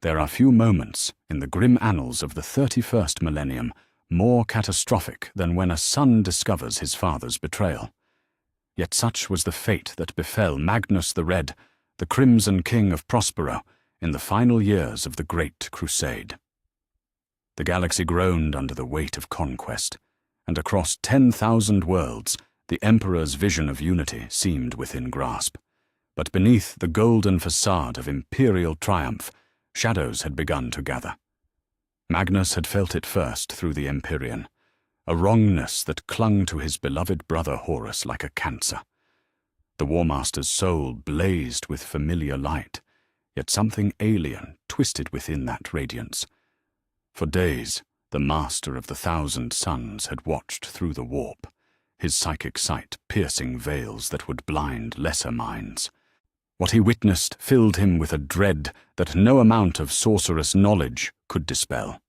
There are few moments in the grim annals of the 31st millennium more catastrophic than when a son discovers his father's betrayal. Yet such was the fate that befell Magnus the Red, the Crimson King of Prospero, in the final years of the Great Crusade. The galaxy groaned under the weight of conquest, and across 10,000 worlds the Emperor's vision of unity seemed within grasp. But beneath the golden facade of imperial triumph, shadows had begun to gather. Magnus had felt it first through the Empyrean, a wrongness that clung to his beloved brother Horus like a cancer. The War Master's soul blazed with familiar light, yet something alien twisted within that radiance. For days, the Master of the Thousand Suns had watched through the warp, his psychic sight piercing veils that would blind lesser minds. What he witnessed filled him with a dread that no amount of sorcerous knowledge could dispel.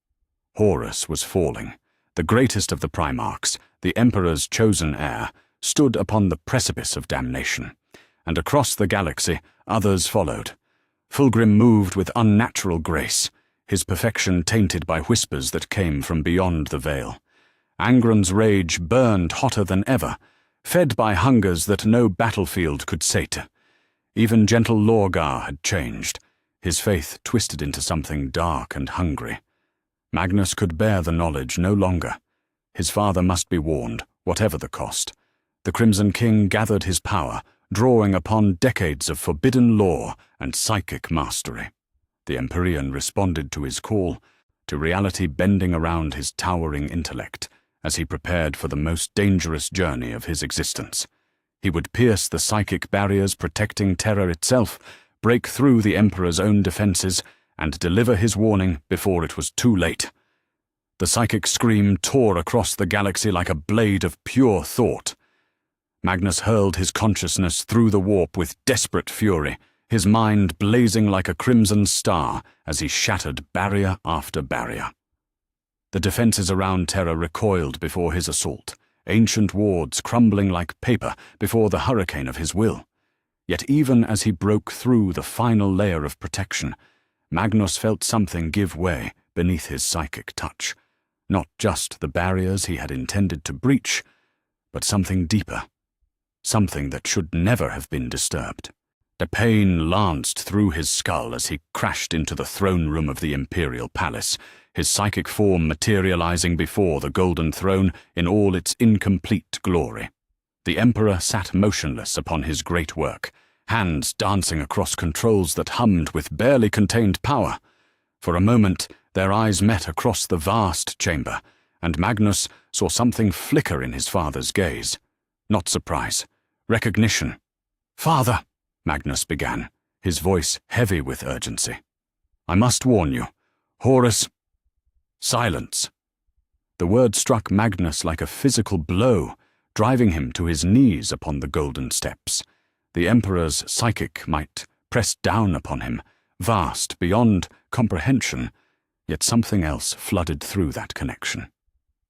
Horus was falling. The greatest of the Primarchs, the Emperor's chosen heir, stood upon the precipice of damnation, and across the galaxy others followed. Fulgrim moved with unnatural grace, his perfection tainted by whispers that came from beyond the veil. Angron's rage burned hotter than ever, fed by hungers that no battlefield could sate. Even gentle Lorgar had changed, his faith twisted into something dark and hungry. Magnus could bear the knowledge no longer. His father must be warned, whatever the cost. The Crimson King gathered his power, drawing upon decades of forbidden lore and psychic mastery. The Empyrean responded to his call, to reality bending around his towering intellect, as he prepared for the most dangerous journey of his existence. He would pierce the psychic barriers protecting Terra itself, break through the Emperor's own defenses, and deliver his warning before it was too late. The psychic scream tore across the galaxy like a blade of pure thought. Magnus hurled his consciousness through the warp with desperate fury, his mind blazing like a crimson star as he shattered barrier after barrier. The defenses around Terra recoiled before his assault, ancient wards crumbling like paper before the hurricane of his will. Yet even as he broke through the final layer of protection, Magnus felt something give way beneath his psychic touch. Not just the barriers he had intended to breach, but something deeper, something that should never have been disturbed. The pain lanced through his skull as he crashed into the throne room of the Imperial Palace, his psychic form materializing before the Golden Throne in all its incomplete glory. The Emperor sat motionless upon his great work, hands dancing across controls that hummed with barely contained power. For a moment, their eyes met across the vast chamber, and Magnus saw something flicker in his father's gaze. Not surprise, recognition. "Father," Magnus began, his voice heavy with urgency. "I must warn you, Horus—" "Silence." The word struck Magnus like a physical blow, driving him to his knees upon the golden steps. The Emperor's psychic might pressed down upon him, vast beyond comprehension, yet something else flooded through that connection.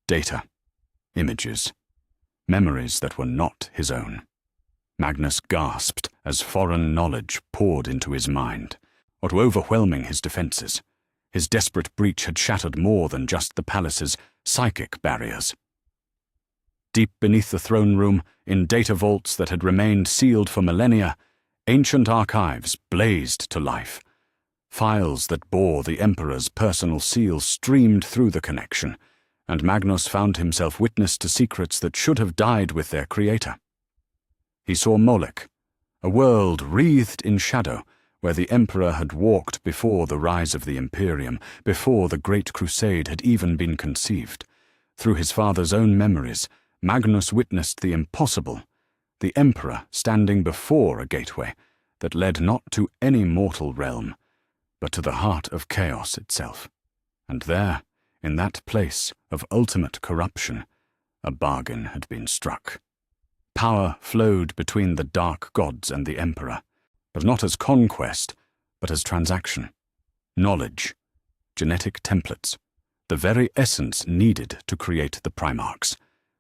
Data, images, memories that were not his own. Magnus gasped as foreign knowledge poured into his mind, or overwhelming his defenses. His desperate breach had shattered more than just the palace's psychic barriers. Deep beneath the throne room, in data vaults that had remained sealed for millennia, ancient archives blazed to life. Files that bore the Emperor's personal seal streamed through the connection, and Magnus found himself witness to secrets that should have died with their creator. He saw Molech, a world wreathed in shadow, where the Emperor had walked before the rise of the Imperium, before the Great Crusade had even been conceived. Through his father's own memories, Magnus witnessed the impossible, the Emperor standing before a gateway that led not to any mortal realm, but to the heart of chaos itself. And there, in that place of ultimate corruption, a bargain had been struck. Power flowed between the dark gods and the Emperor, but not as conquest, but as transaction. Knowledge, genetic templates, the very essence needed to create the Primarchs.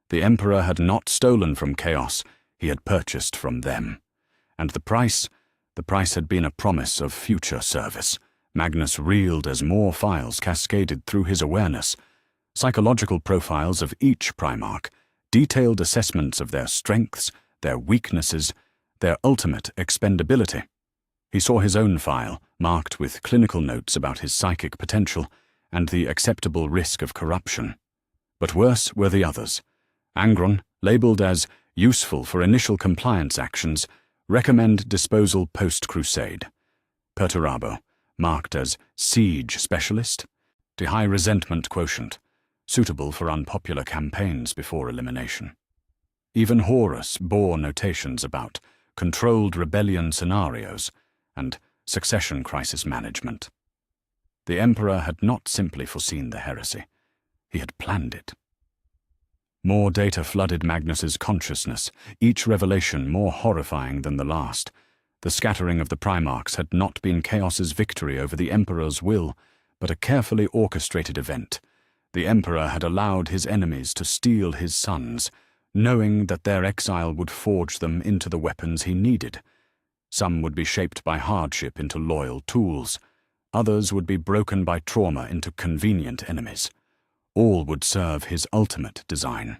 The Emperor had not stolen from chaos, he had purchased from them. And the price had been a promise of future service, Magnus reeled as more files cascaded through his awareness. Psychological profiles of each Primarch, detailed assessments of their strengths, their weaknesses, their ultimate expendability. He saw his own file, marked with clinical notes about his psychic potential and the acceptable risk of corruption. But worse were the others. Angron, labelled as useful for initial compliance actions, recommend disposal post-crusade. Perturabo, marked as siege specialist, to high resentment quotient, suitable for unpopular campaigns before elimination. Even Horus bore notations about controlled rebellion scenarios and succession crisis management. The Emperor had not simply foreseen the heresy, he had planned it. More data flooded Magnus's consciousness, each revelation more horrifying than the last. The scattering of the Primarchs had not been Chaos's victory over the Emperor's will, but a carefully orchestrated event. The Emperor had allowed his enemies to steal his sons, knowing that their exile would forge them into the weapons he needed. Some would be shaped by hardship into loyal tools. Others would be broken by trauma into convenient enemies. All would serve his ultimate design.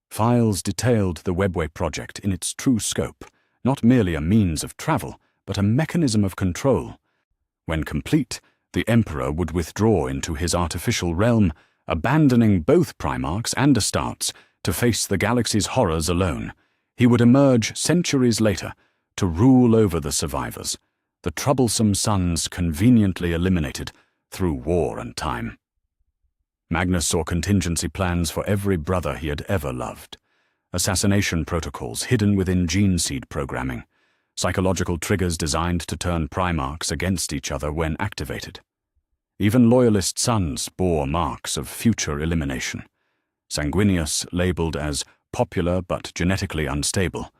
Files detailed the Webway project in its true scope, not merely a means of travel, but a mechanism of control. When complete, the Emperor would withdraw into his artificial realm, abandoning both Primarchs and Astartes to face the galaxy's horrors alone. He would emerge centuries later to rule over the survivors, the troublesome sons conveniently eliminated through war and time. Magnus saw contingency plans for every brother he had ever loved. Assassination protocols hidden within gene seed programming, psychological triggers designed to turn Primarchs against each other when activated. Even loyalist sons bore marks of future elimination. Sanguinius labelled as popular but genetically unstable,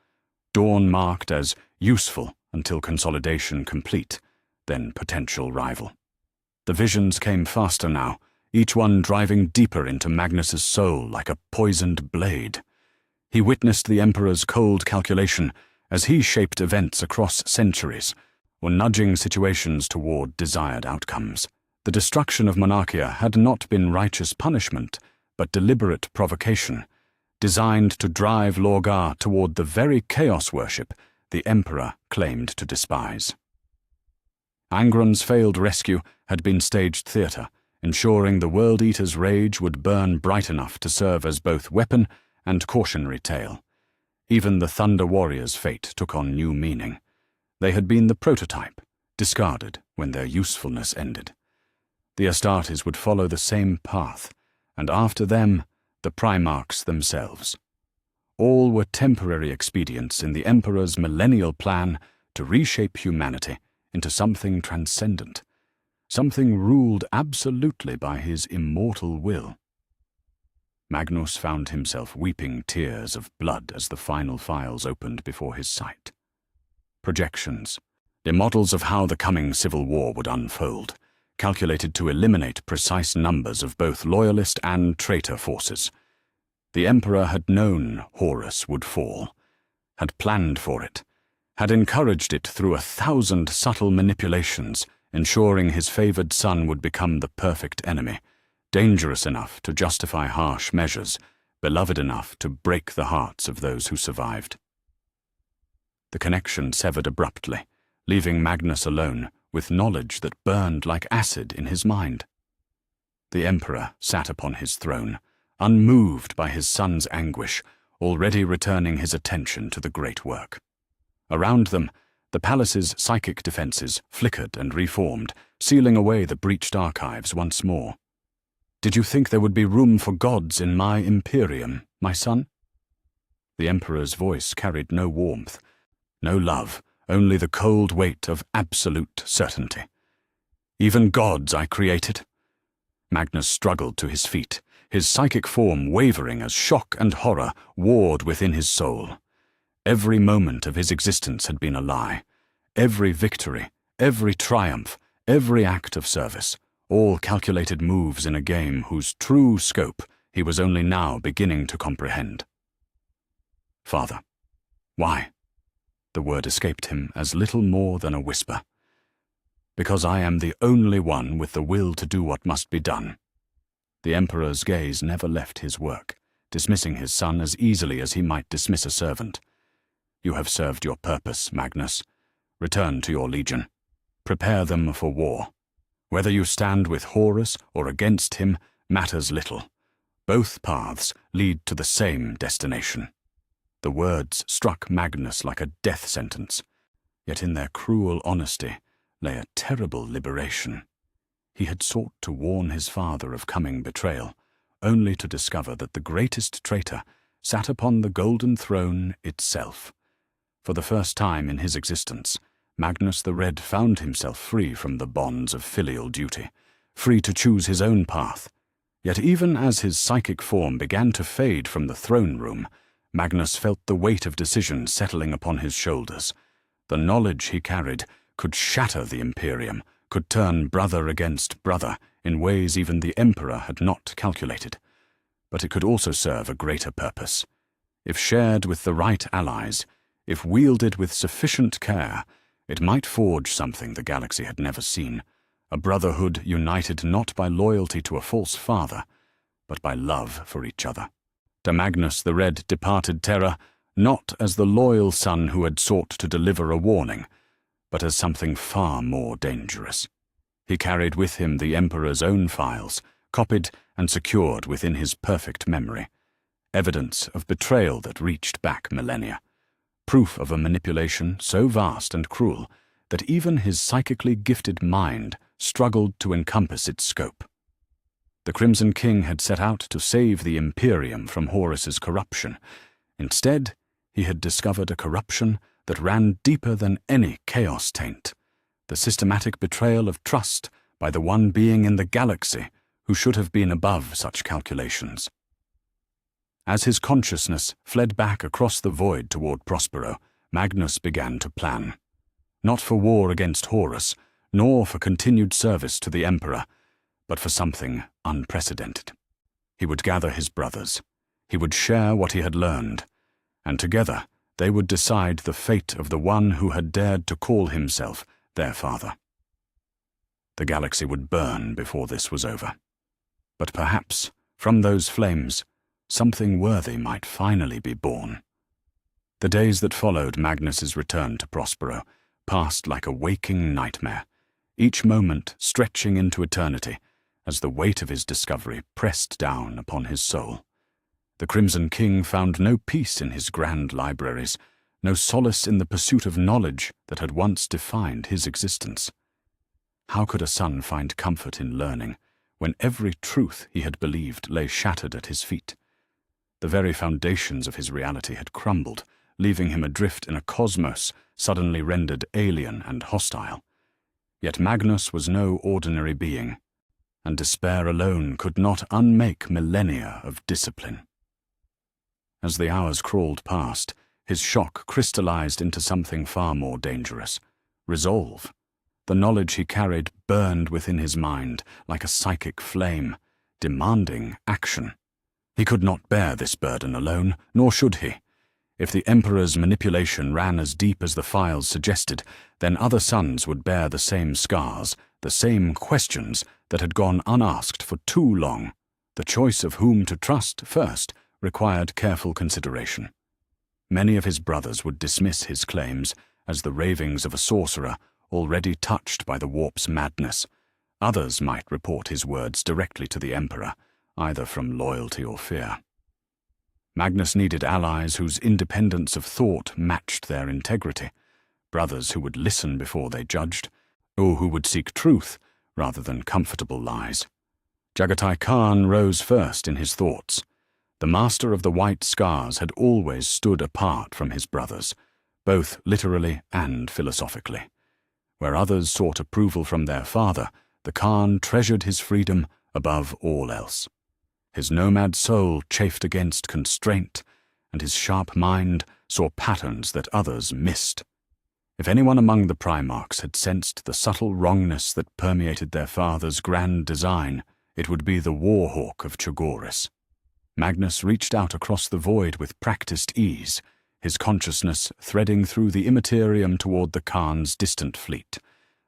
Dawn marked as useful until consolidation complete, then potential rival. The visions came faster now, each one driving deeper into Magnus's soul like a poisoned blade. He witnessed the Emperor's cold calculation as he shaped events across centuries, or nudging situations toward desired outcomes. The destruction of Monarchia had not been righteous punishment, but deliberate provocation, designed to drive Lorgar toward the very chaos worship the Emperor claimed to despise. Angron's failed rescue had been staged theatre, ensuring the World Eater's rage would burn bright enough to serve as both weapon and cautionary tale. Even the Thunder Warrior's fate took on new meaning. They had been the prototype, discarded when their usefulness ended. The Astartes would follow the same path, and after them, the Primarchs themselves. All were temporary expedients in the Emperor's millennial plan to reshape humanity into something transcendent, something ruled absolutely by his immortal will. Magnus found himself weeping tears of blood as the final files opened before his sight. Projections, the models of how the coming civil war would unfold, calculated to eliminate precise numbers of both loyalist and traitor forces. The Emperor had known Horus would fall, had planned for it, had encouraged it through 1,000 subtle manipulations, ensuring his favored son would become the perfect enemy, dangerous enough to justify harsh measures, beloved enough to break the hearts of those who survived. The connection severed abruptly, leaving Magnus alone with knowledge that burned like acid in his mind. The Emperor sat upon his throne, unmoved by his son's anguish, already returning his attention to the great work. Around them, the palace's psychic defenses flickered and reformed, sealing away the breached archives once more. "Did you think there would be room for gods in my Imperium, my son?" The Emperor's voice carried no warmth, no love, only the cold weight of absolute certainty. "Even gods I created." Magnus struggled to his feet, his psychic form wavering as shock and horror warred within his soul. Every moment of his existence had been a lie. Every victory, every triumph, every act of service, all calculated moves in a game whose true scope he was only now beginning to comprehend. "Father, why?" The word escaped him as little more than a whisper. Because I am the only one with the will to do what must be done." The Emperor's gaze never left his work, dismissing his son as easily as he might dismiss a servant. "You have served your purpose, Magnus. Return to your legion. Prepare them for war. Whether you stand with Horus or against him matters little. Both paths lead to the same destination." The words struck Magnus like a death sentence, yet in their cruel honesty lay a terrible liberation. He had sought to warn his father of coming betrayal, only to discover that the greatest traitor sat upon the golden throne itself. For the first time in his existence, Magnus the Red found himself free from the bonds of filial duty, free to choose his own path. Yet even as his psychic form began to fade from the throne room, Magnus felt the weight of decision settling upon his shoulders. The knowledge he carried could shatter the Imperium, could turn brother against brother in ways even the Emperor had not calculated. But it could also serve a greater purpose. If shared with the right allies, if wielded with sufficient care, it might forge something the galaxy had never seen, a brotherhood united not by loyalty to a false father, but by love for each other. To Magnus the Red departed Terra not as the loyal son who had sought to deliver a warning, but as something far more dangerous. He carried with him the Emperor's own files, copied and secured within his perfect memory, evidence of betrayal that reached back millennia, proof of a manipulation so vast and cruel that even his psychically gifted mind struggled to encompass its scope. The Crimson King had set out to save the Imperium from Horus's corruption. Instead, he had discovered a corruption that ran deeper than any chaos taint, the systematic betrayal of trust by the one being in the galaxy who should have been above such calculations. As his consciousness fled back across the void toward Prospero, Magnus began to plan. Not for war against Horus, nor for continued service to the Emperor, but for something unprecedented. He would gather his brothers. He would share what he had learned, and together they would decide the fate of the one who had dared to call himself their father. The galaxy would burn before this was over. But perhaps, from those flames, something worthy might finally be born. The days that followed Magnus's return to Prospero passed like a waking nightmare, each moment stretching into eternity as the weight of his discovery pressed down upon his soul. The Crimson King found no peace in his grand libraries, no solace in the pursuit of knowledge that had once defined his existence. How could a son find comfort in learning when every truth he had believed lay shattered at his feet? The very foundations of his reality had crumbled, leaving him adrift in a cosmos suddenly rendered alien and hostile. Yet Magnus was no ordinary being, and despair alone could not unmake millennia of discipline. As the hours crawled past, his shock crystallized into something far more dangerous: resolve. The knowledge he carried burned within his mind like a psychic flame, demanding action. He could not bear this burden alone, nor should he. If the Emperor's manipulation ran as deep as the files suggested, then other sons would bear the same scars, the same questions that had gone unasked for too long. The choice of whom to trust first required careful consideration. Many of his brothers would dismiss his claims as the ravings of a sorcerer already touched by the warp's madness. Others might report his words directly to the Emperor, either from loyalty or fear. Magnus needed allies whose independence of thought matched their integrity, brothers who would listen before they judged, or who would seek truth rather than comfortable lies. Jagatai Khan rose first in his thoughts. The master of the white scars had always stood apart from his brothers, both literally and philosophically. Where others sought approval from their father, the Khan treasured his freedom above all else. His nomad soul chafed against constraint, and his sharp mind saw patterns that others missed. If anyone among the Primarchs had sensed the subtle wrongness that permeated their father's grand design, it would be the Warhawk of Chogoris. Magnus reached out across the void with practiced ease, his consciousness threading through the immaterium toward the Khan's distant fleet.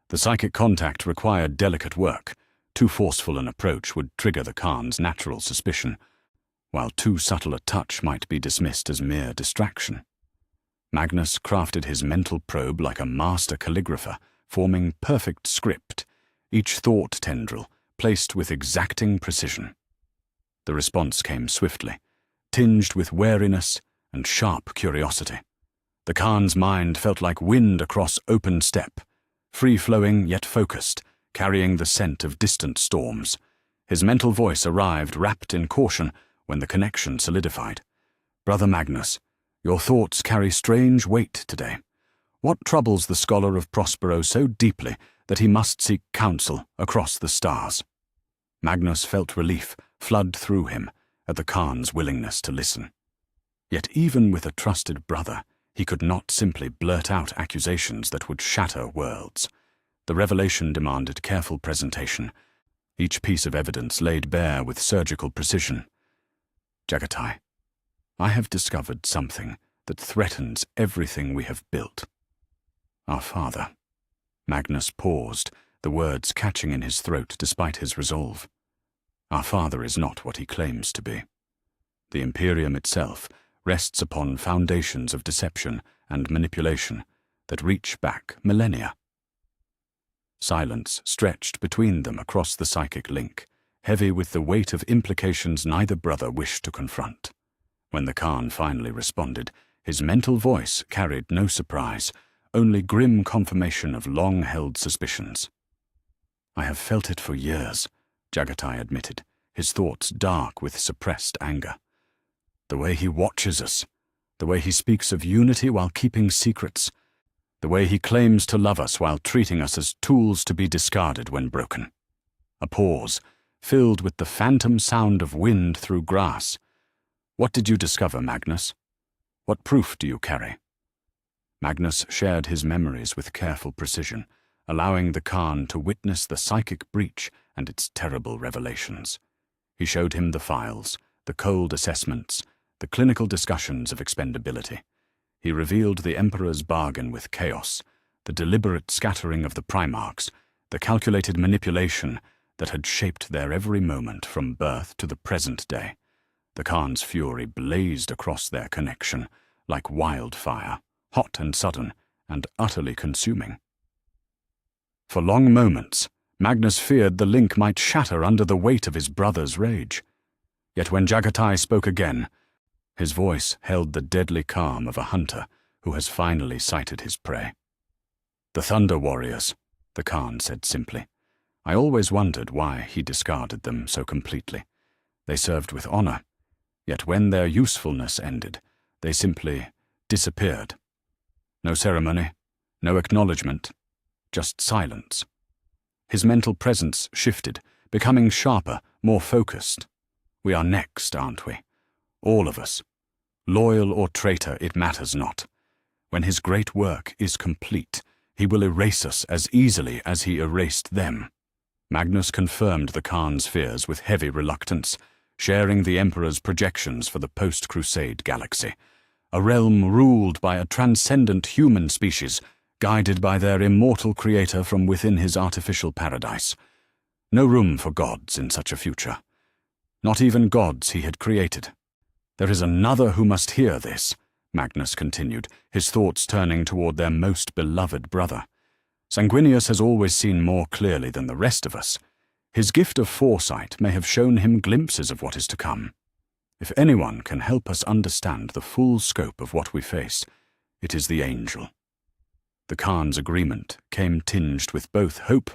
The psychic contact required delicate work. Too forceful an approach would trigger the Khan's natural suspicion, while too subtle a touch might be dismissed as mere distraction. Magnus crafted his mental probe like a master calligrapher, forming perfect script, each thought tendril placed with exacting precision. The response came swiftly, tinged with wariness and sharp curiosity. The Khan's mind felt like wind across open steppe, free-flowing yet focused, carrying the scent of distant storms. His mental voice arrived wrapped in caution when the connection solidified. "Brother Magnus, your thoughts carry strange weight today. What troubles the scholar of Prospero so deeply that he must seek counsel across the stars?" Magnus felt relief flood through him at the Khan's willingness to listen. Yet even with a trusted brother, he could not simply blurt out accusations that would shatter worlds. The revelation demanded careful presentation, each piece of evidence laid bare with surgical precision. "Jagatai, I have discovered something that threatens everything we have built. Our father." Magnus paused, the words catching in his throat despite his resolve. "Our father is not what he claims to be. The Imperium itself rests upon foundations of deception and manipulation that reach back millennia." Silence stretched between them across the psychic link, heavy with the weight of implications neither brother wished to confront. When the Khan finally responded, his mental voice carried no surprise, only grim confirmation of long-held suspicions. "I have felt it for years," Jagatai admitted, his thoughts dark with suppressed anger. "The way he watches us, the way he speaks of unity while keeping secrets, the way he claims to love us while treating us as tools to be discarded when broken." A pause, filled with the phantom sound of wind through grass. "What did you discover, Magnus? What proof do you carry?" Magnus shared his memories with careful precision, allowing the Khan to witness the psychic breach and its terrible revelations. He showed him the files, the cold assessments, the clinical discussions of expendability. He revealed the Emperor's bargain with chaos, the deliberate scattering of the Primarchs, the calculated manipulation that had shaped their every moment from birth to the present day. The Khan's fury blazed across their connection, like wildfire, hot and sudden, and utterly consuming. For long moments, Magnus feared the link might shatter under the weight of his brother's rage. Yet when Jagatai spoke again, his voice held the deadly calm of a hunter who has finally sighted his prey. "The Thunder Warriors," the Khan said simply. "I always wondered why he discarded them so completely. They served with honor, yet when their usefulness ended, they simply disappeared. No ceremony, no acknowledgement, just silence." His mental presence shifted, becoming sharper, more focused. "We are next, aren't we? All of us. Loyal or traitor, it matters not. When his great work is complete, he will erase us as easily as he erased them." Magnus confirmed the Khan's fears with heavy reluctance, sharing the Emperor's projections for the post-Crusade galaxy, a realm ruled by a transcendent human species, guided by their immortal creator from within his artificial paradise. No room for gods in such a future. Not even gods he had created. "There is another who must hear this," Magnus continued, his thoughts turning toward their most beloved brother. "Sanguinius has always seen more clearly than the rest of us. His gift of foresight may have shown him glimpses of what is to come. If anyone can help us understand the full scope of what we face, it is the angel." The Khan's agreement came tinged with both hope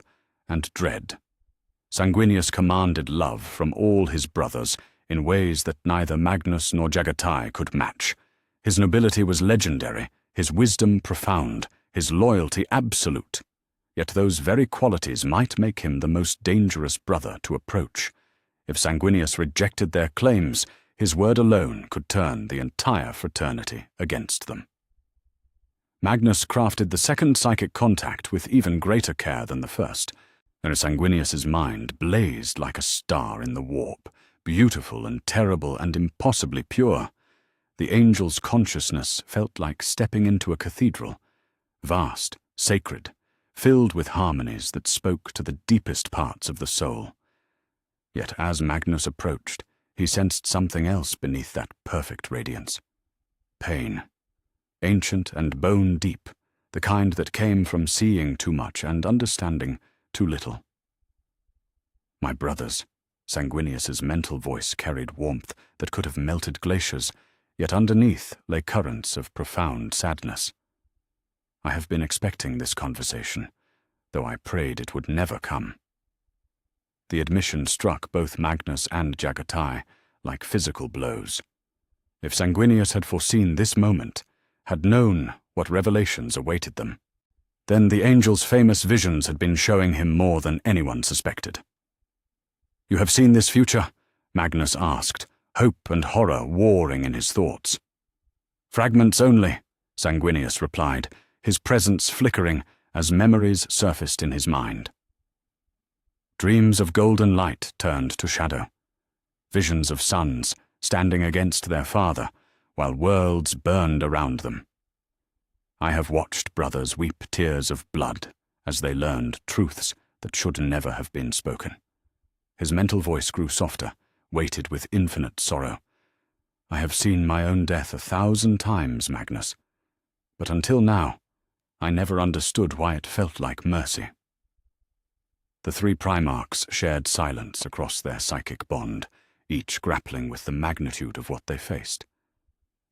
and dread. Sanguinius commanded love from all his brothers in ways that neither Magnus nor Jagatai could match. His nobility was legendary, his wisdom profound, his loyalty absolute. Yet those very qualities might make him the most dangerous brother to approach. If Sanguinius rejected their claims, his word alone could turn the entire fraternity against them. Magnus crafted the second psychic contact with even greater care than the first. Sanguinius's mind blazed like a star in the warp, beautiful and terrible and impossibly pure. The angel's consciousness felt like stepping into a cathedral, vast, sacred, filled with harmonies that spoke to the deepest parts of the soul. Yet as Magnus approached, he sensed something else beneath that perfect radiance. Pain. Ancient and bone-deep, the kind that came from seeing too much and understanding too little. My brothers, Sanguinius's mental voice carried warmth that could have melted glaciers, yet underneath lay currents of profound sadness. I have been expecting this conversation, though I prayed it would never come. The admission struck both Magnus and Jagatai like physical blows. If Sanguinius had foreseen this moment, had known what revelations awaited them, then the angel's famous visions had been showing him more than anyone suspected. "You have seen this future?" Magnus asked, hope and horror warring in his thoughts. "Fragments only," Sanguinius replied, his presence flickering as memories surfaced in his mind. Dreams of golden light turned to shadow. Visions of sons standing against their father, while worlds burned around them. I have watched brothers weep tears of blood as they learned truths that should never have been spoken. His mental voice grew softer, weighted with infinite sorrow. "I have seen my own death 1,000 times, Magnus, but until now, I never understood why it felt like mercy." The three Primarchs shared silence across their psychic bond, each grappling with the magnitude of what they faced.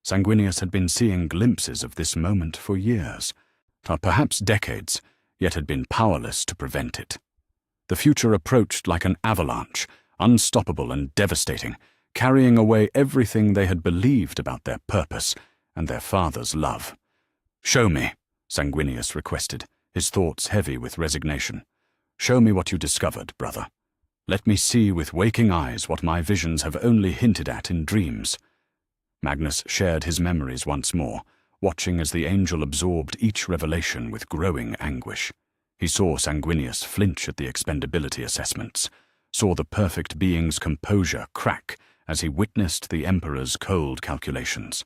Sanguinius had been seeing glimpses of this moment for years, or perhaps decades, yet had been powerless to prevent it. The future approached like an avalanche, unstoppable and devastating, carrying away everything they had believed about their purpose and their father's love. "Show me," Sanguinius requested, his thoughts heavy with resignation. "Show me what you discovered, brother. Let me see with waking eyes what my visions have only hinted at in dreams." Magnus shared his memories once more, watching as the angel absorbed each revelation with growing anguish. He saw Sanguinius flinch at the expendability assessments, saw the perfect being's composure crack as he witnessed the Emperor's cold calculations.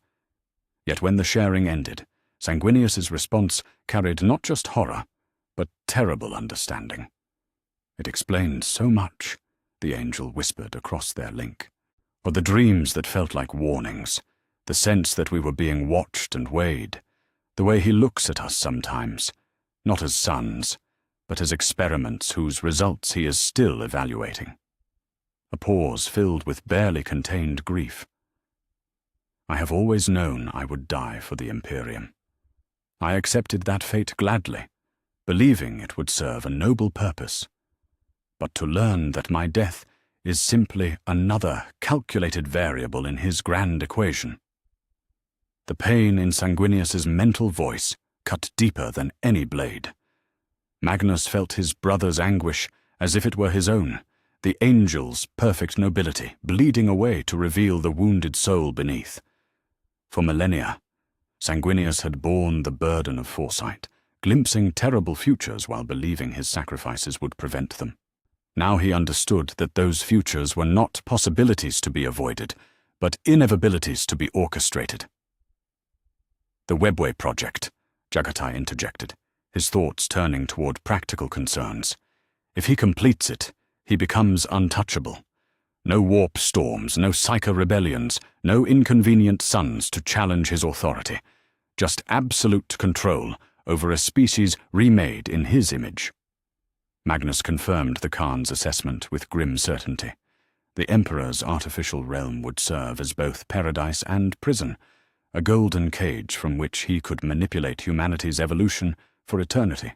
Yet when the sharing ended, Sanguinius's response carried not just horror, but terrible understanding. "It explained so much," the angel whispered across their link. "For the dreams that felt like warnings, the sense that we were being watched and weighed, the way he looks at us sometimes, not as sons, but as experiments whose results he is still evaluating." A pause filled with barely contained grief. "I have always known I would die for the Imperium. I accepted that fate gladly, believing it would serve a noble purpose. But to learn that my death is simply another calculated variable in his grand equation." The pain in Sanguinius's mental voice cut deeper than any blade. Magnus felt his brother's anguish as if it were his own, the angel's perfect nobility bleeding away to reveal the wounded soul beneath. For millennia, Sanguinius had borne the burden of foresight, glimpsing terrible futures while believing his sacrifices would prevent them. Now he understood that those futures were not possibilities to be avoided, but inevitabilities to be orchestrated. "The Webway project," Jagatai interjected, his thoughts turning toward practical concerns. "If he completes it, he becomes untouchable. No warp storms, no psycho rebellions, no inconvenient sons to challenge his authority. Just absolute control over a species remade in his image." Magnus confirmed the Khan's assessment with grim certainty. The Emperor's artificial realm would serve as both paradise and prison, a golden cage from which he could manipulate humanity's evolution for eternity.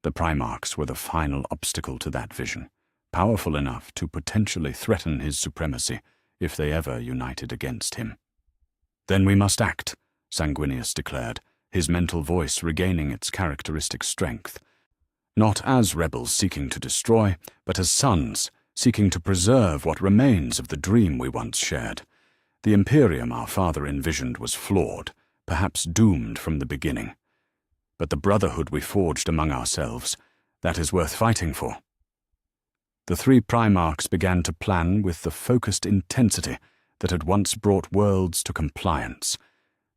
The Primarchs were the final obstacle to that vision, powerful enough to potentially threaten his supremacy if they ever united against him. "Then we must act," Sanguinius declared, his mental voice regaining its characteristic strength. "Not as rebels seeking to destroy, but as sons seeking to preserve what remains of the dream we once shared. The Imperium our father envisioned was flawed, perhaps doomed from the beginning. But the brotherhood we forged among ourselves, that is worth fighting for." The three Primarchs began to plan with the focused intensity that had once brought worlds to compliance.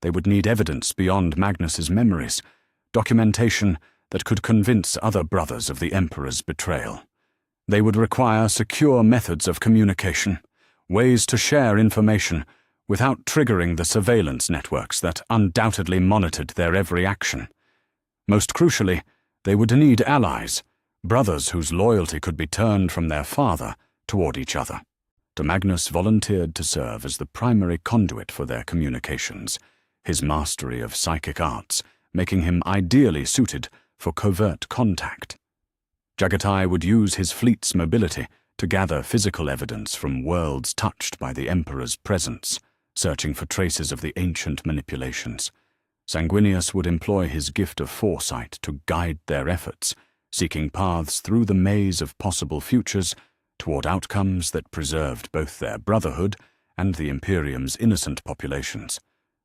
They would need evidence beyond Magnus's memories, documentation that could convince other brothers of the Emperor's betrayal. They would require secure methods of communication, ways to share information without triggering the surveillance networks that undoubtedly monitored their every action. Most crucially, they would need allies, brothers whose loyalty could be turned from their father toward each other. Magnus volunteered to serve as the primary conduit for their communications, his mastery of psychic arts making him ideally suited for covert contact. Jagatai would use his fleet's mobility to gather physical evidence from worlds touched by the Emperor's presence, searching for traces of the ancient manipulations. Sanguinius would employ his gift of foresight to guide their efforts, seeking paths through the maze of possible futures toward outcomes that preserved both their brotherhood and the Imperium's innocent populations.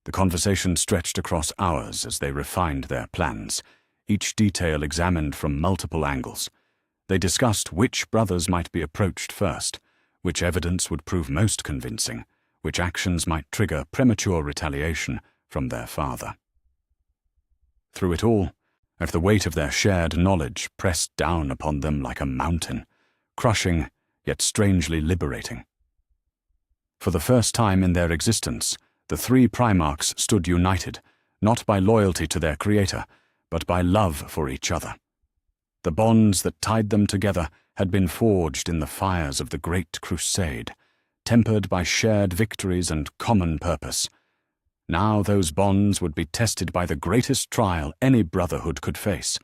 The conversation stretched across hours as they refined their plans, each detail examined from multiple angles. They discussed which brothers might be approached first, which evidence would prove most convincing, which actions might trigger premature retaliation from their father. Through it all, as the weight of their shared knowledge pressed down upon them like a mountain, crushing yet strangely liberating. For the first time in their existence, the three Primarchs stood united, not by loyalty to their creator, but by love for each other. The bonds that tied them together had been forged in the fires of the Great Crusade, tempered by shared victories and common purpose. Now those bonds would be tested by the greatest trial any brotherhood could face,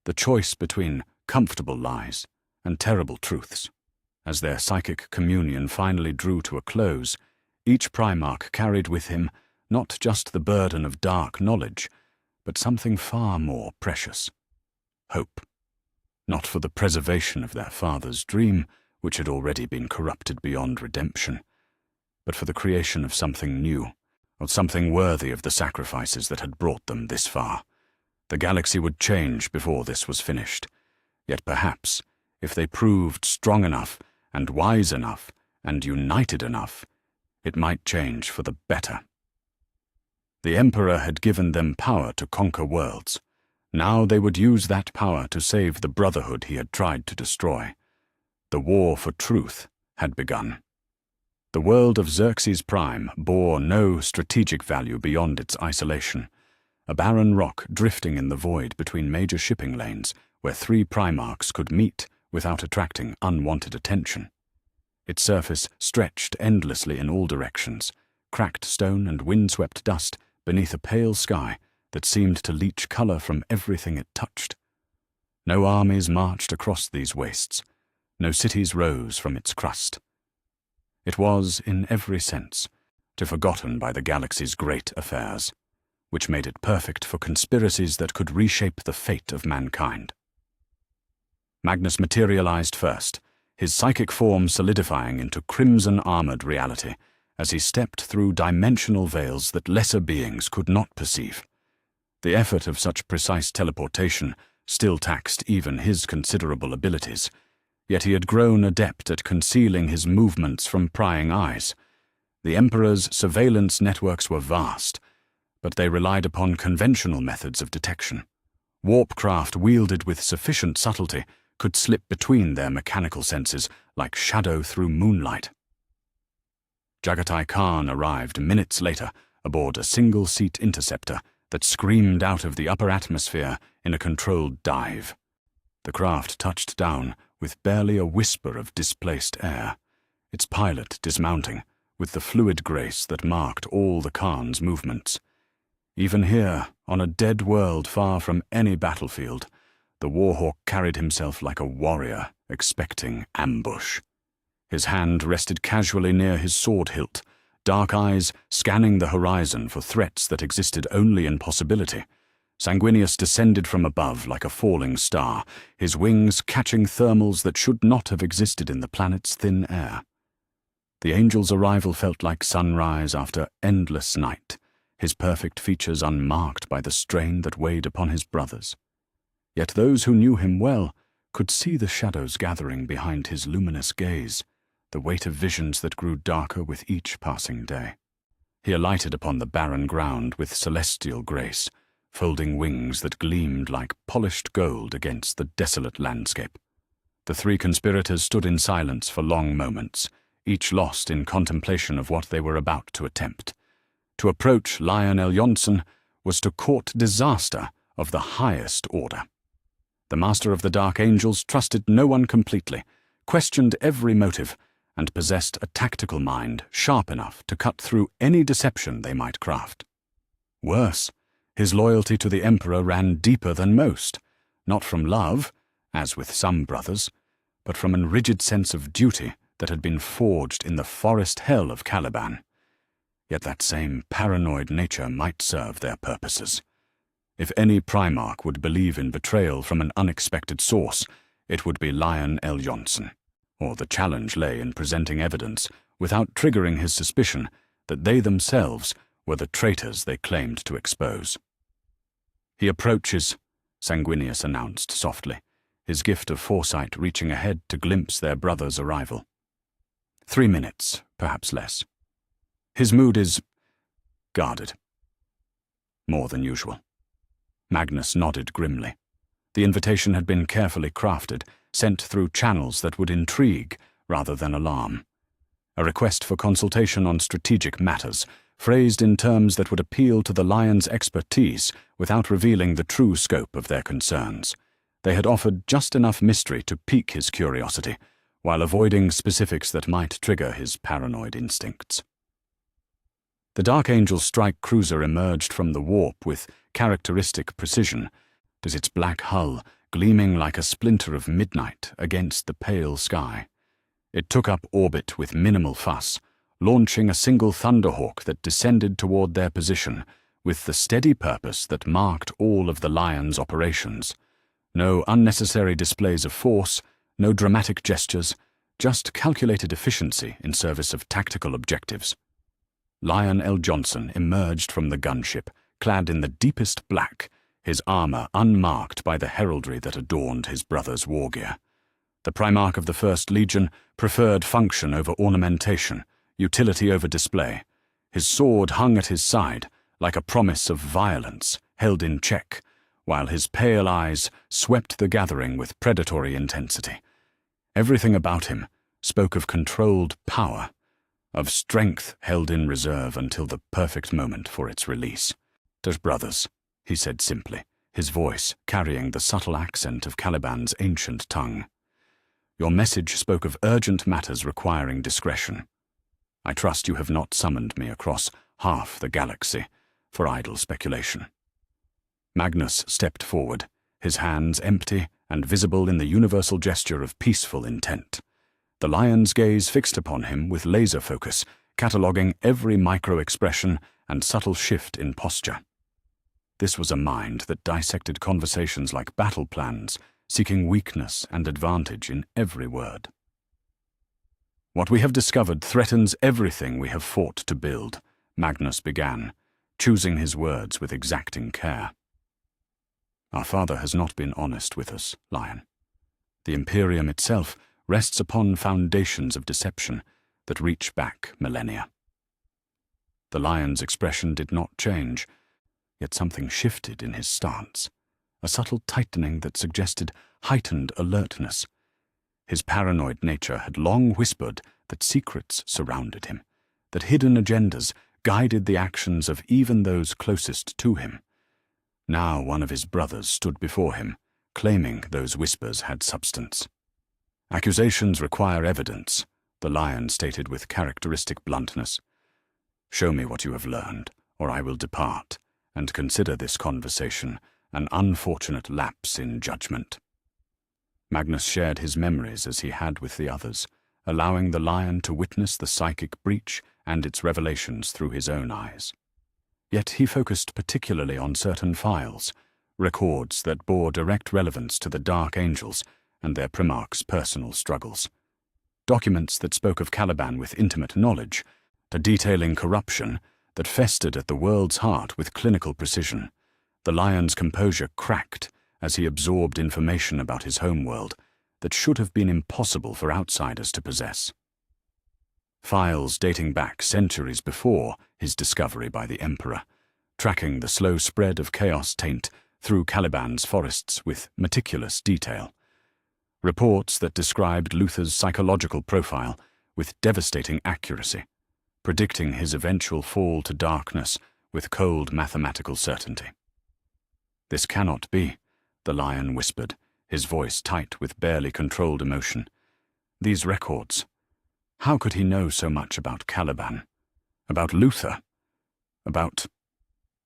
the choice between comfortable lies and terrible truths. As their psychic communion finally drew to a close, each Primarch carried with him not just the burden of dark knowledge, but something far more precious: hope. Not for the preservation of their father's dream, which had already been corrupted beyond redemption, but for the creation of something new, of something worthy of the sacrifices that had brought them this far. The galaxy would change before this was finished, yet perhaps, if they proved strong enough and wise enough and united enough, it might change for the better. The Emperor had given them power to conquer worlds. Now they would use that power to save the brotherhood he had tried to destroy. The war for truth had begun. The world of Xerxes Prime bore no strategic value beyond its isolation, a barren rock drifting in the void between major shipping lanes where three Primarchs could meet without attracting unwanted attention. Its surface stretched endlessly in all directions, cracked stone and windswept dust beneath a pale sky that seemed to leach color from everything it touched. No armies marched across these wastes. No cities rose from its crust. It was, in every sense, forgotten by the galaxy's great affairs, which made it perfect for conspiracies that could reshape the fate of mankind. Magnus materialized first, his psychic form solidifying into crimson-armored reality as he stepped through dimensional veils that lesser beings could not perceive. The effort of such precise teleportation still taxed even his considerable abilities, yet he had grown adept at concealing his movements from prying eyes. The Emperor's surveillance networks were vast, but they relied upon conventional methods of detection. Warpcraft wielded with sufficient subtlety could slip between their mechanical senses like shadow through moonlight. Jagatai Khan arrived minutes later aboard a single-seat interceptor that screamed out of the upper atmosphere in a controlled dive. The craft touched down with barely a whisper of displaced air, its pilot dismounting with the fluid grace that marked all the Khan's movements. Even here, on a dead world far from any battlefield, the Warhawk carried himself like a warrior, expecting ambush. His hand rested casually near his sword hilt, dark eyes scanning the horizon for threats that existed only in possibility. Sanguinius descended from above like a falling star, his wings catching thermals that should not have existed in the planet's thin air. The angel's arrival felt like sunrise after endless night, his perfect features unmarked by the strain that weighed upon his brothers. Yet those who knew him well could see the shadows gathering behind his luminous gaze, the weight of visions that grew darker with each passing day. He alighted upon the barren ground with celestial grace, folding wings that gleamed like polished gold against the desolate landscape. The three conspirators stood in silence for long moments, each lost in contemplation of what they were about to attempt. To approach Lion Eljonson was to court disaster of the highest order. The Master of the Dark Angels trusted no one completely, questioned every motive, and possessed a tactical mind sharp enough to cut through any deception they might craft. Worse, his loyalty to the Emperor ran deeper than most, not from love, as with some brothers, but from a rigid sense of duty that had been forged in the forest hell of Caliban. Yet that same paranoid nature might serve their purposes. If any Primarch would believe in betrayal from an unexpected source, it would be Lion Eljonson, or the challenge lay in presenting evidence without triggering his suspicion that they themselves were the traitors they claimed to expose. "He approaches," Sanguinius announced softly, his gift of foresight reaching ahead to glimpse their brother's arrival. 3 minutes, perhaps less. His mood is guarded. More than usual. Magnus nodded grimly. The invitation had been carefully crafted, sent through channels that would intrigue rather than alarm. A request for consultation on strategic matters, phrased in terms that would appeal to the Lion's expertise without revealing the true scope of their concerns. They had offered just enough mystery to pique his curiosity, while avoiding specifics that might trigger his paranoid instincts. The Dark Angel's strike cruiser emerged from the warp with characteristic precision, its black hull gleaming like a splinter of midnight against the pale sky. It took up orbit with minimal fuss, launching a single Thunderhawk that descended toward their position with the steady purpose that marked all of the Lion's operations. No unnecessary displays of force, no dramatic gestures, just calculated efficiency in service of tactical objectives. Lion Eljonson emerged from the gunship, clad in the deepest black, his armor unmarked by the heraldry that adorned his brother's war gear. The Primarch of the First Legion preferred function over ornamentation, utility over display. His sword hung at his side, like a promise of violence held in check, while his pale eyes swept the gathering with predatory intensity. Everything about him spoke of controlled power, of strength held in reserve until the perfect moment for its release. "There's brothers," he said simply, his voice carrying the subtle accent of Caliban's ancient tongue. "Your message spoke of urgent matters requiring discretion. I trust you have not summoned me across half the galaxy for idle speculation." Magnus stepped forward, his hands empty and visible in the universal gesture of peaceful intent. The Lion's gaze fixed upon him with laser focus, cataloguing every micro-expression and subtle shift in posture. This was a mind that dissected conversations like battle plans, seeking weakness and advantage in every word. "What we have discovered threatens everything we have fought to build," Magnus began, choosing his words with exacting care. "Our father has not been honest with us, Lion. The Imperium itself rests upon foundations of deception that reach back millennia." The Lion's expression did not change, yet something shifted in his stance, a subtle tightening that suggested heightened alertness. His paranoid nature had long whispered that secrets surrounded him, that hidden agendas guided the actions of even those closest to him. Now one of his brothers stood before him, claiming those whispers had substance. "Accusations require evidence," the Lion stated with characteristic bluntness. "Show me what you have learned, or I will depart, and consider this conversation an unfortunate lapse in judgment." Magnus shared his memories as he had with the others, allowing the Lion to witness the psychic breach and its revelations through his own eyes. Yet he focused particularly on certain files, records that bore direct relevance to the Dark Angels and their Primarchs' personal struggles. Documents that spoke of Caliban with intimate knowledge, the detailing corruption that festered at the world's heart with clinical precision. The Lion's composure cracked as he absorbed information about his homeworld that should have been impossible for outsiders to possess. Files dating back centuries before his discovery by the Emperor, tracking the slow spread of chaos taint through Caliban's forests with meticulous detail. Reports that described Luther's psychological profile with devastating accuracy, predicting his eventual fall to darkness with cold mathematical certainty. "This cannot be," the Lion whispered, his voice tight with barely controlled emotion. "These records. How could he know so much about Caliban? About Luther? About—"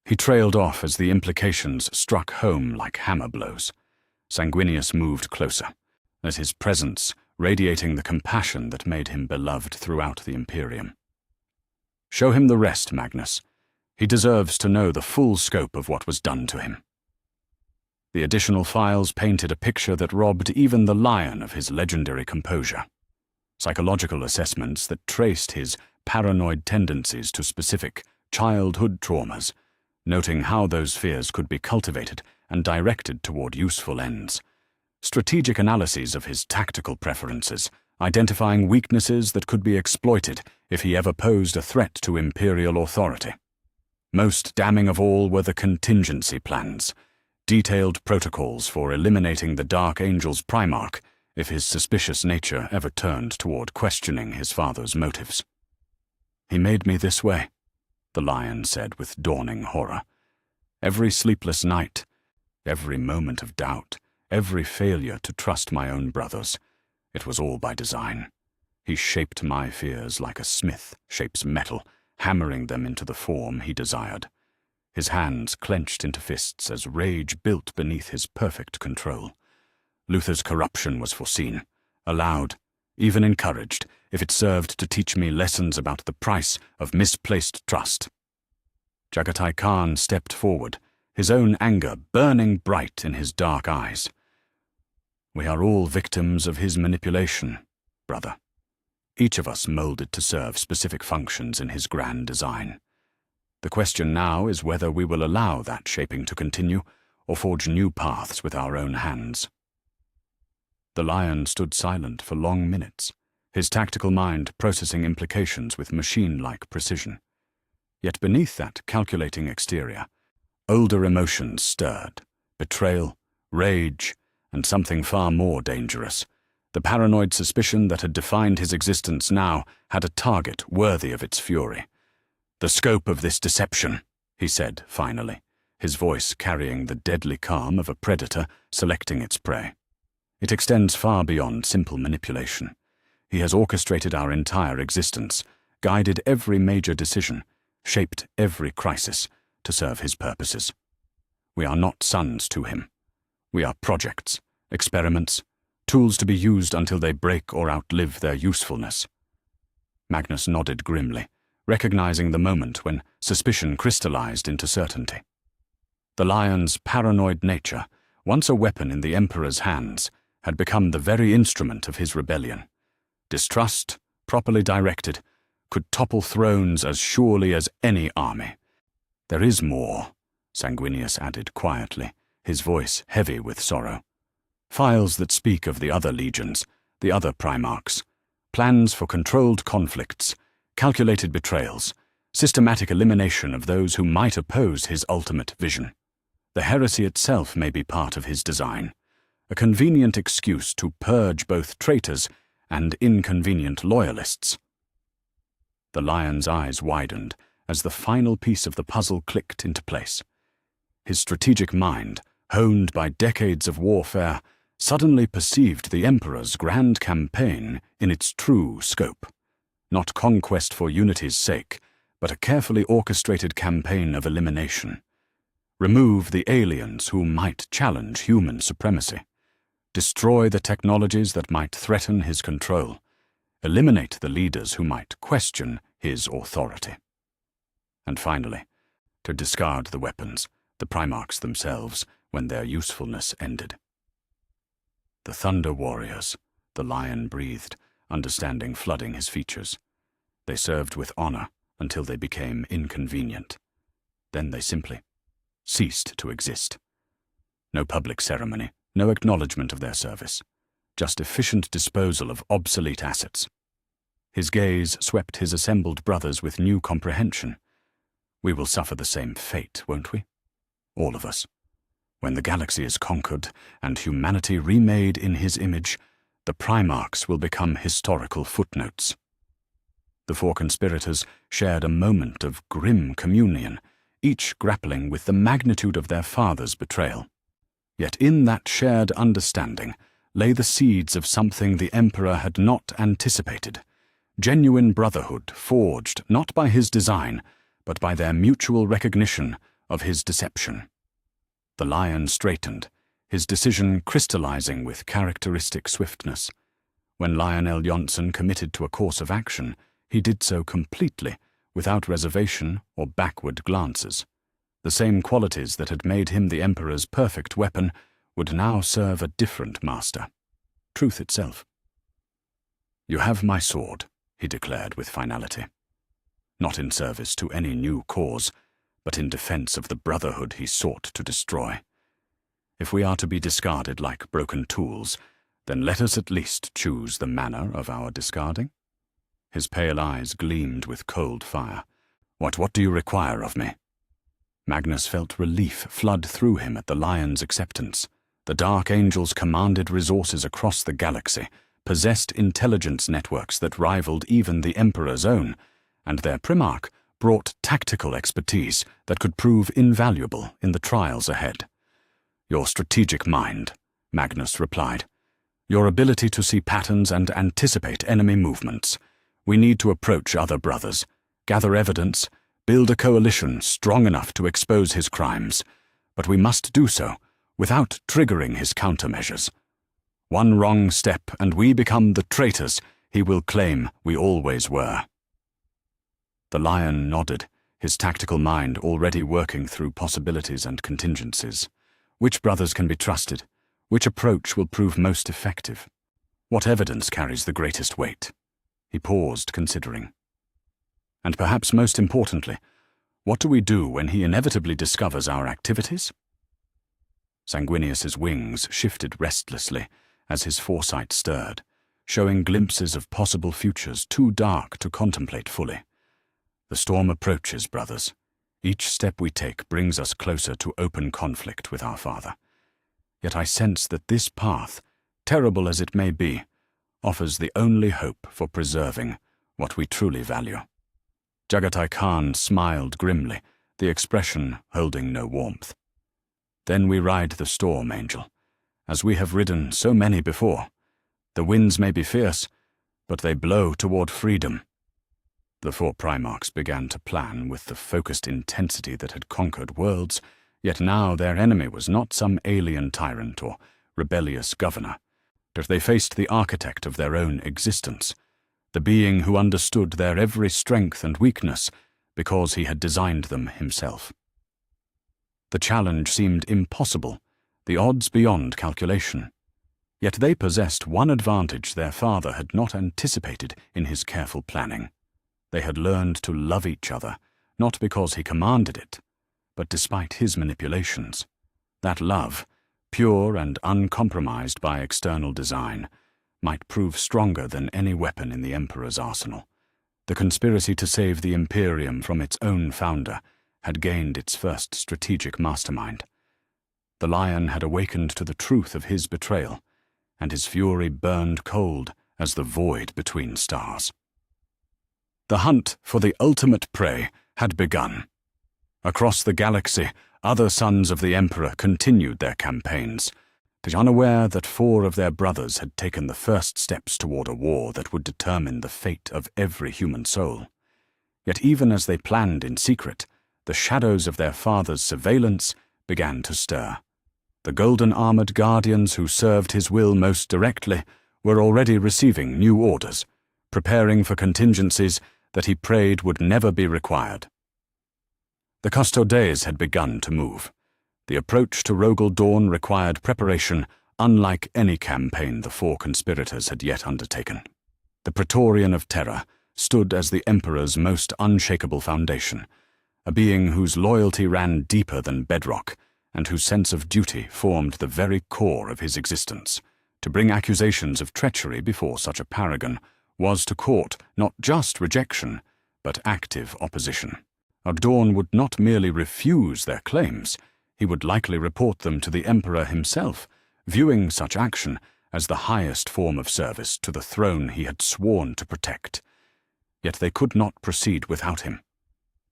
He trailed off as the implications struck home like hammer blows. Sanguinius moved closer, at his presence radiating the compassion that made him beloved throughout the Imperium. "Show him the rest, Magnus. He deserves to know the full scope of what was done to him." The additional files painted a picture that robbed even the Lion of his legendary composure. Psychological assessments that traced his paranoid tendencies to specific childhood traumas, noting how those fears could be cultivated and directed toward useful ends. Strategic analyses of his tactical preferences, identifying weaknesses that could be exploited if he ever posed a threat to imperial authority. Most damning of all were the contingency plans, detailed protocols for eliminating the Dark Angel's Primarch if his suspicious nature ever turned toward questioning his father's motives. "He made me this way," the Lion said with dawning horror. "Every sleepless night, every moment of doubt, every failure to trust my own brothers, it was all by design. He shaped my fears like a smith shapes metal, hammering them into the form he desired. His hands clenched into fists as rage built beneath his perfect control. Luther's corruption was foreseen, allowed, even encouraged, if it served to teach me lessons about the price of misplaced trust." Jagatai Khan stepped forward, his own anger burning bright in his dark eyes. "We are all victims of his manipulation, brother. Each of us molded to serve specific functions in his grand design. The question now is whether we will allow that shaping to continue or forge new paths with our own hands." The Lion stood silent for long minutes, his tactical mind processing implications with machine-like precision. Yet beneath that calculating exterior, older emotions stirred: betrayal, rage, and something far more dangerous. The paranoid suspicion that had defined his existence now had a target worthy of its fury. "The scope of this deception," he said finally, his voice carrying the deadly calm of a predator selecting its prey. "It extends far beyond simple manipulation. He has orchestrated our entire existence, guided every major decision, shaped every crisis to serve his purposes. We are not sons to him. We are projects, experiments, tools to be used until they break or outlive their usefulness." Magnus nodded grimly, recognizing the moment when suspicion crystallized into certainty. The Lion's paranoid nature, once a weapon in the Emperor's hands, had become the very instrument of his rebellion. Distrust, properly directed, could topple thrones as surely as any army. "There is more," Sanguinius added quietly, his voice heavy with sorrow. "Files that speak of the other legions, the other Primarchs, plans for controlled conflicts, calculated betrayals, systematic elimination of those who might oppose his ultimate vision. The heresy itself may be part of his design, a convenient excuse to purge both traitors and inconvenient loyalists." The Lion's eyes widened as the final piece of the puzzle clicked into place. His strategic mind, honed by decades of warfare, suddenly perceived the Emperor's grand campaign in its true scope. Not conquest for unity's sake, but a carefully orchestrated campaign of elimination. Remove the aliens who might challenge human supremacy. Destroy the technologies that might threaten his control. Eliminate the leaders who might question his authority. And finally, to discard the weapons, the Primarchs themselves, when their usefulness ended. "The Thunder Warriors," the Lion breathed, understanding flooding his features. "They served with honor until they became inconvenient. Then they simply ceased to exist. No public ceremony, no acknowledgement of their service, just efficient disposal of obsolete assets." His gaze swept his assembled brothers with new comprehension. We will suffer the same fate, won't we? All of us. When the galaxy is conquered and humanity remade in his image, the Primarchs will become historical footnotes. The four conspirators shared a moment of grim communion, each grappling with the magnitude of their father's betrayal. Yet in that shared understanding lay the seeds of something the Emperor had not anticipated, genuine brotherhood forged not by his design, but by their mutual recognition of his deception. The Lion straightened, his decision crystallizing with characteristic swiftness. When Lionel Johnson committed to a course of action, he did so completely, without reservation or backward glances. The same qualities that had made him the Emperor's perfect weapon would now serve a different master, truth itself. "You have my sword," he declared with finality. Not in service to any new cause, but in defense of the brotherhood he sought to destroy. If we are to be discarded like broken tools, then let us at least choose the manner of our discarding. His pale eyes gleamed with cold fire. What do you require of me?" Magnus felt relief flood through him at the Lion's acceptance. The Dark Angels commanded resources across the galaxy, possessed intelligence networks that rivaled even the Emperor's own, and their Primarch brought tactical expertise that could prove invaluable in the trials ahead. "Your strategic mind," Magnus replied. "Your ability to see patterns and anticipate enemy movements. We need to approach other brothers, gather evidence, build a coalition strong enough to expose his crimes, but we must do so without triggering his countermeasures. One wrong step and we become the traitors he will claim we always were." The Lion nodded, his tactical mind already working through possibilities and contingencies. Which brothers can be trusted? Which approach will prove most effective? What evidence carries the greatest weight? He paused, considering. And perhaps most importantly, what do we do when he inevitably discovers our activities? Sanguinius's wings shifted restlessly as his foresight stirred, showing glimpses of possible futures too dark to contemplate fully. The storm approaches, brothers. Each step we take brings us closer to open conflict with our father. Yet I sense that this path, terrible as it may be, offers the only hope for preserving what we truly value. Jagatai Khan smiled grimly, the expression holding no warmth. "Then we ride the storm, Angel, as we have ridden so many before. The winds may be fierce, but they blow toward freedom." The four Primarchs began to plan with the focused intensity that had conquered worlds, yet now their enemy was not some alien tyrant or rebellious governor, but they faced the architect of their own existence, the being who understood their every strength and weakness because he had designed them himself. The challenge seemed impossible, the odds beyond calculation. Yet they possessed one advantage their father had not anticipated in his careful planning. They had learned to love each other, not because he commanded it, but despite his manipulations. That love, pure and uncompromised by external design, might prove stronger than any weapon in the Emperor's arsenal. The conspiracy to save the Imperium from its own founder had gained its first strategic mastermind. The Lion had awakened to the truth of his betrayal, and his fury burned cold as the void between stars. The hunt for the ultimate prey had begun. Across the galaxy, other sons of the Emperor continued their campaigns, but unaware that four of their brothers had taken the first steps toward a war that would determine the fate of every human soul. Yet even as they planned in secret, the shadows of their father's surveillance began to stir. The golden-armored guardians who served his will most directly were already receiving new orders, preparing for contingencies that he prayed would never be required. The Custodes had begun to move. The approach to Rogel Dawn required preparation unlike any campaign the four conspirators had yet undertaken. The Praetorian of Terror stood as the Emperor's most unshakable foundation, a being whose loyalty ran deeper than bedrock, and whose sense of duty formed the very core of his existence. To bring accusations of treachery before such a paragon was to court not just rejection, but active opposition. Dawn would not merely refuse their claims, he would likely report them to the Emperor himself, viewing such action as the highest form of service to the throne he had sworn to protect. Yet they could not proceed without him.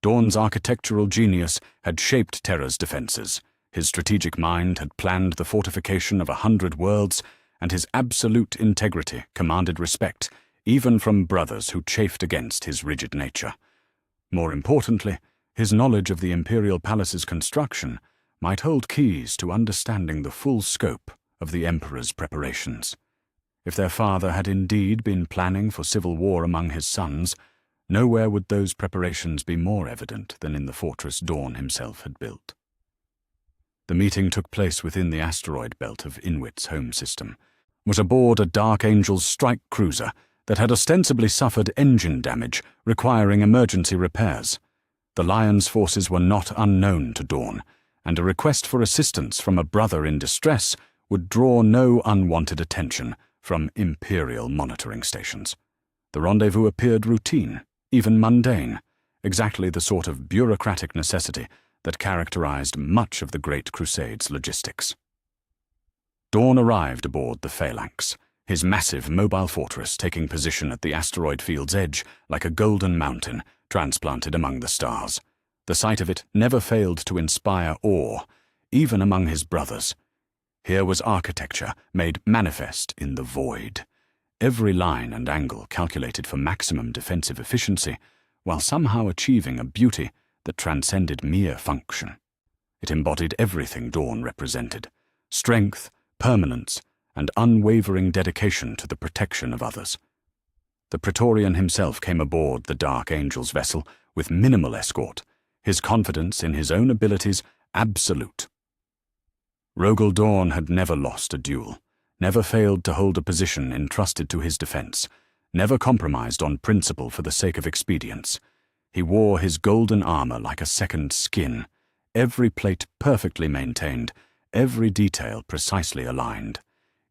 Dawn's architectural genius had shaped Terra's defenses, his strategic mind had planned the fortification of 100 worlds, and his absolute integrity commanded respect, even from brothers who chafed against his rigid nature. More importantly, his knowledge of the Imperial Palace's construction might hold keys to understanding the full scope of the Emperor's preparations. If their father had indeed been planning for civil war among his sons, nowhere would those preparations be more evident than in the fortress Dawn himself had built. The meeting took place within the asteroid belt of Inwit's home system, was aboard a Dark Angel's strike cruiser that had ostensibly suffered engine damage requiring emergency repairs. The Lion's forces were not unknown to Dawn, and a request for assistance from a brother in distress would draw no unwanted attention from Imperial monitoring stations. The rendezvous appeared routine, even mundane, exactly the sort of bureaucratic necessity that characterized much of the Great Crusade's logistics. Dawn arrived aboard the Phalanx, his massive mobile fortress taking position at the asteroid field's edge like a golden mountain transplanted among the stars. The sight of it never failed to inspire awe, even among his brothers. Here was architecture made manifest in the void, every line and angle calculated for maximum defensive efficiency, while somehow achieving a beauty that transcended mere function. It embodied everything Dawn represented: strength, permanence, and unwavering dedication to the protection of others. The Praetorian himself came aboard the Dark Angel's vessel with minimal escort, his confidence in his own abilities absolute. Rogel Dawn had never lost a duel, never failed to hold a position entrusted to his defense, never compromised on principle for the sake of expedience. He wore his golden armor like a second skin, every plate perfectly maintained, every detail precisely aligned.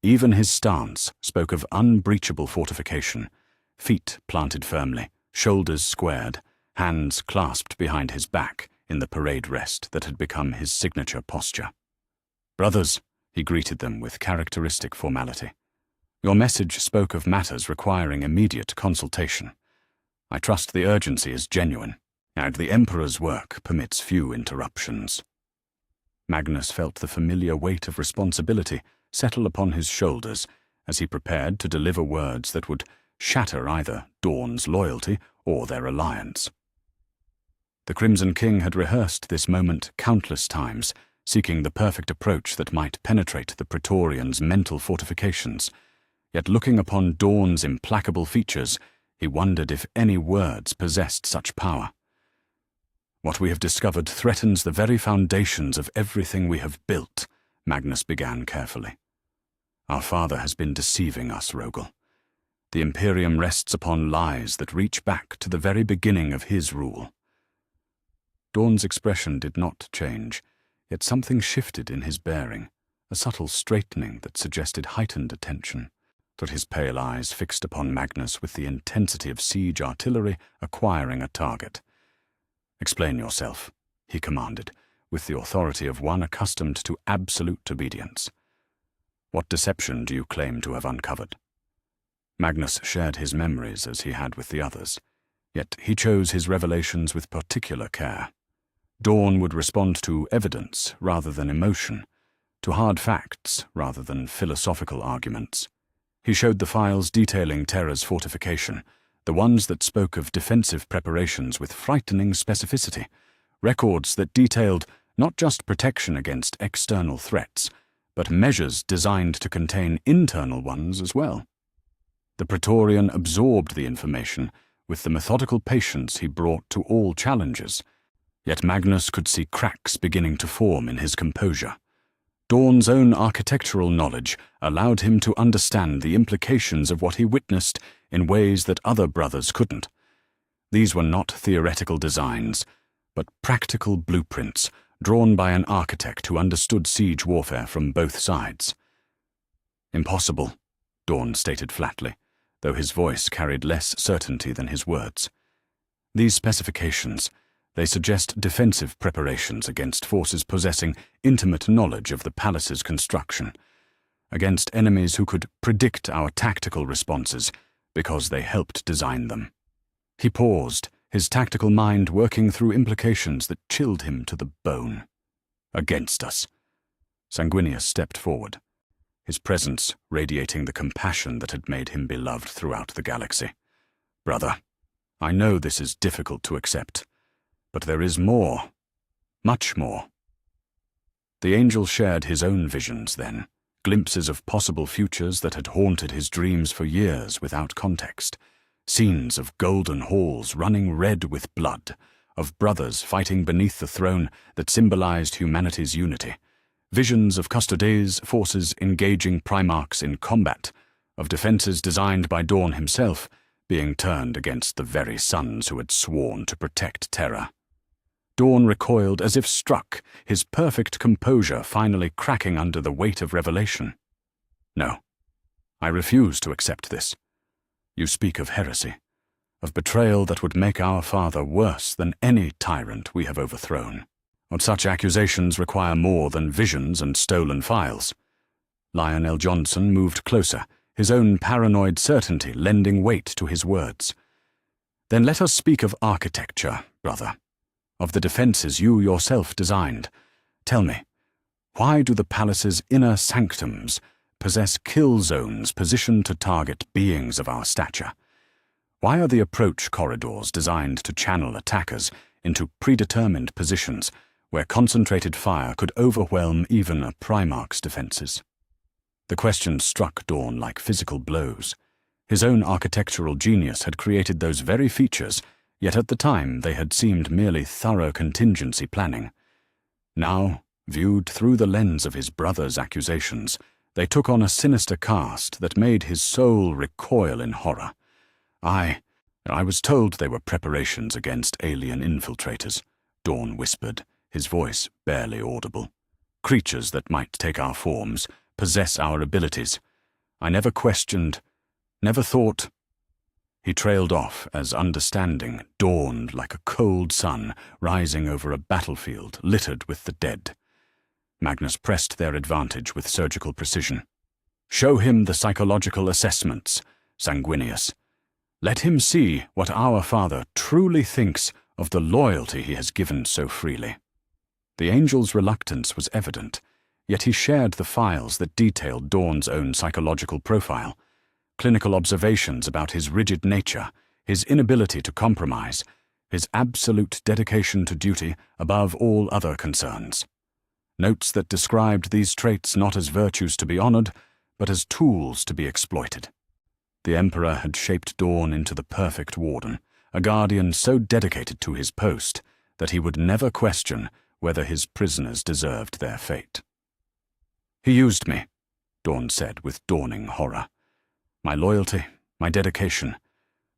Even his stance spoke of unbreachable fortification, feet planted firmly, shoulders squared, hands clasped behind his back in the parade rest that had become his signature posture. "Brothers," he greeted them with characteristic formality, "your message spoke of matters requiring immediate consultation. I trust the urgency is genuine, and the Emperor's work permits few interruptions." Magnus felt the familiar weight of responsibility settle upon his shoulders as he prepared to deliver words that would shatter either Dawn's loyalty or their alliance. The Crimson King had rehearsed this moment countless times, seeking the perfect approach that might penetrate the Praetorian's mental fortifications. Yet looking upon Dawn's implacable features, he wondered if any words possessed such power. "What we have discovered threatens the very foundations of everything we have built," Magnus began carefully. "Our father has been deceiving us, Rogel. The Imperium rests upon lies that reach back to the very beginning of his rule." Dawn's expression did not change, yet something shifted in his bearing, a subtle straightening that suggested heightened attention. But his pale eyes fixed upon Magnus with the intensity of siege artillery acquiring a target. "Explain yourself," he commanded, with the authority of one accustomed to absolute obedience. "What deception do you claim to have uncovered?" Magnus shared his memories as he had with the others, yet he chose his revelations with particular care. Dawn would respond to evidence rather than emotion, to hard facts rather than philosophical arguments. He showed the files detailing Terra's fortification, the ones that spoke of defensive preparations with frightening specificity, records that detailed not just protection against external threats, but measures designed to contain internal ones as well. The Praetorian absorbed the information with the methodical patience he brought to all challenges, yet Magnus could see cracks beginning to form in his composure. Dawn's own architectural knowledge allowed him to understand the implications of what he witnessed in ways that other brothers couldn't. These were not theoretical designs, but practical blueprints drawn by an architect who understood siege warfare from both sides. "Impossible," Dawn stated flatly, though his voice carried less certainty than his words. "These specifications, They suggest defensive preparations against forces possessing intimate knowledge of the palace's construction, against enemies who could predict our tactical responses because they helped design them. He paused, his tactical mind working through implications that chilled him to the bone. Against us. Sanguinius stepped forward, his presence radiating the compassion that had made him beloved throughout the galaxy. Brother, I know this is difficult to accept, but there is more, much more. The angel shared his own visions then, glimpses of possible futures that had haunted his dreams for years without context, scenes of golden halls running red with blood, of brothers fighting beneath the throne that symbolized humanity's unity, visions of Custodes forces engaging Primarchs in combat, of defenses designed by Dawn himself being turned against the very sons who had sworn to protect Terra. Dawn recoiled as if struck, his perfect composure finally cracking under the weight of revelation. No, I refuse to accept this. You speak of heresy, of betrayal that would make our father worse than any tyrant we have overthrown. But such accusations require more than visions and stolen files. Lionel Johnson moved closer, his own paranoid certainty lending weight to his words. Then let us speak of architecture, brother, of the defenses you yourself designed. Tell me, why do the palace's inner sanctums possess kill zones positioned to target beings of our stature? Why are the approach corridors designed to channel attackers into predetermined positions where concentrated fire could overwhelm even a Primarch's defenses? The question struck Dawn like physical blows. His own architectural genius had created those very features, yet at the time they had seemed merely thorough contingency planning. Now, viewed through the lens of his brother's accusations, they took on a sinister cast that made his soul recoil in horror. I was told they were preparations against alien infiltrators, Dawn whispered, his voice barely audible. Creatures that might take our forms, possess our abilities. I never questioned, never thought. He trailed off as understanding dawned like a cold sun rising over a battlefield littered with the dead. Magnus pressed their advantage with surgical precision. Show him the psychological assessments, Sanguinius. Let him see what our father truly thinks of the loyalty he has given so freely. The angel's reluctance was evident, yet he shared the files that detailed Dawn's own psychological profile, clinical observations about his rigid nature, his inability to compromise, his absolute dedication to duty above all other concerns. Notes that described these traits not as virtues to be honored, but as tools to be exploited. The Emperor had shaped Dawn into the perfect warden, a guardian so dedicated to his post that he would never question whether his prisoners deserved their fate. He used me, Dawn said with dawning horror. My loyalty, my dedication,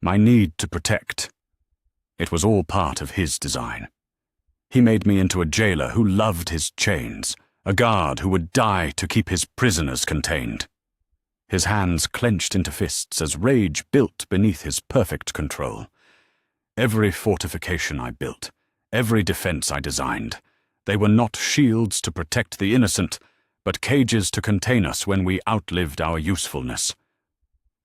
my need to protect. It was all part of his design. He made me into a jailer who loved his chains, a guard who would die to keep his prisoners contained. His hands clenched into fists as rage built beneath his perfect control. Every fortification I built, every defense I designed, they were not shields to protect the innocent, but cages to contain us when we outlived our usefulness.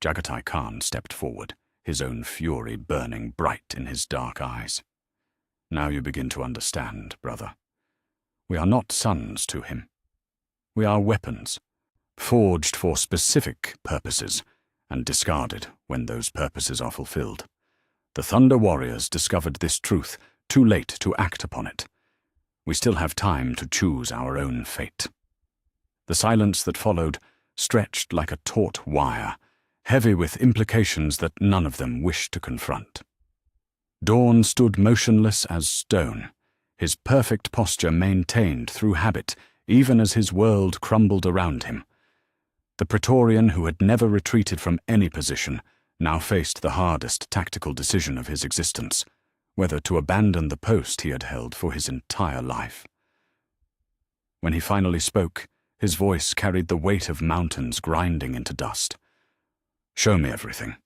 Jagatai Khan stepped forward, his own fury burning bright in his dark eyes. Now you begin to understand, brother. We are not sons to him. We are weapons, forged for specific purposes and discarded when those purposes are fulfilled. The Thunder Warriors discovered this truth too late to act upon it. We still have time to choose our own fate. The silence that followed stretched like a taut wire, heavy with implications that none of them wished to confront. Dawn stood motionless as stone, his perfect posture maintained through habit, even as his world crumbled around him. The Praetorian, who had never retreated from any position, now faced the hardest tactical decision of his existence, whether to abandon the post he had held for his entire life. When he finally spoke, his voice carried the weight of mountains grinding into dust. Show me everything.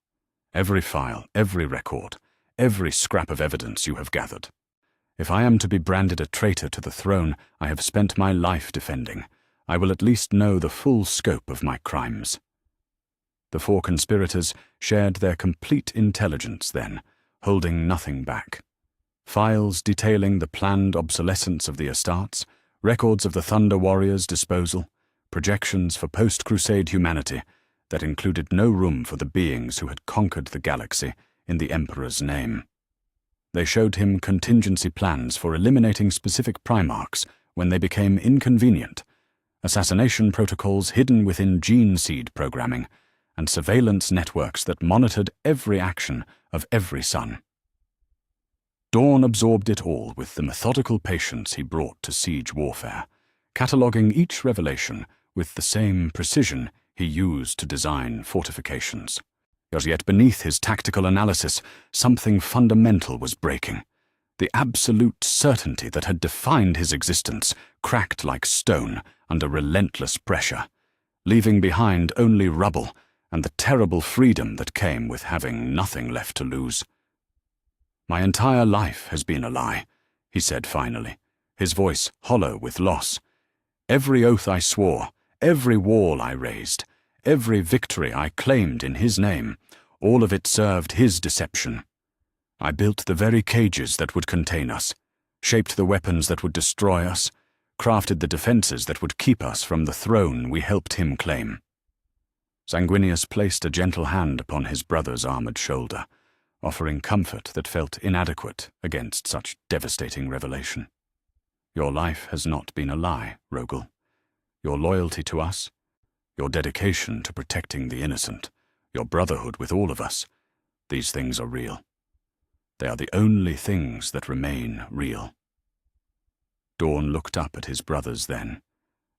Every file, every record, every scrap of evidence you have gathered. If I am to be branded a traitor to the throne I have spent my life defending, I will at least know the full scope of my crimes." The four conspirators shared their complete intelligence then, holding nothing back. Files detailing the planned obsolescence of the estates, records of the Thunder Warriors' disposal, projections for post-Crusade humanity that included no room for the beings who had conquered the galaxy in the Emperor's name. They showed him contingency plans for eliminating specific Primarchs when they became inconvenient, assassination protocols hidden within gene seed programming, and surveillance networks that monitored every action of every son. Dawn absorbed it all with the methodical patience he brought to siege warfare, cataloguing each revelation with the same precision he used to design fortifications. Yet beneath his tactical analysis, something fundamental was breaking. The absolute certainty that had defined his existence cracked like stone under relentless pressure, leaving behind only rubble and the terrible freedom that came with having nothing left to lose. "My entire life has been a lie," he said finally, his voice hollow with loss. "Every oath I swore, every wall I raised, every victory I claimed in his name, all of it served his deception. I built the very cages that would contain us, shaped the weapons that would destroy us, crafted the defenses that would keep us from the throne we helped him claim." Sanguinius placed a gentle hand upon his brother's armored shoulder, offering comfort that felt inadequate against such devastating revelation. "Your life has not been a lie, Rogel. Your loyalty to us, your dedication to protecting the innocent, your brotherhood with all of us, these things are real. They are the only things that remain real." Dawn looked up at his brothers then,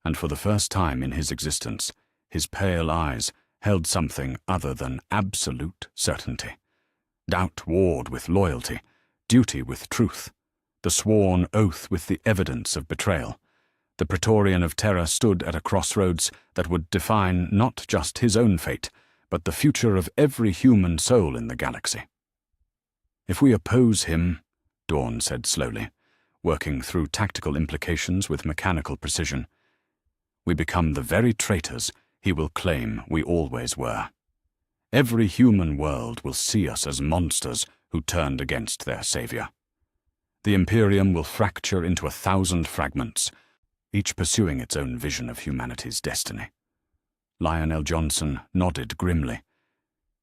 and for the first time in his existence, his pale eyes held something other than absolute certainty. Doubt warred with loyalty, duty with truth, the sworn oath with the evidence of betrayal. The Praetorian of Terror stood at a crossroads that would define not just his own fate, but the future of every human soul in the galaxy. "If we oppose him," Dawn said slowly, working through tactical implications with mechanical precision, "we become the very traitors he will claim we always were. Every human world will see us as monsters who turned against their savior. The Imperium will fracture into 1,000 fragments, each pursuing its own vision of humanity's destiny." Lionel Johnson nodded grimly.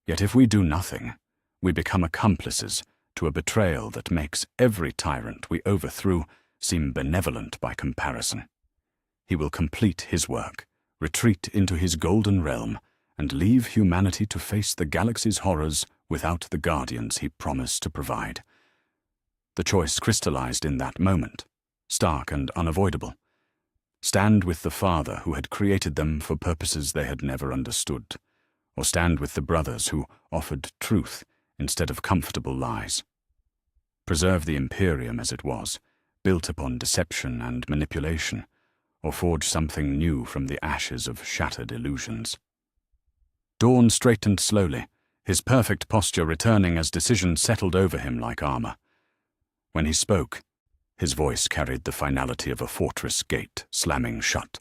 "Yet if we do nothing, we become accomplices to a betrayal that makes every tyrant we overthrew seem benevolent by comparison. He will complete his work, retreat into his golden realm, and leave humanity to face the galaxy's horrors without the guardians he promised to provide." The choice crystallized in that moment, stark and unavoidable. Stand with the father who had created them for purposes they had never understood, or stand with the brothers who offered truth instead of comfortable lies. Preserve the Imperium as it was, built upon deception and manipulation, or forge something new from the ashes of shattered illusions. Dawn straightened slowly, his perfect posture returning as decision settled over him like armor. When he spoke, his voice carried the finality of a fortress gate slamming shut.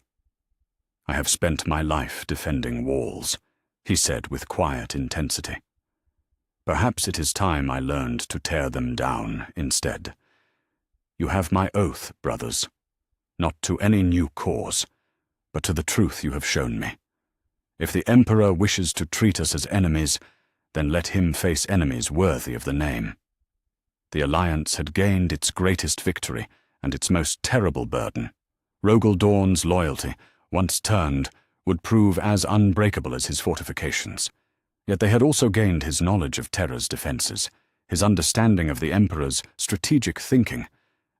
"I have spent my life defending walls," he said with quiet intensity. "Perhaps it is time I learned to tear them down instead. You have my oath, brothers, not to any new cause, but to the truth you have shown me. If the Emperor wishes to treat us as enemies, then let him face enemies worthy of the name." The Alliance had gained its greatest victory and its most terrible burden. Rogel Dawn's loyalty, once turned, would prove as unbreakable as his fortifications. Yet they had also gained his knowledge of Terra's defenses, his understanding of the Emperor's strategic thinking,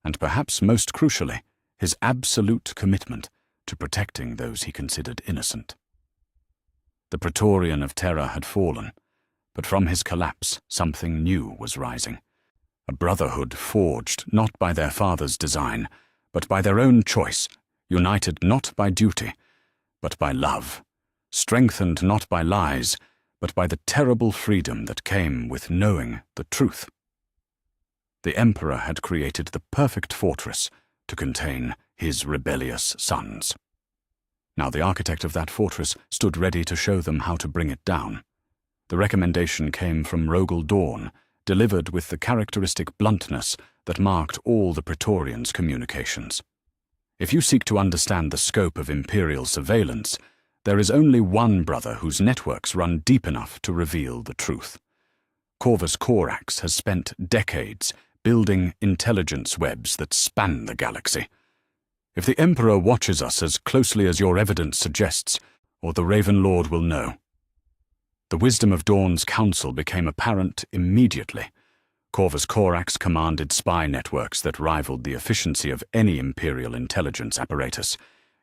and perhaps most crucially, his absolute commitment to protecting those he considered innocent. The Praetorian of Terror had fallen, but from his collapse something new was rising. A brotherhood forged not by their father's design, but by their own choice, united not by duty, but by love, strengthened not by lies, but by the terrible freedom that came with knowing the truth. The Emperor had created the perfect fortress to contain his rebellious sons. Now the architect of that fortress stood ready to show them how to bring it down. The recommendation came from Rogel Dawn, delivered with the characteristic bluntness that marked all the Praetorians' communications. If you seek to understand the scope of imperial surveillance, there is only one brother whose networks run deep enough to reveal the truth. Corvus Corax has spent decades building intelligence webs that span the galaxy. If the Emperor watches us as closely as your evidence suggests, or the Raven Lord will know. The wisdom of Dawn's counsel became apparent immediately. Corvus Corax commanded spy networks that rivaled the efficiency of any imperial intelligence apparatus,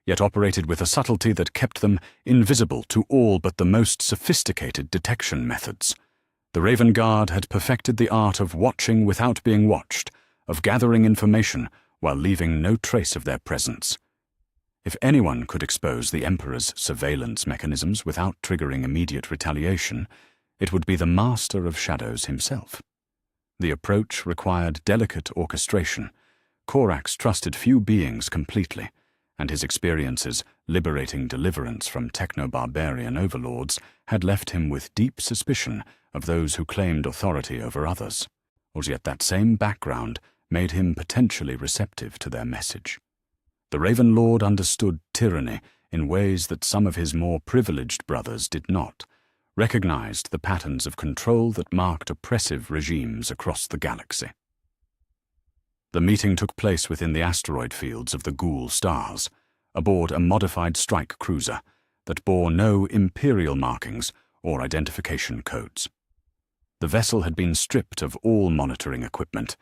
yet operated with a subtlety that kept them invisible to all but the most sophisticated detection methods. The Raven Guard had perfected the art of watching without being watched, of gathering information while leaving no trace of their presence. If anyone could expose the Emperor's surveillance mechanisms without triggering immediate retaliation, it would be the Master of Shadows himself. The approach required delicate orchestration. Corax trusted few beings completely, and his experiences liberating deliverance from techno-barbarian overlords had left him with deep suspicion of those who claimed authority over others. Yet that same background made him potentially receptive to their message. The Raven Lord understood tyranny in ways that some of his more privileged brothers did not, recognized the patterns of control that marked oppressive regimes across the galaxy. The meeting took place within the asteroid fields of the Ghoul Stars, aboard a modified strike cruiser that bore no imperial markings or identification codes. The vessel had been stripped of all monitoring equipment,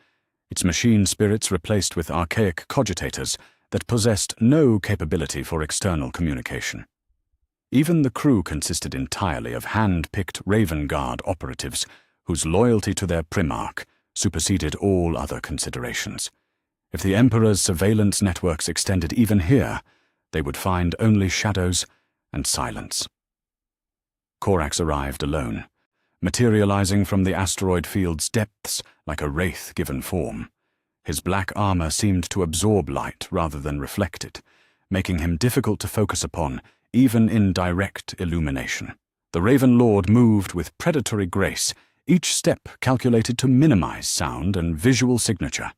its machine spirits replaced with archaic cogitators that possessed no capability for external communication. Even the crew consisted entirely of hand-picked Raven Guard operatives whose loyalty to their Primarch superseded all other considerations. If the Emperor's surveillance networks extended even here, they would find only shadows and silence. Corax arrived alone, materializing from the asteroid field's depths like a wraith given form. His black armor seemed to absorb light rather than reflect it, making him difficult to focus upon, even in direct illumination. The Raven Lord moved with predatory grace, each step calculated to minimize sound and visual signature.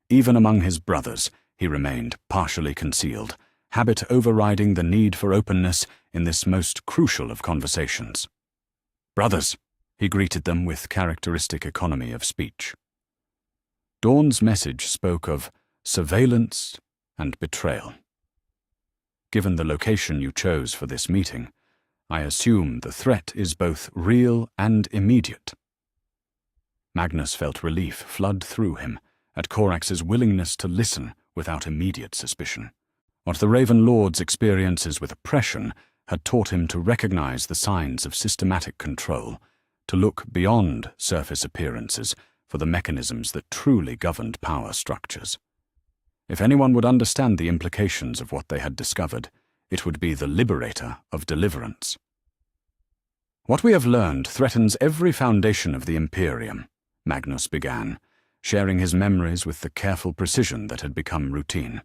Even among his brothers, he remained partially concealed, habit overriding the need for openness in this most crucial of conversations. "Brothers," he greeted them with characteristic economy of speech. Dawn's message spoke of surveillance and betrayal. Given the location you chose for this meeting, I assume the threat is both real and immediate. Magnus felt relief flood through him at Corax's willingness to listen without immediate suspicion. What the Raven Lord's experiences with oppression had taught him to recognize the signs of systematic control, to look beyond surface appearances for the mechanisms that truly governed power structures. If anyone would understand the implications of what they had discovered, it would be the liberator of deliverance. "What we have learned threatens every foundation of the Imperium," Magnus began, sharing his memories with the careful precision that had become routine.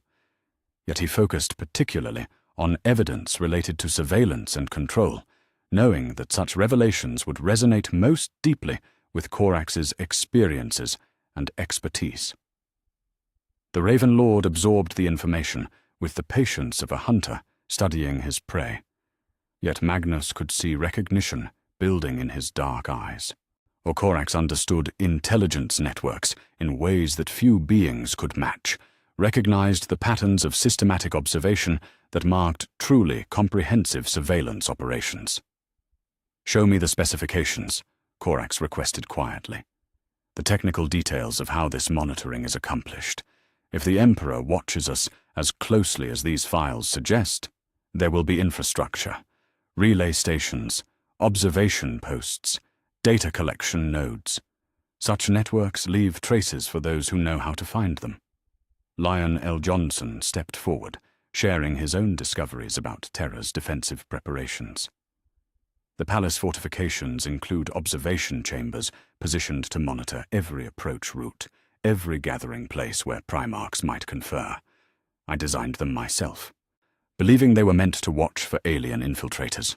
Yet he focused particularly on evidence related to surveillance and control, knowing that such revelations would resonate most deeply with Corax's experiences and expertise. The Raven Lord absorbed the information with the patience of a hunter studying his prey. Yet Magnus could see recognition building in his dark eyes. Corax understood intelligence networks in ways that few beings could match, recognized the patterns of systematic observation that marked truly comprehensive surveillance operations. "Show me the specifications," Corax requested quietly. "The technical details of how this monitoring is accomplished. If the Emperor watches us as closely as these files suggest, there will be infrastructure, relay stations, observation posts, data collection nodes. Such networks leave traces for those who know how to find them." Lion L. Johnson stepped forward, sharing his own discoveries about Terra's defensive preparations. The palace fortifications include observation chambers positioned to monitor every approach route, every gathering place where Primarchs might confer. I designed them myself, believing they were meant to watch for alien infiltrators.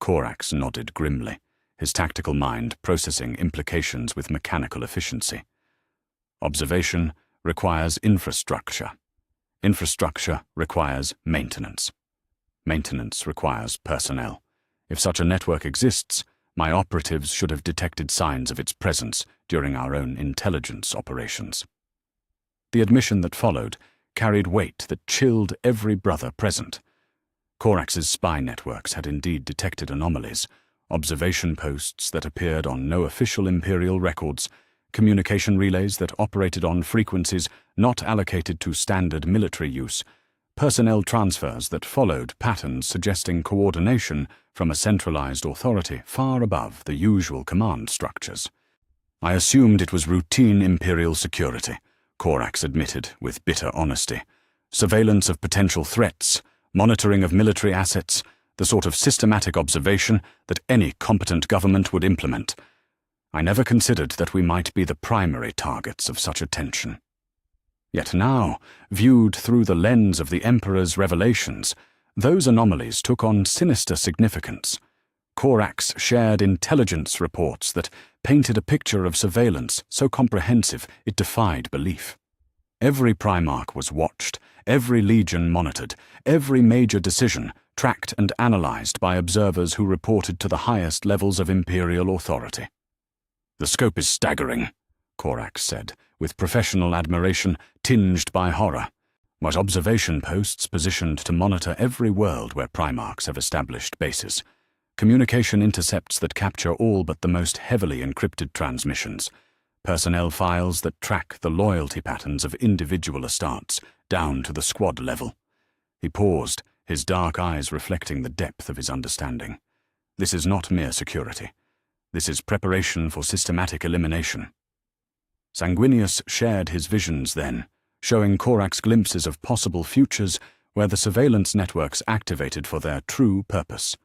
Korax nodded grimly, his tactical mind processing implications with mechanical efficiency. Observation requires infrastructure. Infrastructure requires maintenance. Maintenance requires personnel. If such a network exists, my operatives should have detected signs of its presence during our own intelligence operations. The admission that followed carried weight that chilled every brother present. Korax's spy networks had indeed detected anomalies, observation posts that appeared on no official Imperial records, communication relays that operated on frequencies not allocated to standard military use, personnel transfers that followed patterns suggesting coordination from a centralized authority far above the usual command structures. I assumed it was routine Imperial security, Korax admitted with bitter honesty. Surveillance of potential threats, monitoring of military assets, the sort of systematic observation that any competent government would implement. I never considered that we might be the primary targets of such attention. Yet now, viewed through the lens of the Emperor's revelations, those anomalies took on sinister significance. Korax shared intelligence reports that painted a picture of surveillance so comprehensive it defied belief. Every Primarch was watched, every legion monitored, every major decision tracked and analyzed by observers who reported to the highest levels of Imperial authority. "The scope is staggering," Korax said, with professional admiration tinged by horror. "What observation posts positioned to monitor every world where Primarchs have established bases. Communication intercepts that capture all but the most heavily encrypted transmissions. Personnel files that track the loyalty patterns of individual Astartes down to the squad level." He paused, his dark eyes reflecting the depth of his understanding. "This is not mere security. This is preparation for systematic elimination." Sanguinius shared his visions then, showing Korax glimpses of possible futures where the surveillance networks activated for their true purpose.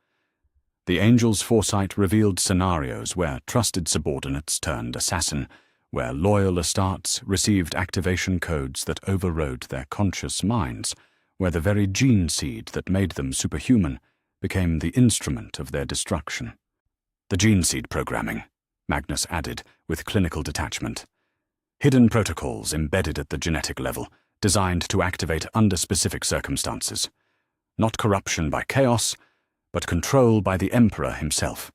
The Angel's foresight revealed scenarios where trusted subordinates turned assassin, where loyal Astartes received activation codes that overrode their conscious minds, where the very gene seed that made them superhuman became the instrument of their destruction. "The gene seed programming," Magnus added, with clinical detachment. "Hidden protocols embedded at the genetic level, designed to activate under specific circumstances. Not corruption by chaos, but control by the Emperor himself.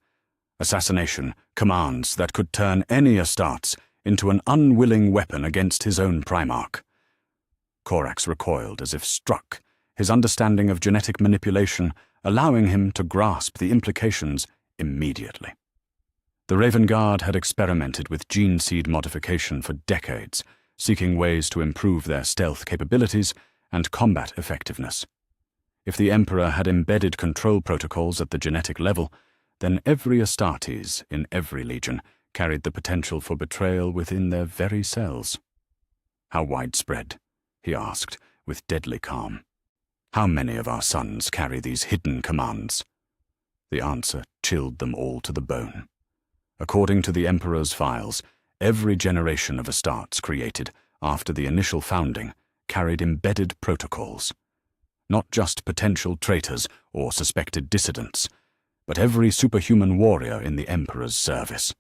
Assassination commands that could turn any Astartes into an unwilling weapon against his own Primarch." Korax recoiled as if struck, his understanding of genetic manipulation allowing him to grasp the implications immediately. The Raven Guard had experimented with gene seed modification for decades, seeking ways to improve their stealth capabilities and combat effectiveness. If the Emperor had embedded control protocols at the genetic level, then every Astartes in every legion carried the potential for betrayal within their very cells. "How widespread?" he asked, with deadly calm. "How many of our sons carry these hidden commands?" The answer chilled them all to the bone. According to the Emperor's files, every generation of Astartes created after the initial founding carried embedded protocols. Not just potential traitors or suspected dissidents, but every superhuman warrior in the Emperor's service.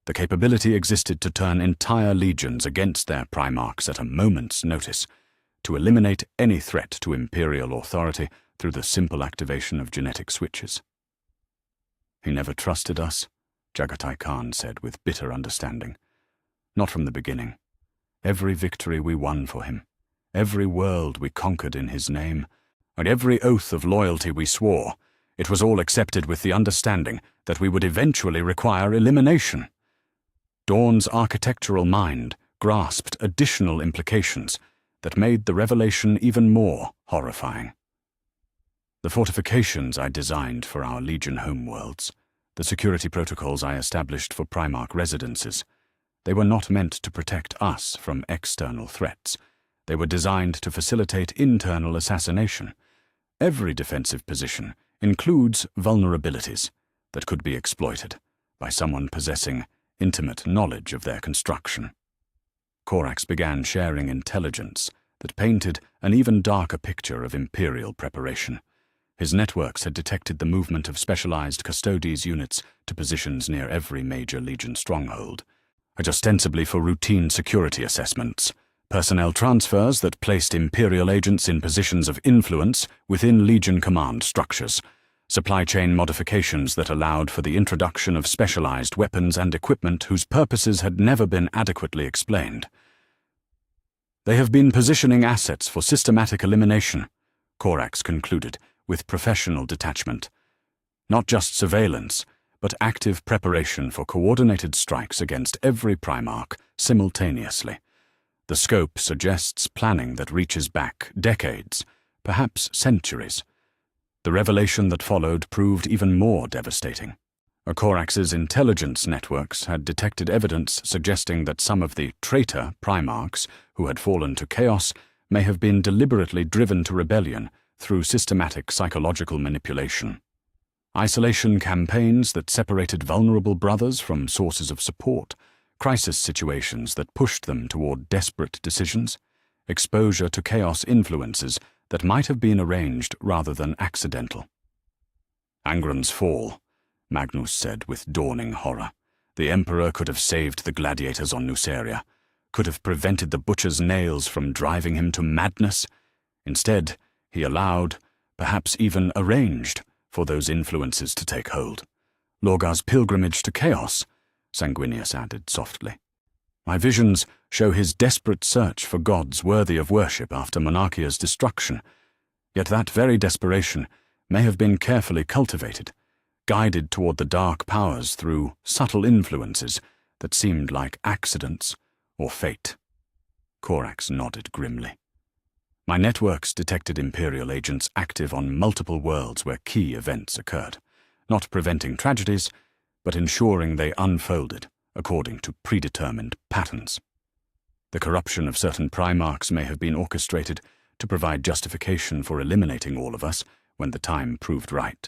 The capability existed to turn entire legions against their Primarchs at a moment's notice, to eliminate any threat to Imperial authority through the simple activation of genetic switches. "He never trusted us," Jagatai Khan said with bitter understanding. "Not from the beginning. Every victory we won for him, every world we conquered in his name, and every oath of loyalty we swore, it was all accepted with the understanding that we would eventually require elimination." Dawn's architectural mind grasped additional implications that made the revelation even more horrifying. "The fortifications I designed for our Legion homeworlds, the security protocols I established for Primarch residences, they were not meant to protect us from external threats. They were designed to facilitate internal assassination. Every defensive position includes vulnerabilities that could be exploited by someone possessing intimate knowledge of their construction." Korax began sharing intelligence that painted an even darker picture of Imperial preparation. His networks had detected the movement of specialized Custodes units to positions near every major Legion stronghold, ostensibly for routine security assessments, personnel transfers that placed Imperial agents in positions of influence within Legion command structures, supply chain modifications that allowed for the introduction of specialized weapons and equipment whose purposes had never been adequately explained. They have been positioning assets for systematic elimination, Korax concluded, with professional detachment. Not just surveillance, but active preparation for coordinated strikes against every Primarch simultaneously. The scope suggests planning that reaches back decades, perhaps centuries. The revelation that followed proved even more devastating. Korax's intelligence networks had detected evidence suggesting that some of the traitor Primarchs who had fallen to chaos may have been deliberately driven to rebellion through systematic psychological manipulation. Isolation campaigns that separated vulnerable brothers from sources of support, crisis situations that pushed them toward desperate decisions, exposure to chaos influences that might have been arranged rather than accidental. Angron's fall, Magnus said with dawning horror. The Emperor could have saved the gladiators on Nuceria, could have prevented the butcher's nails from driving him to madness. Instead, he allowed, perhaps even arranged, for those influences to take hold. Lorgar's pilgrimage to chaos, Sanguinius added softly. My visions show his desperate search for gods worthy of worship after Monarchia's destruction, yet that very desperation may have been carefully cultivated, guided toward the dark powers through subtle influences that seemed like accidents or fate. Korax nodded grimly. My networks detected Imperial agents active on multiple worlds where key events occurred, not preventing tragedies, but ensuring they unfolded according to predetermined patterns. The corruption of certain Primarchs may have been orchestrated to provide justification for eliminating all of us when the time proved right.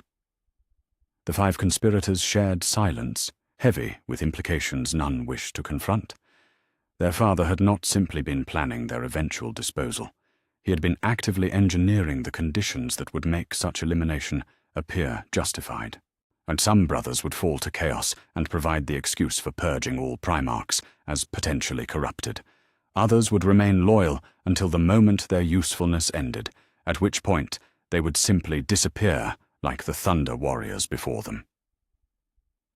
The 5 conspirators shared silence, heavy with implications none wished to confront. Their father had not simply been planning their eventual disposal. He had been actively engineering the conditions that would make such elimination appear justified. And some brothers would fall to chaos and provide the excuse for purging all Primarchs as potentially corrupted. Others would remain loyal until the moment their usefulness ended, at which point they would simply disappear like the Thunder Warriors before them.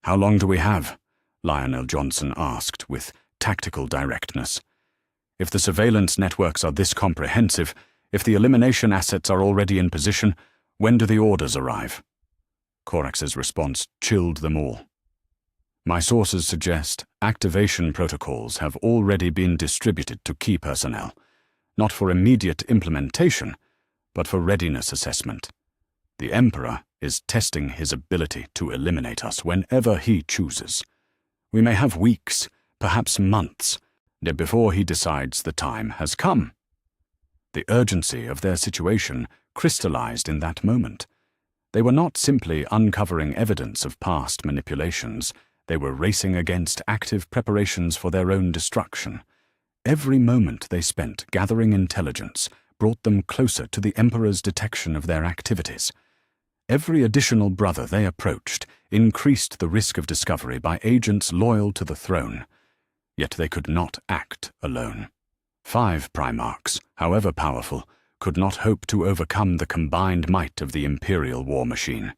"How long do we have?" Lionel Johnson asked with tactical directness. If the surveillance networks are this comprehensive, if the elimination assets are already in position, when do the orders arrive? Korax's response chilled them all. My sources suggest activation protocols have already been distributed to key personnel, not for immediate implementation, but for readiness assessment. The Emperor is testing his ability to eliminate us whenever he chooses. We may have weeks, perhaps months, before he decides the time has come. The urgency of their situation crystallized in that moment. They were not simply uncovering evidence of past manipulations, they were racing against active preparations for their own destruction. Every moment they spent gathering intelligence brought them closer to the Emperor's detection of their activities. Every additional brother they approached increased the risk of discovery by agents loyal to the throne. Yet they could not act alone. 5 Primarchs, however powerful, could not hope to overcome the combined might of the Imperial war machine.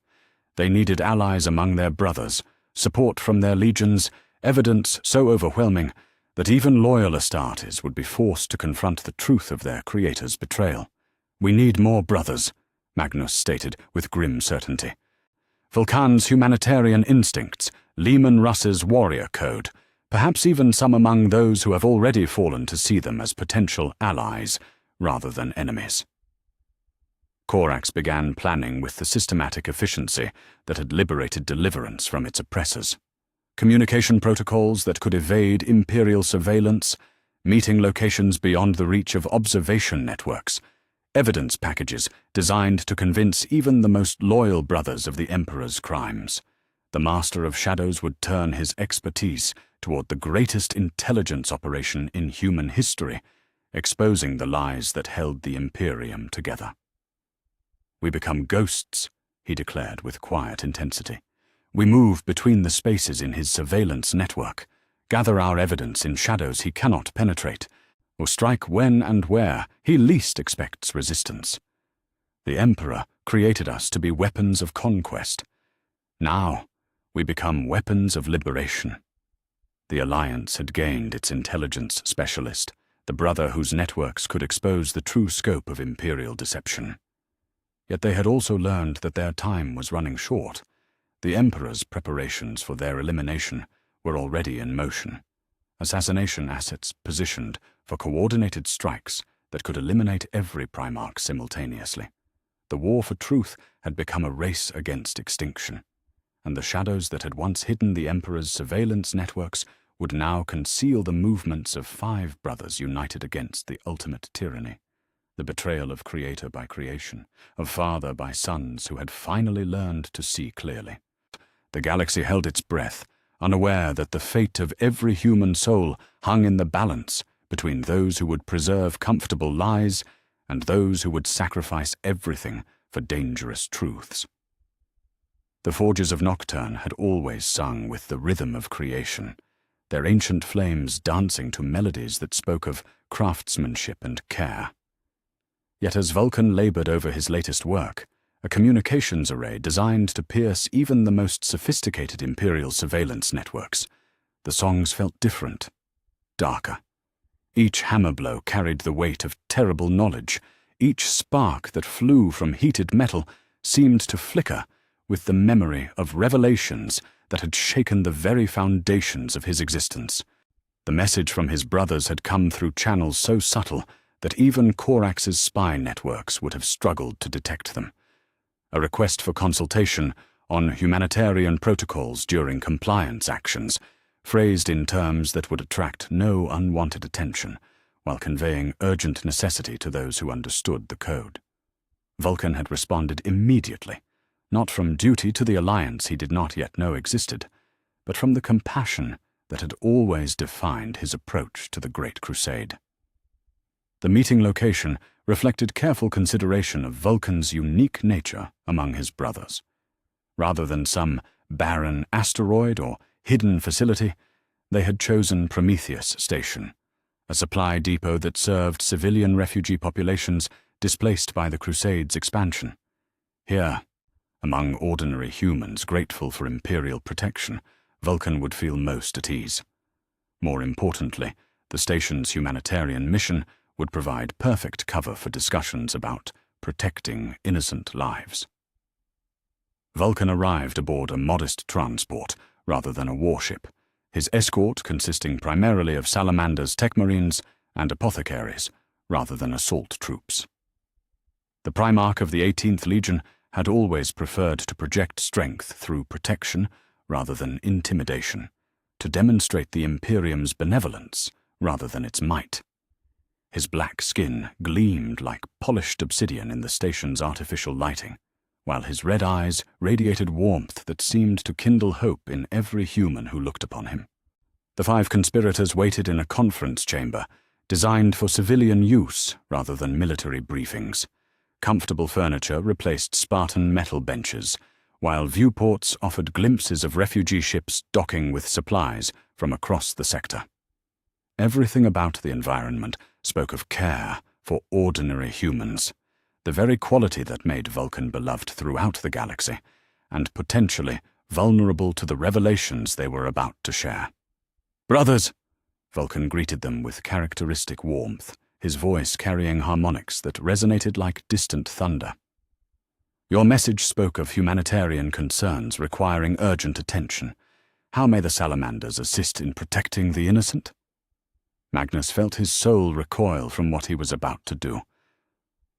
They needed allies among their brothers, support from their legions, evidence so overwhelming that even loyal Astartes would be forced to confront the truth of their creator's betrayal. "We need more brothers," Magnus stated with grim certainty. Vulcan's humanitarian instincts, Leman Russ's warrior code, perhaps even some among those who have already fallen to see them as potential allies rather than enemies. Korax began planning with the systematic efficiency that had liberated Deliverance from its oppressors. Communication protocols that could evade Imperial surveillance, meeting locations beyond the reach of observation networks, evidence packages designed to convince even the most loyal brothers of the Emperor's crimes. The Master of Shadows would turn his expertise toward the greatest intelligence operation in human history, exposing the lies that held the Imperium together. "We become ghosts," he declared with quiet intensity. "We move between the spaces in his surveillance network, gather our evidence in shadows he cannot penetrate, or strike when and where he least expects resistance. The Emperor created us to be weapons of conquest. Now, we become weapons of liberation." The Alliance had gained its intelligence specialist, the brother whose networks could expose the true scope of Imperial deception. Yet they had also learned that their time was running short. The Emperor's preparations for their elimination were already in motion. Assassination assets positioned for coordinated strikes that could eliminate every Primarch simultaneously. The war for truth had become a race against extinction, and the shadows that had once hidden the Emperor's surveillance networks would now conceal the movements of 5 brothers united against the ultimate tyranny, the betrayal of creator by creation, of father by sons who had finally learned to see clearly. The galaxy held its breath, unaware that the fate of every human soul hung in the balance between those who would preserve comfortable lies and those who would sacrifice everything for dangerous truths. The Forges of Nocturne had always sung with the rhythm of creation, their ancient flames dancing to melodies that spoke of craftsmanship and care. Yet as Vulcan labored over his latest work, a communications array designed to pierce even the most sophisticated Imperial surveillance networks, the songs felt different, darker. Each hammer blow carried the weight of terrible knowledge. Each spark that flew from heated metal seemed to flicker with the memory of revelations that had shaken the very foundations of his existence. The message from his brothers had come through channels so subtle that even Corax's spy networks would have struggled to detect them. A request for consultation on humanitarian protocols during compliance actions, phrased in terms that would attract no unwanted attention, while conveying urgent necessity to those who understood the code. Vulcan had responded immediately, not from duty to the Alliance he did not yet know existed, but from the compassion that had always defined his approach to the Great Crusade. The meeting location reflected careful consideration of Vulcan's unique nature among his brothers. Rather than some barren asteroid or hidden facility, they had chosen Prometheus Station, a supply depot that served civilian refugee populations displaced by the Crusade's expansion. Here, among ordinary humans grateful for Imperial protection, Vulcan would feel most at ease. More importantly, the station's humanitarian mission would provide perfect cover for discussions about protecting innocent lives. Vulcan arrived aboard a modest transport rather than a warship, his escort consisting primarily of Salamander's techmarines and apothecaries rather than assault troops. The Primarch of the 18th Legion had always preferred to project strength through protection rather than intimidation, to demonstrate the Imperium's benevolence rather than its might. His black skin gleamed like polished obsidian in the station's artificial lighting, while his red eyes radiated warmth that seemed to kindle hope in every human who looked upon him. The 5 conspirators waited in a conference chamber, designed for civilian use rather than military briefings. Comfortable furniture replaced Spartan metal benches, while viewports offered glimpses of refugee ships docking with supplies from across the sector. Everything about the environment spoke of care for ordinary humans, the very quality that made Vulcan beloved throughout the galaxy, and potentially vulnerable to the revelations they were about to share. "Brothers!" Vulcan greeted them with characteristic warmth, his voice carrying harmonics that resonated like distant thunder. "Your message spoke of humanitarian concerns requiring urgent attention. How may the Salamanders assist in protecting the innocent?" Magnus felt his soul recoil from what he was about to do.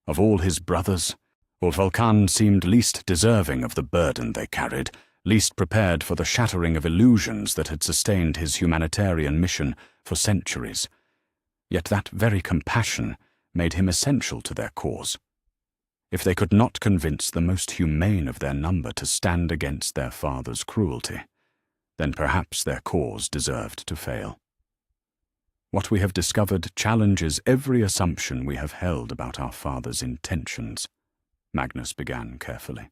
Of all his brothers, Vulcan seemed least deserving of the burden they carried, least prepared for the shattering of illusions that had sustained his humanitarian mission for centuries. Yet that very compassion made him essential to their cause. If they could not convince the most humane of their number to stand against their father's cruelty, then perhaps their cause deserved to fail. What we have discovered challenges every assumption we have held about our father's intentions, Magnus began carefully.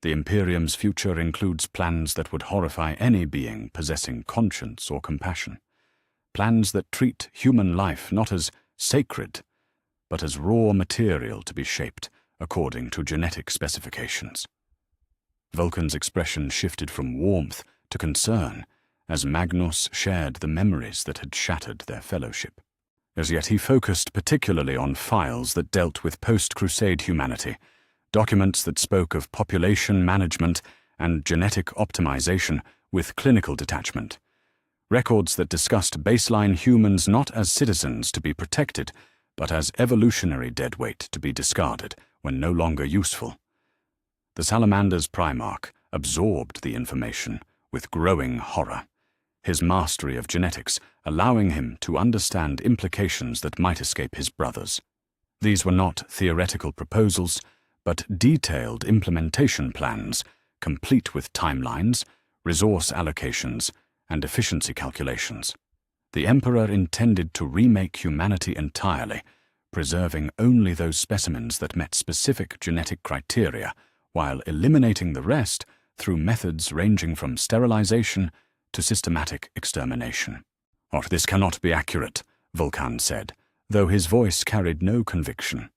The Imperium's future includes plans that would horrify any being possessing conscience or compassion. Plans that treat human life not as sacred, but as raw material to be shaped according to genetic specifications. Vulcan's expression shifted from warmth to concern as Magnus shared the memories that had shattered their fellowship. As yet he focused particularly on files that dealt with post-Crusade humanity, documents that spoke of population management and genetic optimization with clinical detachment, records that discussed baseline humans not as citizens to be protected, but as evolutionary deadweight to be discarded when no longer useful. The Salamander's Primarch absorbed the information with growing horror, his mastery of genetics allowing him to understand implications that might escape his brothers. These were not theoretical proposals, but detailed implementation plans, complete with timelines, resource allocations, and efficiency calculations. The Emperor intended to remake humanity entirely, preserving only those specimens that met specific genetic criteria, while eliminating the rest through methods ranging from sterilization to systematic extermination. "Oh, this cannot be accurate," Vulcan said, though his voice carried no conviction.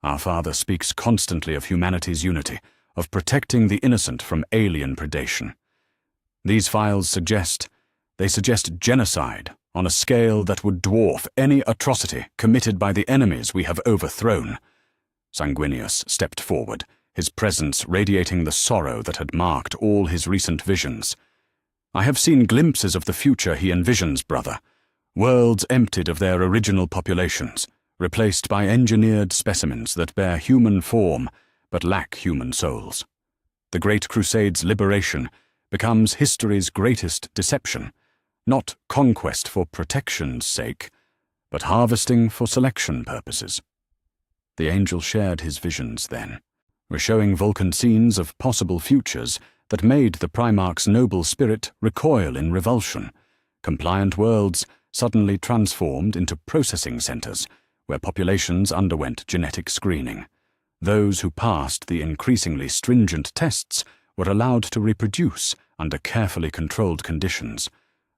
"Our father speaks constantly of humanity's unity, of protecting the innocent from alien predation. These files suggest genocide on a scale that would dwarf any atrocity committed by the enemies we have overthrown." Sanguinius stepped forward, his presence radiating the sorrow that had marked all his recent visions. "I have seen glimpses of the future he envisions, brother. Worlds emptied of their original populations, replaced by engineered specimens that bear human form but lack human souls. The Great Crusade's liberation becomes history's greatest deception, not conquest for protection's sake, but harvesting for selection purposes." The angel shared his visions then, showing Vulcan scenes of possible futures that made the Primarch's noble spirit recoil in revulsion, compliant worlds suddenly transformed into processing centers where populations underwent genetic screening. Those who passed the increasingly stringent tests were allowed to reproduce under carefully controlled conditions.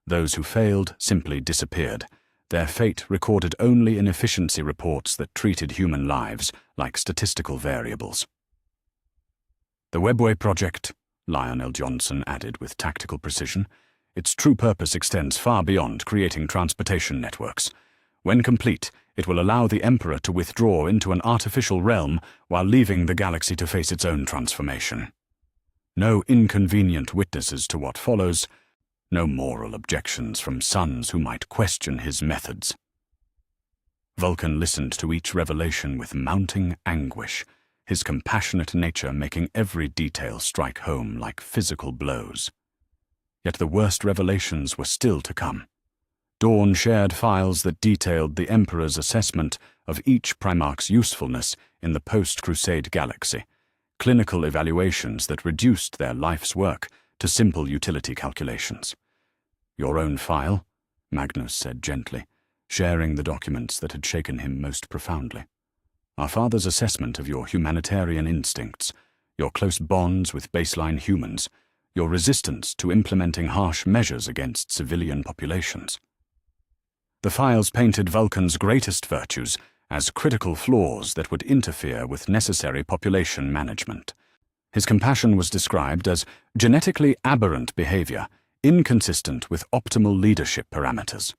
Those who failed simply disappeared, their fate recorded only in efficiency reports that treated human lives like statistical variables. "The Webway project," Lionel Johnson added with tactical precision, "its true purpose extends far beyond creating transportation networks. When complete, it will allow the Emperor to withdraw into an artificial realm while leaving the galaxy to face its own transformation. No inconvenient witnesses to what follows, no moral objections from sons who might question his methods." Vulcan listened to each revelation with mounting anguish, his compassionate nature making every detail strike home like physical blows. Yet the worst revelations were still to come. Dawn shared files that detailed the Emperor's assessment of each Primarch's usefulness in the post-Crusade galaxy, clinical evaluations that reduced their life's work to simple utility calculations. "Your own file," Magnus said gently, sharing the documents that had shaken him most profoundly. "Our father's assessment of your humanitarian instincts, your close bonds with baseline humans, your resistance to implementing harsh measures against civilian populations." The files painted Vulcan's greatest virtues as critical flaws that would interfere with necessary population management. His compassion was described as genetically aberrant behavior, inconsistent with optimal leadership parameters.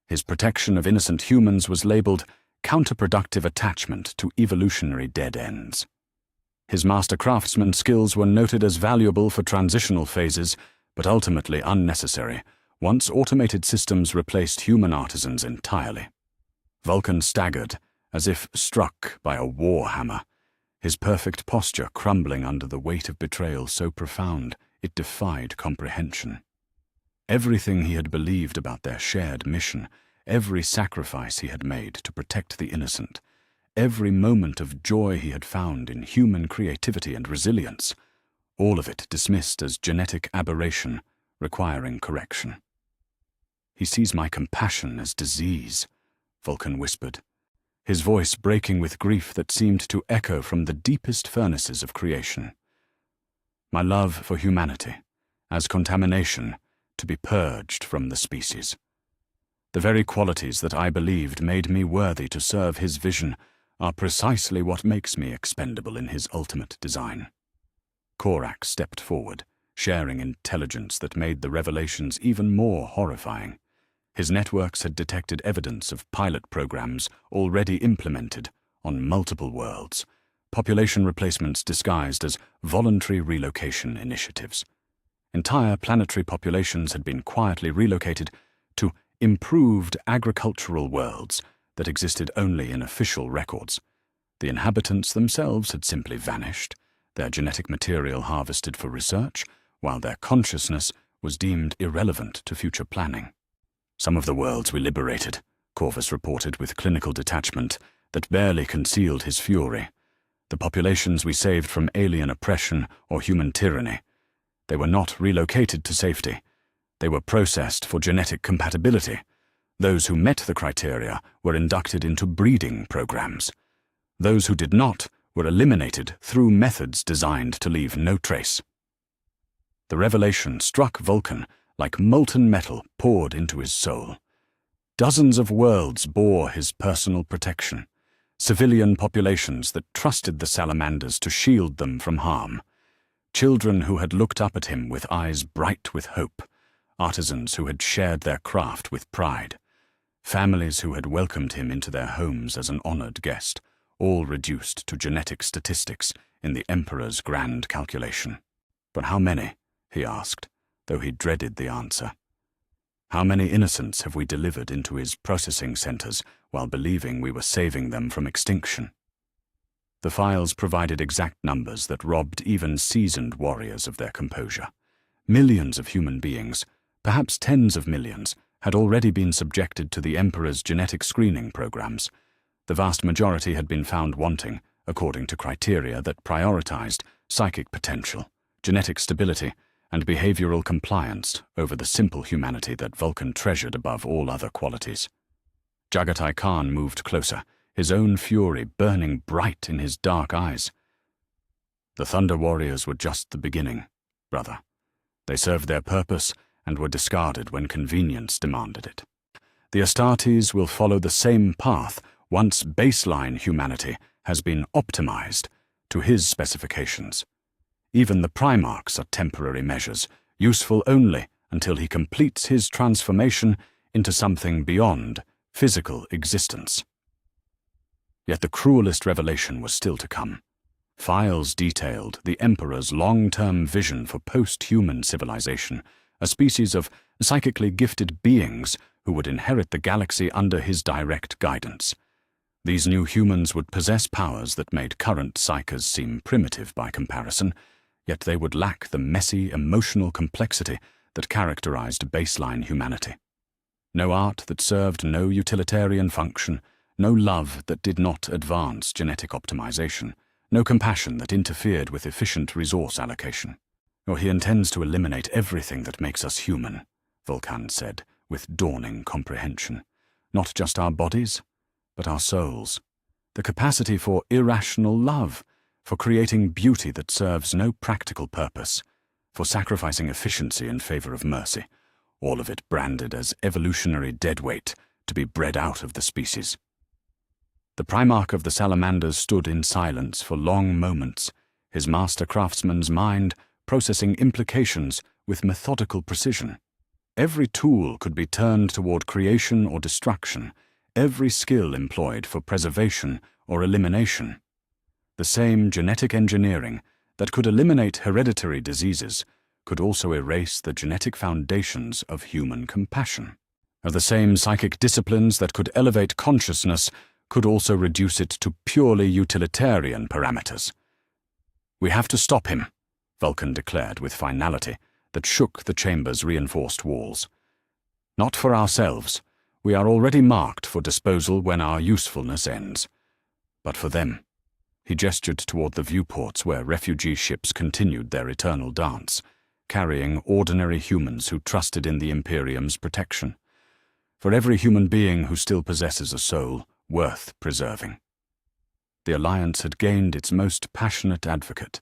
His protection of innocent humans was labeled counterproductive attachment to evolutionary dead ends. His master craftsman skills were noted as valuable for transitional phases, but ultimately unnecessary, once automated systems replaced human artisans entirely. Vulcan staggered, as if struck by a war hammer, his perfect posture crumbling under the weight of betrayal so profound it defied comprehension. Everything he had believed about their shared mission, every sacrifice he had made to protect the innocent, every moment of joy he had found in human creativity and resilience, all of it dismissed as genetic aberration requiring correction. "He sees my compassion as disease," Vulcan whispered, his voice breaking with grief that seemed to echo from the deepest furnaces of creation. "My love for humanity, as contamination, to be purged from the species. The very qualities that I believed made me worthy to serve his vision are precisely what makes me expendable in his ultimate design." Korak stepped forward, sharing intelligence that made the revelations even more horrifying. His networks had detected evidence of pilot programs already implemented on multiple worlds, population replacements disguised as voluntary relocation initiatives. Entire planetary populations had been quietly relocated to improved agricultural worlds that existed only in official records. The inhabitants themselves had simply vanished, their genetic material harvested for research, while their consciousness was deemed irrelevant to future planning. "Some of the worlds we liberated," Corvus reported with clinical detachment that barely concealed his fury. "The populations we saved from alien oppression or human tyranny. They were not relocated to safety. They were processed for genetic compatibility. Those who met the criteria were inducted into breeding programs. Those who did not were eliminated through methods designed to leave no trace." The revelation struck Vulcan like molten metal poured into his soul. Dozens of worlds bore his personal protection, civilian populations that trusted the salamanders to shield them from harm, children who had looked up at him with eyes bright with hope, artisans who had shared their craft with pride, families who had welcomed him into their homes as an honored guest, all reduced to genetic statistics in the Emperor's grand calculation. "But how many?" he asked, though he dreaded the answer. "How many innocents have we delivered into his processing centers while believing we were saving them from extinction?" The files provided exact numbers that robbed even seasoned warriors of their composure. Millions of human beings, perhaps tens of millions, had already been subjected to the Emperor's genetic screening programs. The vast majority had been found wanting, according to criteria that prioritized psychic potential, genetic stability, and behavioral compliance over the simple humanity that Vulcan treasured above all other qualities. Jagatai Khan moved closer, his own fury burning bright in his dark eyes. "The Thunder Warriors were just the beginning, brother. They served their purpose and were discarded when convenience demanded it. The Astartes will follow the same path once baseline humanity has been optimized to his specifications. Even the Primarchs are temporary measures, useful only until he completes his transformation into something beyond physical existence." Yet the cruelest revelation was still to come. Files detailed the Emperor's long-term vision for post-human civilization, a species of psychically gifted beings who would inherit the galaxy under his direct guidance. These new humans would possess powers that made current psychers seem primitive by comparison, yet they would lack the messy, emotional complexity that characterized baseline humanity. No art that served no utilitarian function, no love that did not advance genetic optimization, no compassion that interfered with efficient resource allocation. "Or he intends to eliminate everything that makes us human," Vulcan said, with dawning comprehension. "Not just our bodies, but our souls. The capacity for irrational love, for creating beauty that serves no practical purpose, for sacrificing efficiency in favor of mercy, all of it branded as evolutionary deadweight to be bred out of the species." The Primarch of the Salamanders stood in silence for long moments, his master craftsman's mind processing implications with methodical precision. Every tool could be turned toward creation or destruction, every skill employed for preservation or elimination. The same genetic engineering that could eliminate hereditary diseases could also erase the genetic foundations of human compassion. The same psychic disciplines that could elevate consciousness could also reduce it to purely utilitarian parameters. "We have to stop him," Vulcan declared with finality that shook the chamber's reinforced walls. "Not for ourselves. We are already marked for disposal when our usefulness ends. But for them." He gestured toward the viewports where refugee ships continued their eternal dance, carrying ordinary humans who trusted in the Imperium's protection. For every human being who still possesses a soul worth preserving. The Alliance had gained its most passionate advocate,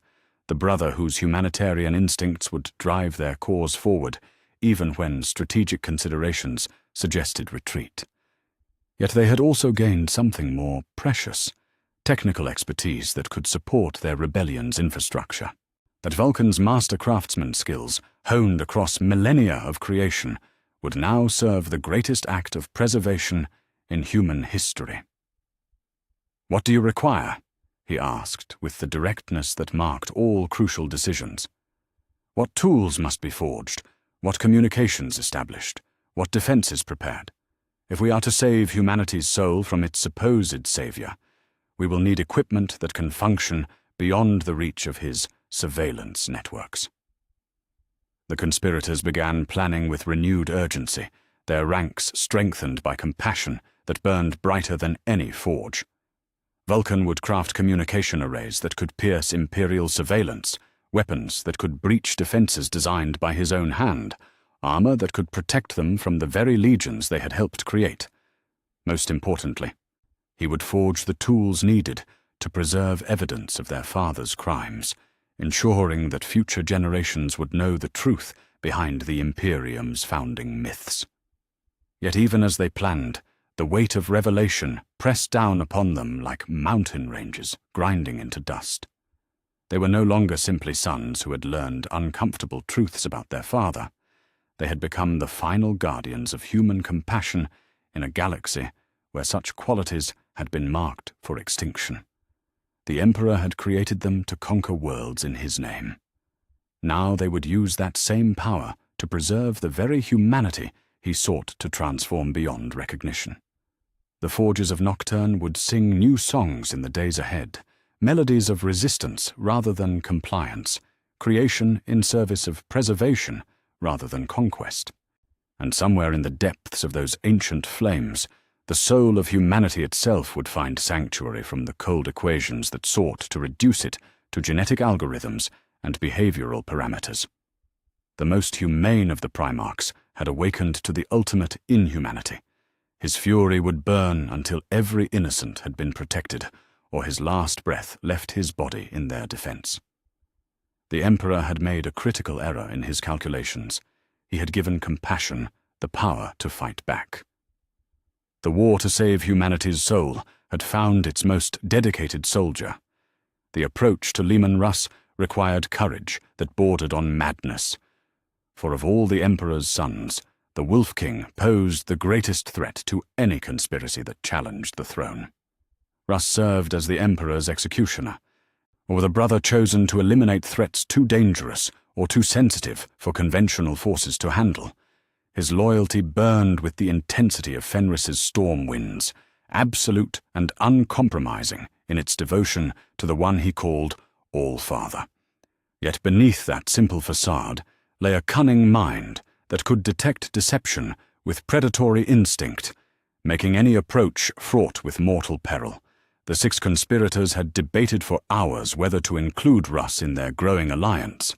the brother whose humanitarian instincts would drive their cause forward, even when strategic considerations suggested retreat. Yet they had also gained something more precious, technical expertise that could support their rebellion's infrastructure. That Vulcan's master craftsman skills, honed across millennia of creation, would now serve the greatest act of preservation in human history. "What do you require?" he asked, with the directness that marked all crucial decisions. "What tools must be forged? What communications established? What defenses prepared? If we are to save humanity's soul from its supposed savior, we will need equipment that can function beyond the reach of his surveillance networks." The conspirators began planning with renewed urgency, their ranks strengthened by compassion that burned brighter than any forge. Vulcan would craft communication arrays that could pierce Imperial surveillance, weapons that could breach defenses designed by his own hand, armor that could protect them from the very legions they had helped create. Most importantly, he would forge the tools needed to preserve evidence of their father's crimes, ensuring that future generations would know the truth behind the Imperium's founding myths. Yet even as they planned, the weight of revelation pressed down upon them like mountain ranges grinding into dust. They were no longer simply sons who had learned uncomfortable truths about their father. They had become the final guardians of human compassion in a galaxy where such qualities had been marked for extinction. The Emperor had created them to conquer worlds in his name. Now they would use that same power to preserve the very humanity he sought to transform beyond recognition. The Forges of Nocturne would sing new songs in the days ahead, melodies of resistance rather than compliance, creation in service of preservation rather than conquest. And somewhere in the depths of those ancient flames, the soul of humanity itself would find sanctuary from the cold equations that sought to reduce it to genetic algorithms and behavioral parameters. The most humane of the Primarchs had awakened to the ultimate inhumanity. His fury would burn until every innocent had been protected, or his last breath left his body in their defense. The Emperor had made a critical error in his calculations. He had given compassion the power to fight back. The war to save humanity's soul had found its most dedicated soldier. The approach to Leman Russ required courage that bordered on madness. For of all the Emperor's sons, the Wolf King posed the greatest threat to any conspiracy that challenged the throne. Russ served as the Emperor's executioner, or the brother chosen to eliminate threats too dangerous or too sensitive for conventional forces to handle. His loyalty burned with the intensity of Fenris's storm winds, absolute and uncompromising in its devotion to the one he called All-Father. Yet beneath that simple facade lay a cunning mind that could detect deception with predatory instinct, making any approach fraught with mortal peril. The six conspirators had debated for hours whether to include Russ in their growing alliance.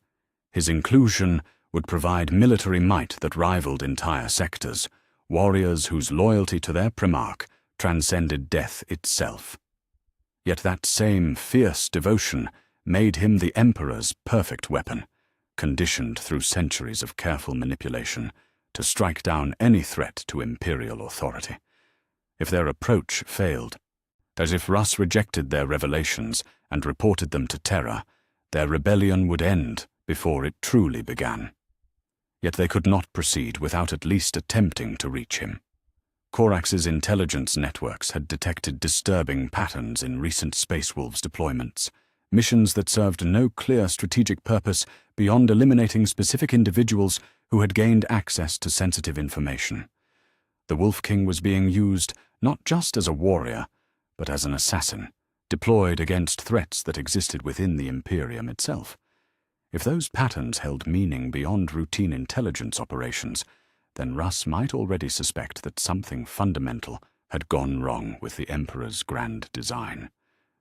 His inclusion would provide military might that rivaled entire sectors, warriors whose loyalty to their Primarch transcended death itself. Yet that same fierce devotion made him the Emperor's perfect weapon, conditioned through centuries of careful manipulation to strike down any threat to Imperial authority. If their approach failed, as if Russ rejected their revelations and reported them to Terra, their rebellion would end before it truly began. Yet they could not proceed without at least attempting to reach him. Corax's intelligence networks had detected disturbing patterns in recent Space Wolves deployments, missions that served no clear strategic purpose beyond eliminating specific individuals who had gained access to sensitive information. The Wolf King was being used not just as a warrior, but as an assassin, deployed against threats that existed within the Imperium itself. If those patterns held meaning beyond routine intelligence operations, then Russ might already suspect that something fundamental had gone wrong with the Emperor's grand design.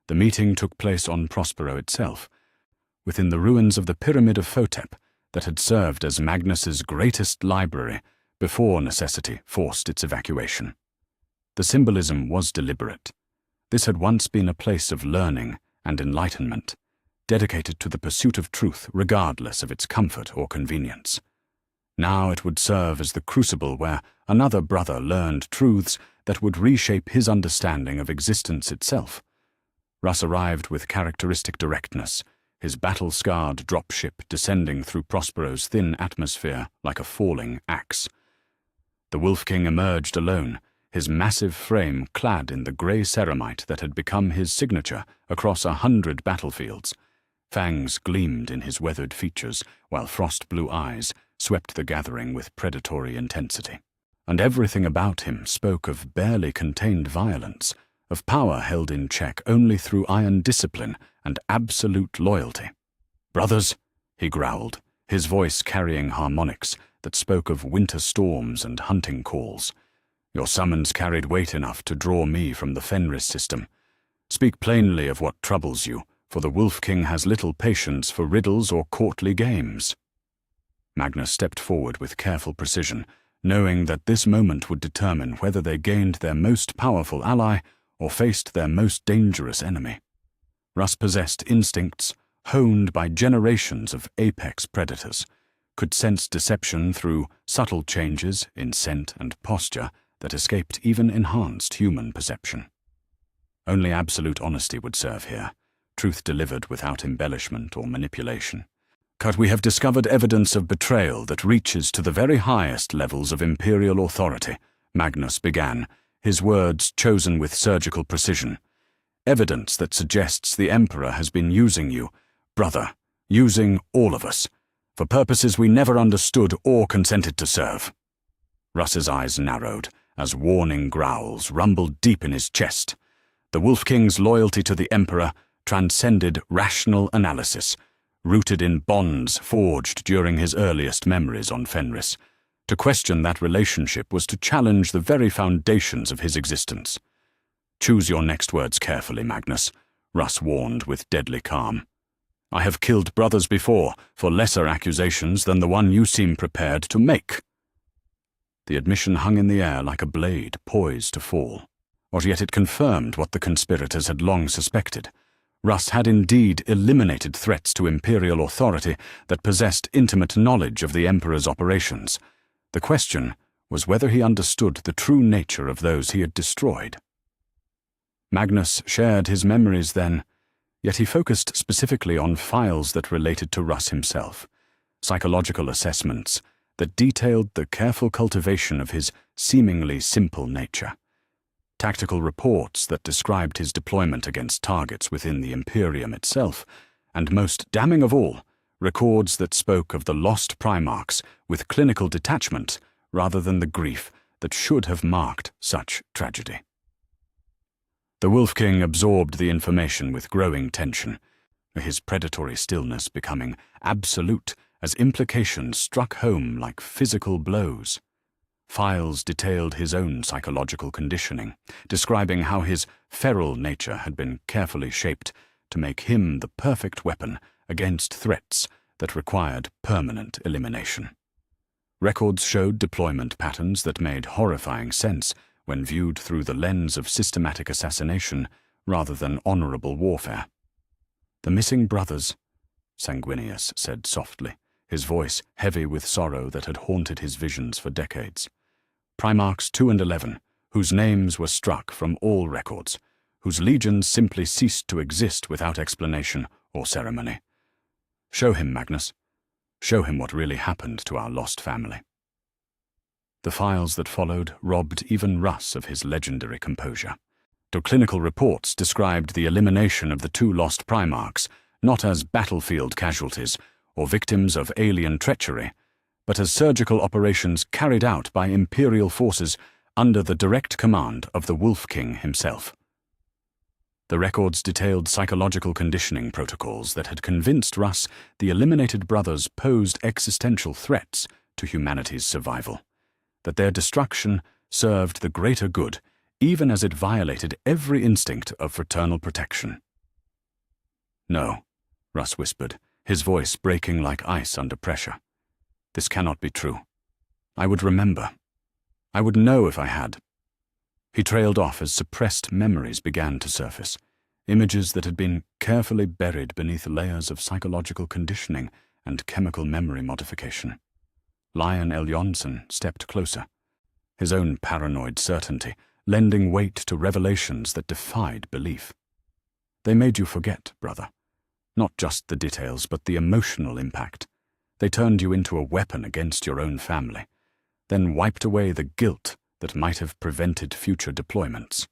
The meeting took place on Prospero itself. Within the ruins of the Pyramid of Photep, that had served as Magnus's greatest library before necessity forced its evacuation. The symbolism was deliberate. This had once been a place of learning and enlightenment, dedicated to the pursuit of truth regardless of its comfort or convenience. Now it would serve as the crucible where another brother learned truths that would reshape his understanding of existence itself. Russ arrived with characteristic directness, his battle-scarred dropship descending through Prospero's thin atmosphere like a falling axe. The Wolf King emerged alone, his massive frame clad in the grey ceramite that had become his signature across 100 battlefields. Fangs gleamed in his weathered features, while frost-blue eyes swept the gathering with predatory intensity. And everything about him spoke of barely contained violence, of power held in check only through iron discipline and absolute loyalty. "Brothers," he growled, his voice carrying harmonics that spoke of winter storms and hunting calls. "Your summons carried weight enough to draw me from the Fenris system. Speak plainly of what troubles you, for the Wolf King has little patience for riddles or courtly games." Magnus stepped forward with careful precision, knowing that this moment would determine whether they gained their most powerful ally or faced their most dangerous enemy. Russ possessed instincts honed by generations of apex predators, could sense deception through subtle changes in scent and posture that escaped even enhanced human perception. Only absolute honesty would serve here, truth delivered without embellishment or manipulation. "But we have discovered evidence of betrayal that reaches to the very highest levels of imperial authority," Magnus began, his words chosen with surgical precision. "Evidence that suggests the Emperor has been using you, brother, using all of us, for purposes we never understood or consented to serve." Russ's eyes narrowed as warning growls rumbled deep in his chest. The Wolf King's loyalty to the Emperor transcended rational analysis, rooted in bonds forged during his earliest memories on Fenris. To question that relationship was to challenge the very foundations of his existence. "Choose your next words carefully, Magnus," Russ warned with deadly calm. "I have killed brothers before for lesser accusations than the one you seem prepared to make." The admission hung in the air like a blade poised to fall. Or yet it confirmed what the conspirators had long suspected. Russ had indeed eliminated threats to imperial authority that possessed intimate knowledge of the Emperor's operations. The question was whether he understood the true nature of those he had destroyed. Magnus shared his memories then, yet he focused specifically on files that related to Russ himself, psychological assessments that detailed the careful cultivation of his seemingly simple nature, tactical reports that described his deployment against targets within the Imperium itself, and most damning of all, records that spoke of the lost Primarchs with clinical detachment rather than the grief that should have marked such tragedy. The Wolf King absorbed the information with growing tension, his predatory stillness becoming absolute as implications struck home like physical blows. Files detailed his own psychological conditioning, describing how his feral nature had been carefully shaped to make him the perfect weapon against threats that required permanent elimination. Records showed deployment patterns that made horrifying sense when viewed through the lens of systematic assassination rather than honorable warfare. "The missing brothers," Sanguinius said softly, his voice heavy with sorrow that had haunted his visions for decades. "Primarchs 2 and 11, whose names were struck from all records, whose legions simply ceased to exist without explanation or ceremony. Show him, Magnus. Show him what really happened to our lost family." The files that followed robbed even Russ of his legendary composure. The clinical reports described the elimination of the 2 lost Primarchs not as battlefield casualties or victims of alien treachery, but as surgical operations carried out by Imperial forces under the direct command of the Wolf King himself. The records detailed psychological conditioning protocols that had convinced Russ the eliminated brothers posed existential threats to humanity's survival, that their destruction served the greater good even as it violated every instinct of fraternal protection. "No," Russ whispered, his voice breaking like ice under pressure. "This cannot be true. I would remember. I would know if I had." He trailed off as suppressed memories began to surface, images that had been carefully buried beneath layers of psychological conditioning and chemical memory modification. Lion Eljonson stepped closer, his own paranoid certainty lending weight to revelations that defied belief. "They made you forget, brother. Not just the details, but the emotional impact. They turned you into a weapon against your own family, then wiped away the guilt that might have prevented future deployments."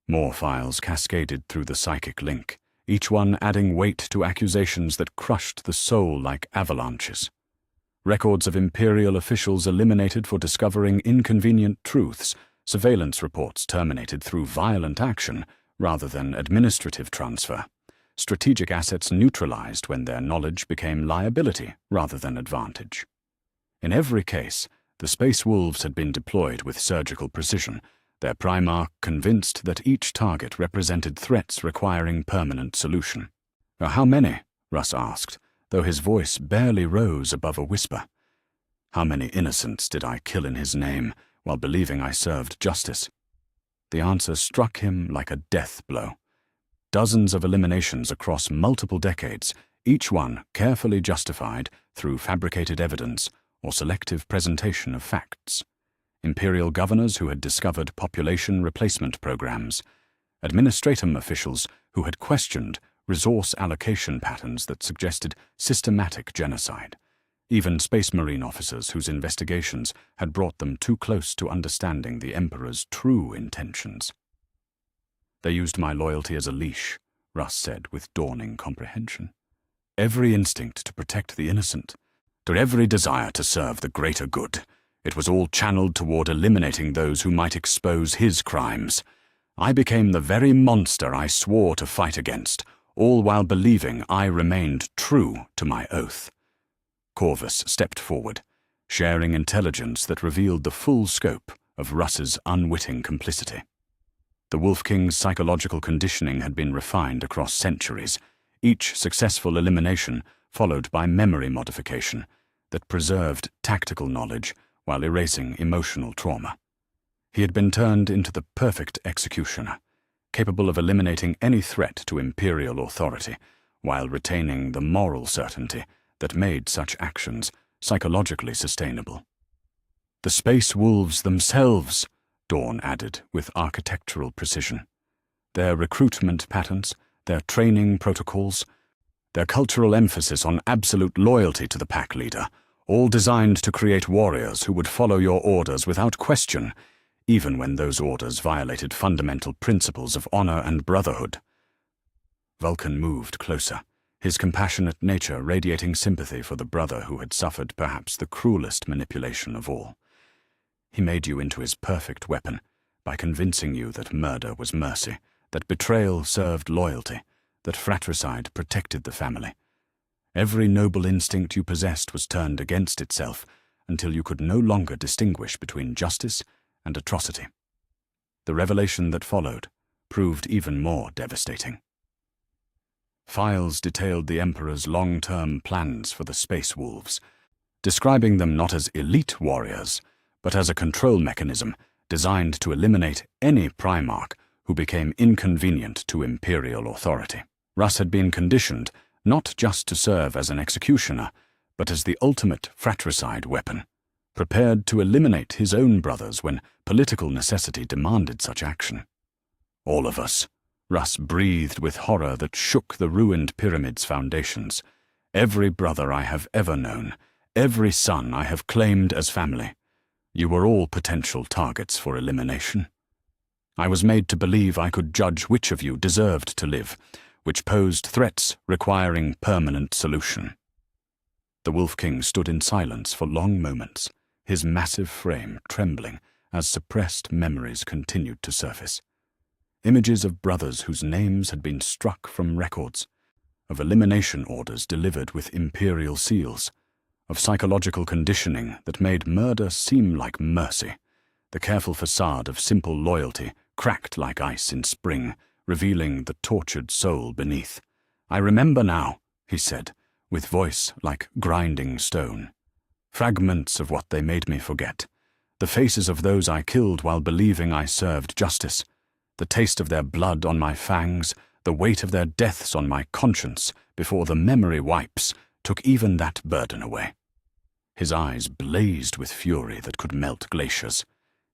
More files cascaded through the psychic link, each one adding weight to accusations that crushed the soul like avalanches. Records of Imperial officials eliminated for discovering inconvenient truths, surveillance reports terminated through violent action rather than administrative transfer, strategic assets neutralized when their knowledge became liability rather than advantage. In every case, the Space Wolves had been deployed with surgical precision, their Primarch convinced that each target represented threats requiring permanent solution. "How many?" Russ asked, though his voice barely rose above a whisper. "How many innocents did I kill in his name while believing I served justice?" The answer struck him like a death blow. Dozens of eliminations across multiple decades, each one carefully justified through fabricated evidence or selective presentation of facts. Imperial governors who had discovered population replacement programs, administratum officials who had questioned resource allocation patterns that suggested systematic genocide, even Space Marine officers whose investigations had brought them too close to understanding the Emperor's true intentions. "They used my loyalty as a leash," Russ said with dawning comprehension. "Every instinct to protect the innocent, to every desire to serve the greater good. It was all channeled toward eliminating those who might expose his crimes. I became the very monster I swore to fight against, all while believing I remained true to my oath." Corvus stepped forward, sharing intelligence that revealed the full scope of Russ's unwitting complicity. The Wolf King's psychological conditioning had been refined across centuries, each successful elimination followed by memory modification that preserved tactical knowledge while erasing emotional trauma. He had been turned into the perfect executioner, capable of eliminating any threat to Imperial authority, while retaining the moral certainty that made such actions psychologically sustainable. "The Space Wolves themselves," Dawn added with architectural precision. "Their recruitment patterns, their training protocols, their cultural emphasis on absolute loyalty to the pack leader, all designed to create warriors who would follow your orders without question, even when those orders violated fundamental principles of honor and brotherhood." Vulcan moved closer, his compassionate nature radiating sympathy for the brother who had suffered perhaps the cruelest manipulation of all. "He made you into his perfect weapon by convincing you that murder was mercy, that betrayal served loyalty, that fratricide protected the family. Every noble instinct you possessed was turned against itself until you could no longer distinguish between justice and atrocity." The revelation that followed proved even more devastating. Files detailed the Emperor's long-term plans for the Space Wolves, describing them not as elite warriors, but as a control mechanism designed to eliminate any Primarch who became inconvenient to Imperial authority. Russ had been conditioned not just to serve as an executioner, but as the ultimate fratricide weapon, prepared to eliminate his own brothers when political necessity demanded such action. "All of us," Russ breathed with horror that shook the ruined pyramid's foundations. "Every brother I have ever known, every son I have claimed as family. You were all potential targets for elimination. I was made to believe I could judge which of you deserved to live, which posed threats requiring permanent solution." The Wolf King stood in silence for long moments, his massive frame trembling as suppressed memories continued to surface. Images of brothers whose names had been struck from records, of elimination orders delivered with Imperial seals, of psychological conditioning that made murder seem like mercy, the careful facade of simple loyalty cracked like ice in spring, revealing the tortured soul beneath. "I remember now," he said, with voice like grinding stone. Fragments of what they made me forget. The faces of those I killed while believing I served justice. The taste of their blood on my fangs, the weight of their deaths on my conscience before the memory wipes took even that burden away. His eyes blazed with fury that could melt glaciers.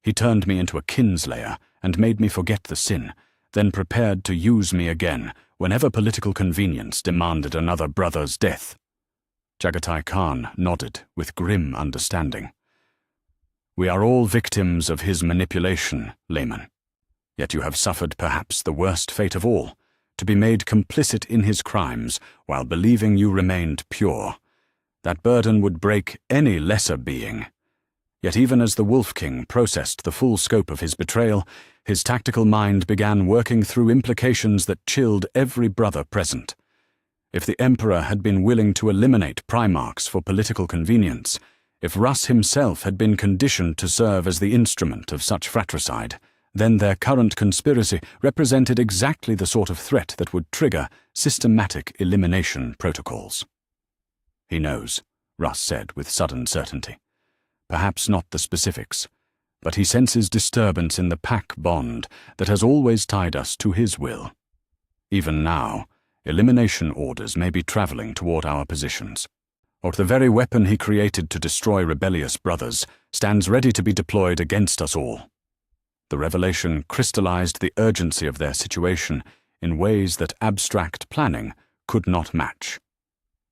He turned me into a kinslayer and made me forget the sin, then prepared to use me again whenever political convenience demanded another brother's death. Jagatai Khan nodded with grim understanding. We are all victims of his manipulation, layman. Yet you have suffered perhaps the worst fate of all, to be made complicit in his crimes while believing you remained pure. That burden would break any lesser being. Yet even as the Wolf King processed the full scope of his betrayal, his tactical mind began working through implications that chilled every brother present. If the Emperor had been willing to eliminate Primarchs for political convenience, if Russ himself had been conditioned to serve as the instrument of such fratricide, then their current conspiracy represented exactly the sort of threat that would trigger systematic elimination protocols. He knows, Russ said with sudden certainty. Perhaps not the specifics, but he senses disturbance in the pack bond that has always tied us to his will. Even now, elimination orders may be traveling toward our positions, or the very weapon he created to destroy rebellious brothers stands ready to be deployed against us all. The revelation crystallized the urgency of their situation in ways that abstract planning could not match.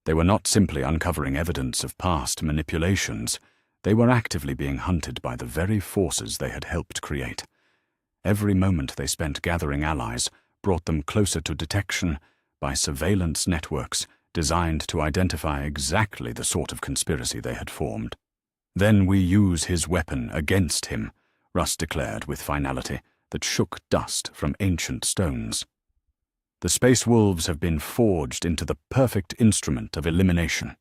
They were not simply uncovering evidence of past manipulations. They were actively being hunted by the very forces they had helped create. Every moment they spent gathering allies brought them closer to detection by surveillance networks designed to identify exactly the sort of conspiracy they had formed. Then we use his weapon against him, Russ declared with finality that shook dust from ancient stones. The Space Wolves have been forged into the perfect instrument of elimination.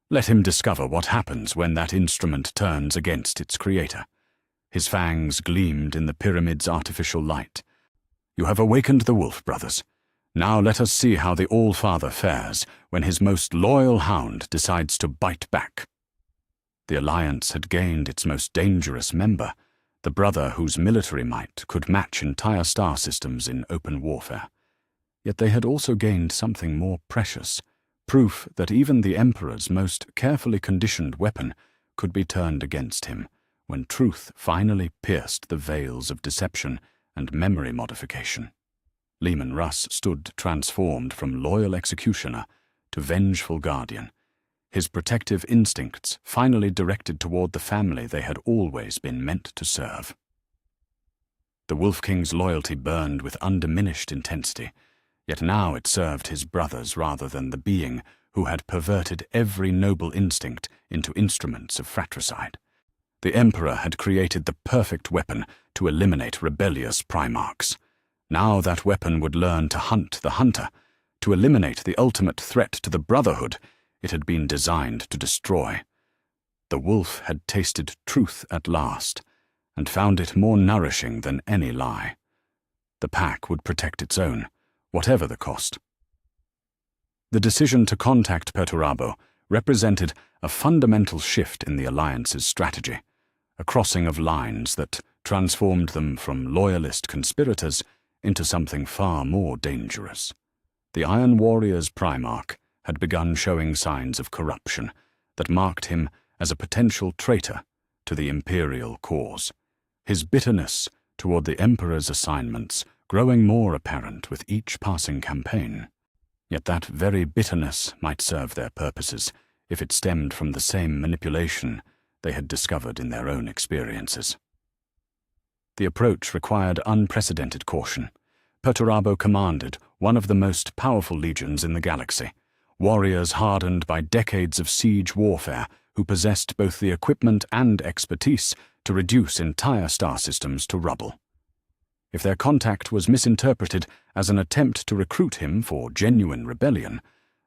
Let him discover what happens when that instrument turns against its creator. His fangs gleamed in the pyramid's artificial light. You have awakened the Wolf Brothers. Now let us see how the All-Father fares when his most loyal hound decides to bite back. The Alliance had gained its most dangerous member, the brother whose military might could match entire star systems in open warfare. Yet they had also gained something more precious, proof that even the Emperor's most carefully conditioned weapon could be turned against him when truth finally pierced the veils of deception and memory modification. Leman Russ stood transformed from loyal executioner to vengeful guardian, his protective instincts finally directed toward the family they had always been meant to serve. The Wolf King's loyalty burned with undiminished intensity, yet now it served his brothers rather than the being who had perverted every noble instinct into instruments of fratricide. The Emperor had created the perfect weapon to eliminate rebellious Primarchs. Now that weapon would learn to hunt the hunter, to eliminate the ultimate threat to the Brotherhood it had been designed to destroy. The wolf had tasted truth at last, and found it more nourishing than any lie. The pack would protect its own, whatever the cost. The decision to contact Perturabo represented a fundamental shift in the Alliance's strategy, a crossing of lines that transformed them from loyalist conspirators into something far more dangerous. The Iron Warrior's Primarch had begun showing signs of corruption that marked him as a potential traitor to the Imperial cause, his bitterness toward the Emperor's assignments growing more apparent with each passing campaign. Yet that very bitterness might serve their purposes if it stemmed from the same manipulation they had discovered in their own experiences. The approach required unprecedented caution. Perturabo commanded one of the most powerful legions in the galaxy, warriors hardened by decades of siege warfare who possessed both the equipment and expertise to reduce entire star systems to rubble. If their contact was misinterpreted as an attempt to recruit him for genuine rebellion,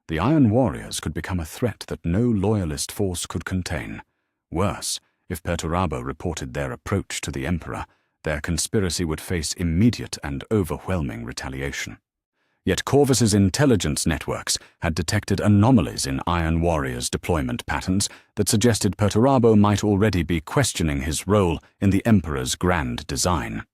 the Iron Warriors could become a threat that no loyalist force could contain. Worse, if Perturabo reported their approach to the Emperor, their conspiracy would face immediate and overwhelming retaliation. Yet Corvus's intelligence networks had detected anomalies in Iron Warrior's deployment patterns that suggested Perturabo might already be questioning his role in the Emperor's grand design.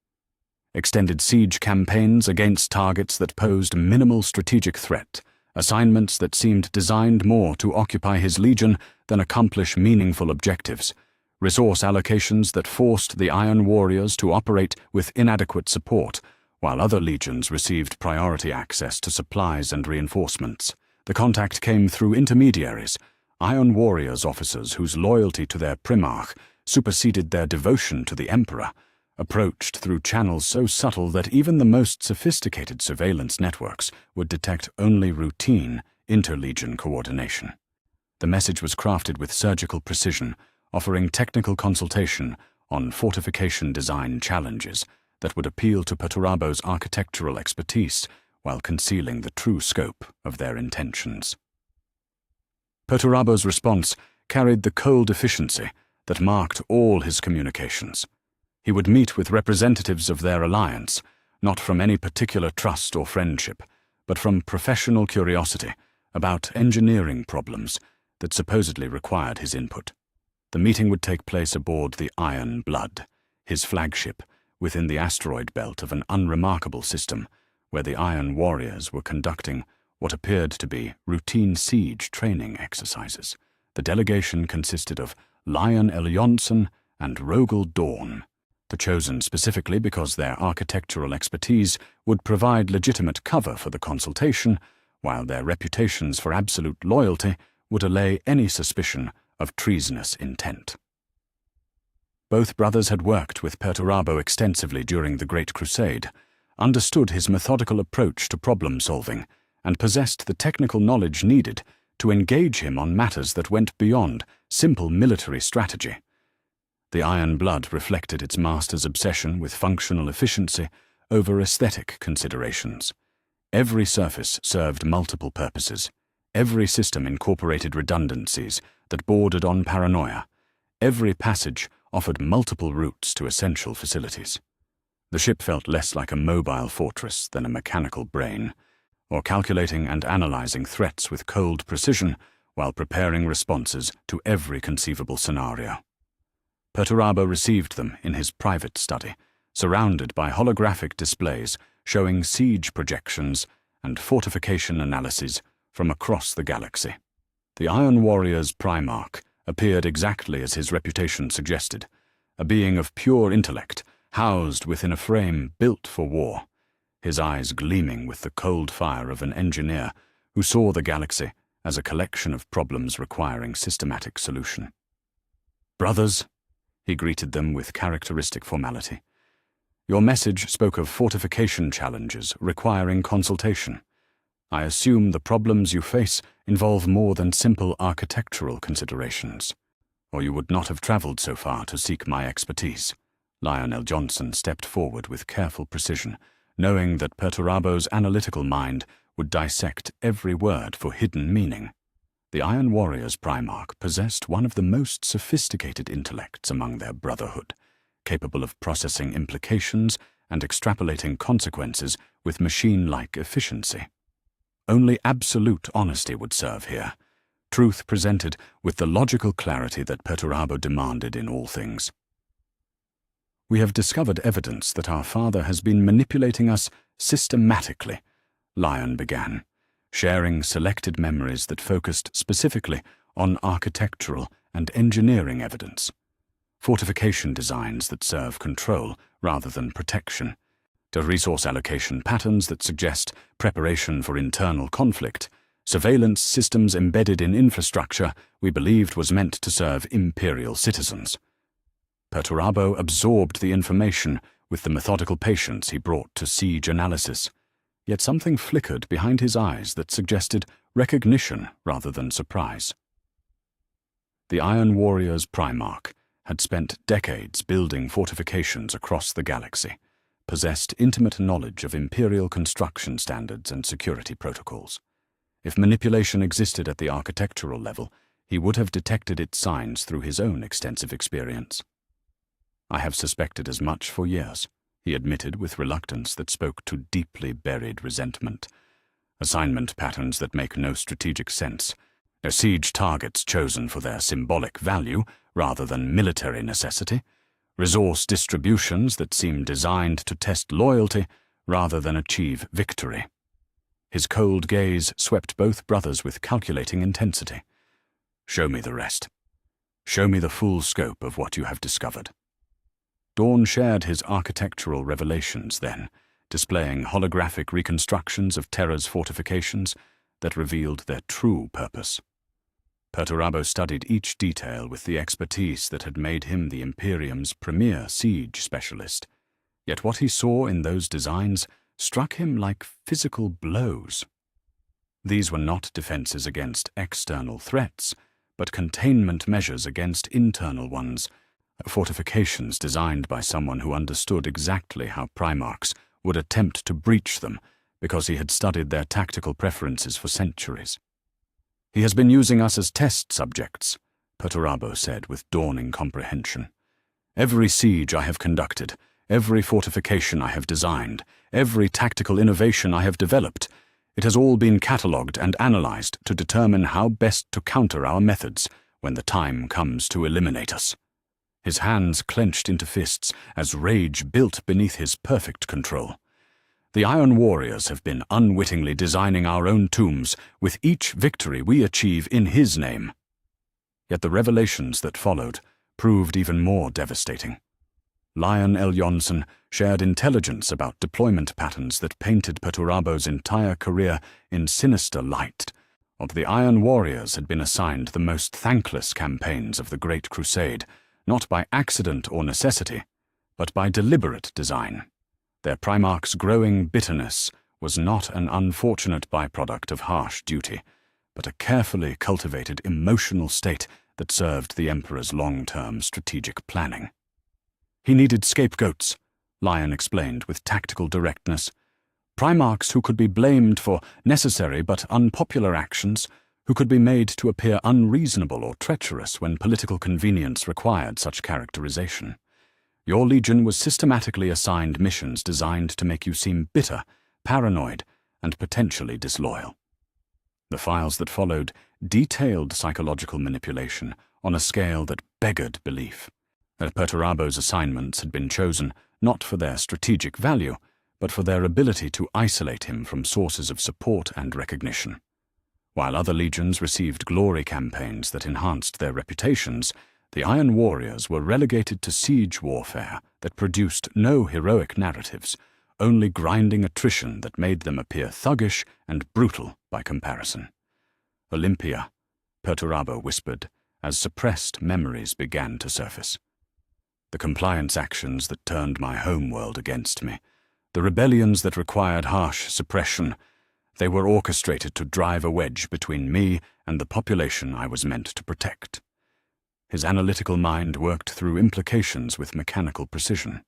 Extended siege campaigns against targets that posed minimal strategic threat, assignments that seemed designed more to occupy his legion than accomplish meaningful objectives, resource allocations that forced the Iron Warriors to operate with inadequate support, while other legions received priority access to supplies and reinforcements. The contact came through intermediaries, Iron Warriors officers whose loyalty to their Primarch superseded their devotion to the Emperor, approached through channels so subtle that even the most sophisticated surveillance networks would detect only routine interlegion coordination. The message was crafted with surgical precision, offering technical consultation on fortification design challenges that would appeal to Perturabo's architectural expertise while concealing the true scope of their intentions. Perturabo's response carried the cold efficiency that marked all his communications. He would meet with representatives of their alliance, not from any particular trust or friendship, but from professional curiosity about engineering problems that supposedly required his input. The meeting would take place aboard the Iron Blood, his flagship, within the asteroid belt of an unremarkable system where the Iron Warriors were conducting what appeared to be routine siege training exercises. The delegation consisted of Lion Eljonson and Rogel Dawn, the chosen specifically because their architectural expertise would provide legitimate cover for the consultation, while their reputations for absolute loyalty would allay any suspicion of treasonous intent. Both brothers had worked with Perturabo extensively during the Great Crusade, understood his methodical approach to problem-solving, and possessed the technical knowledge needed to engage him on matters that went beyond simple military strategy. The Iron Blood reflected its master's obsession with functional efficiency over aesthetic considerations. Every surface served multiple purposes. Every system incorporated redundancies that bordered on paranoia. Every passage offered multiple routes to essential facilities. The ship felt less like a mobile fortress than a mechanical brain, or calculating and analyzing threats with cold precision while preparing responses to every conceivable scenario. Perturabo received them in his private study, surrounded by holographic displays showing siege projections and fortification analyses from across the galaxy. The Iron Warrior's Primarch appeared exactly as his reputation suggested, a being of pure intellect, housed within a frame built for war, his eyes gleaming with the cold fire of an engineer who saw the galaxy as a collection of problems requiring systematic solution. "Brothers," he greeted them with characteristic formality, "your message spoke of fortification challenges requiring consultation. I assume the problems you face involve more than simple architectural considerations, or you would not have traveled so far to seek my expertise." Lion Eljonson stepped forward with careful precision, knowing that Perturabo's analytical mind would dissect every word for hidden meaning. The Iron Warrior's Primarch possessed one of the most sophisticated intellects among their brotherhood, capable of processing implications and extrapolating consequences with machine-like efficiency. Only absolute honesty would serve here, truth presented with the logical clarity that Perturabo demanded in all things. "We have discovered evidence that our father has been manipulating us systematically," Lion began, sharing selected memories that focused specifically on architectural and engineering evidence, fortification designs that serve control rather than protection, to resource allocation patterns that suggest preparation for internal conflict, surveillance systems embedded in infrastructure we believed was meant to serve imperial citizens. Perturabo absorbed the information with the methodical patience he brought to siege analysis, yet something flickered behind his eyes that suggested recognition rather than surprise. The Iron Warrior's Primarch had spent decades building fortifications across the galaxy, possessed intimate knowledge of imperial construction standards and security protocols. If manipulation existed at the architectural level, he would have detected its signs through his own extensive experience. "I have suspected as much for years," he admitted with reluctance that spoke to deeply buried resentment. Assignment patterns that make no strategic sense. Siege targets chosen for their symbolic value rather than military necessity. Resource distributions that seem designed to test loyalty rather than achieve victory. His cold gaze swept both brothers with calculating intensity. Show me the rest. Show me the full scope of what you have discovered. Dawn shared his architectural revelations then, displaying holographic reconstructions of Terra's fortifications that revealed their true purpose. Perturabo studied each detail with the expertise that had made him the Imperium's premier siege specialist. Yet what he saw in those designs struck him like physical blows. These were not defenses against external threats, but containment measures against internal ones, fortifications designed by someone who understood exactly how Primarchs would attempt to breach them because he had studied their tactical preferences for centuries. He has been using us as test subjects, Perturabo said with dawning comprehension. Every siege I have conducted, every fortification I have designed, every tactical innovation I have developed, it has all been catalogued and analyzed to determine how best to counter our methods when the time comes to eliminate us. His hands clenched into fists as rage built beneath his perfect control. The Iron Warriors have been unwittingly designing our own tombs with each victory we achieve in his name. Yet the revelations that followed proved even more devastating. Lion Eljonson shared intelligence about deployment patterns that painted Perturabo's entire career in sinister light. The Iron Warriors had been assigned the most thankless campaigns of the Great Crusade, not by accident or necessity, but by deliberate design. Their Primarch's growing bitterness was not an unfortunate byproduct of harsh duty, but a carefully cultivated emotional state that served the Emperor's long-term strategic planning. He needed scapegoats, Lion explained with tactical directness. Primarchs who could be blamed for necessary but unpopular actions, who could be made to appear unreasonable or treacherous when political convenience required such characterization. Your legion was systematically assigned missions designed to make you seem bitter, paranoid, and potentially disloyal. The files that followed detailed psychological manipulation on a scale that beggared belief. Perturabo's assignments had been chosen not for their strategic value, but for their ability to isolate him from sources of support and recognition. While other legions received glory campaigns that enhanced their reputations, the Iron Warriors were relegated to siege warfare that produced no heroic narratives, only grinding attrition that made them appear thuggish and brutal by comparison. Olympia, Perturabo whispered, as suppressed memories began to surface. The compliance actions that turned my homeworld against me, the rebellions that required harsh suppression, they were orchestrated to drive a wedge between me and the population I was meant to protect. His analytical mind worked through implications with mechanical precision.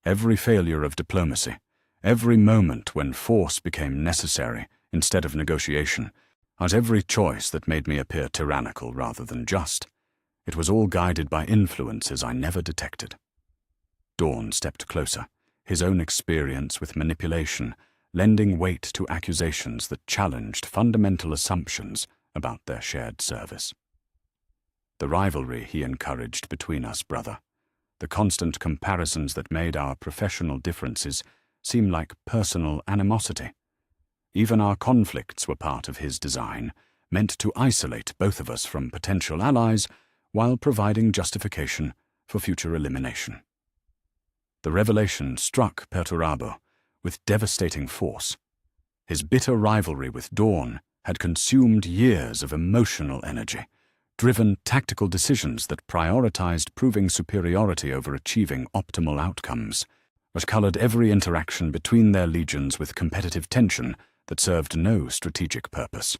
Every failure of diplomacy, every moment when force became necessary instead of negotiation, at every choice that made me appear tyrannical rather than just, it was all guided by influences I never detected. Dawn stepped closer, his own experience with manipulation lending weight to accusations that challenged fundamental assumptions about their shared service. The rivalry he encouraged between us, brother, the constant comparisons that made our professional differences seem like personal animosity. Even our conflicts were part of his design, meant to isolate both of us from potential allies while providing justification for future elimination. The revelation struck Perturabo with devastating force. His bitter rivalry with Dawn had consumed years of emotional energy, driven tactical decisions that prioritized proving superiority over achieving optimal outcomes, but colored every interaction between their legions with competitive tension that served no strategic purpose.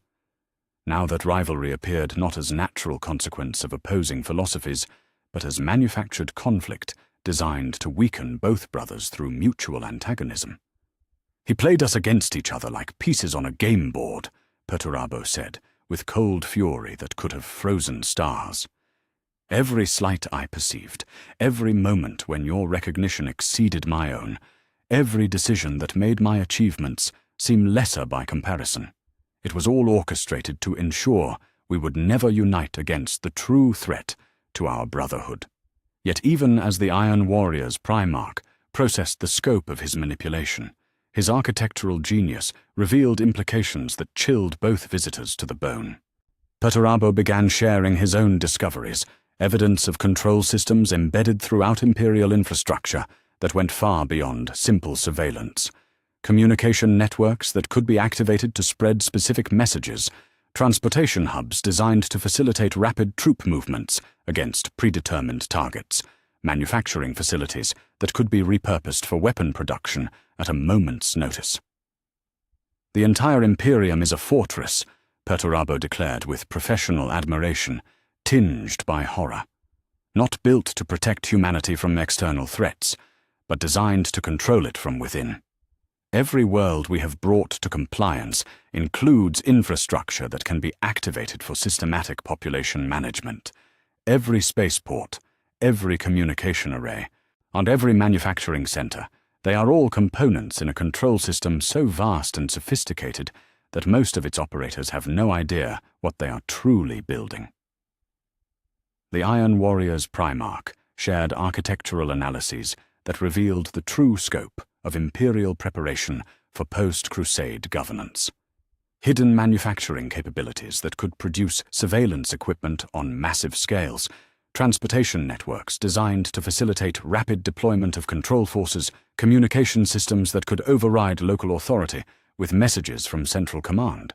Now that rivalry appeared not as natural consequence of opposing philosophies, but as manufactured conflict designed to weaken both brothers through mutual antagonism. He played us against each other like pieces on a game board, Perturabo said, with cold fury that could have frozen stars. Every slight I perceived, every moment when your recognition exceeded my own, every decision that made my achievements seem lesser by comparison, It was all orchestrated to ensure we would never unite against the true threat to our brotherhood. Yet even as the Iron Warrior's Primarch processed the scope of his manipulation, his architectural genius revealed implications that chilled both visitors to the bone. Perturabo began sharing his own discoveries, evidence of control systems embedded throughout Imperial infrastructure that went far beyond simple surveillance. Communication networks that could be activated to spread specific messages, transportation hubs designed to facilitate rapid troop movements against predetermined targets, manufacturing facilities that could be repurposed for weapon production at a moment's notice. "The entire Imperium is a fortress," Perturabo declared with professional admiration, tinged by horror. "Not built to protect humanity from external threats, but designed to control it from within. Every world we have brought to compliance includes infrastructure that can be activated for systematic population management. Every spaceport, every communication array, and every manufacturing center, they are all components in a control system so vast and sophisticated that most of its operators have no idea what they are truly building." The Iron Warrior's Primarch shared architectural analyses that revealed the true scope of Imperial preparation for post-Crusade governance. Hidden manufacturing capabilities that could produce surveillance equipment on massive scales, transportation networks designed to facilitate rapid deployment of control forces, communication systems that could override local authority with messages from central command.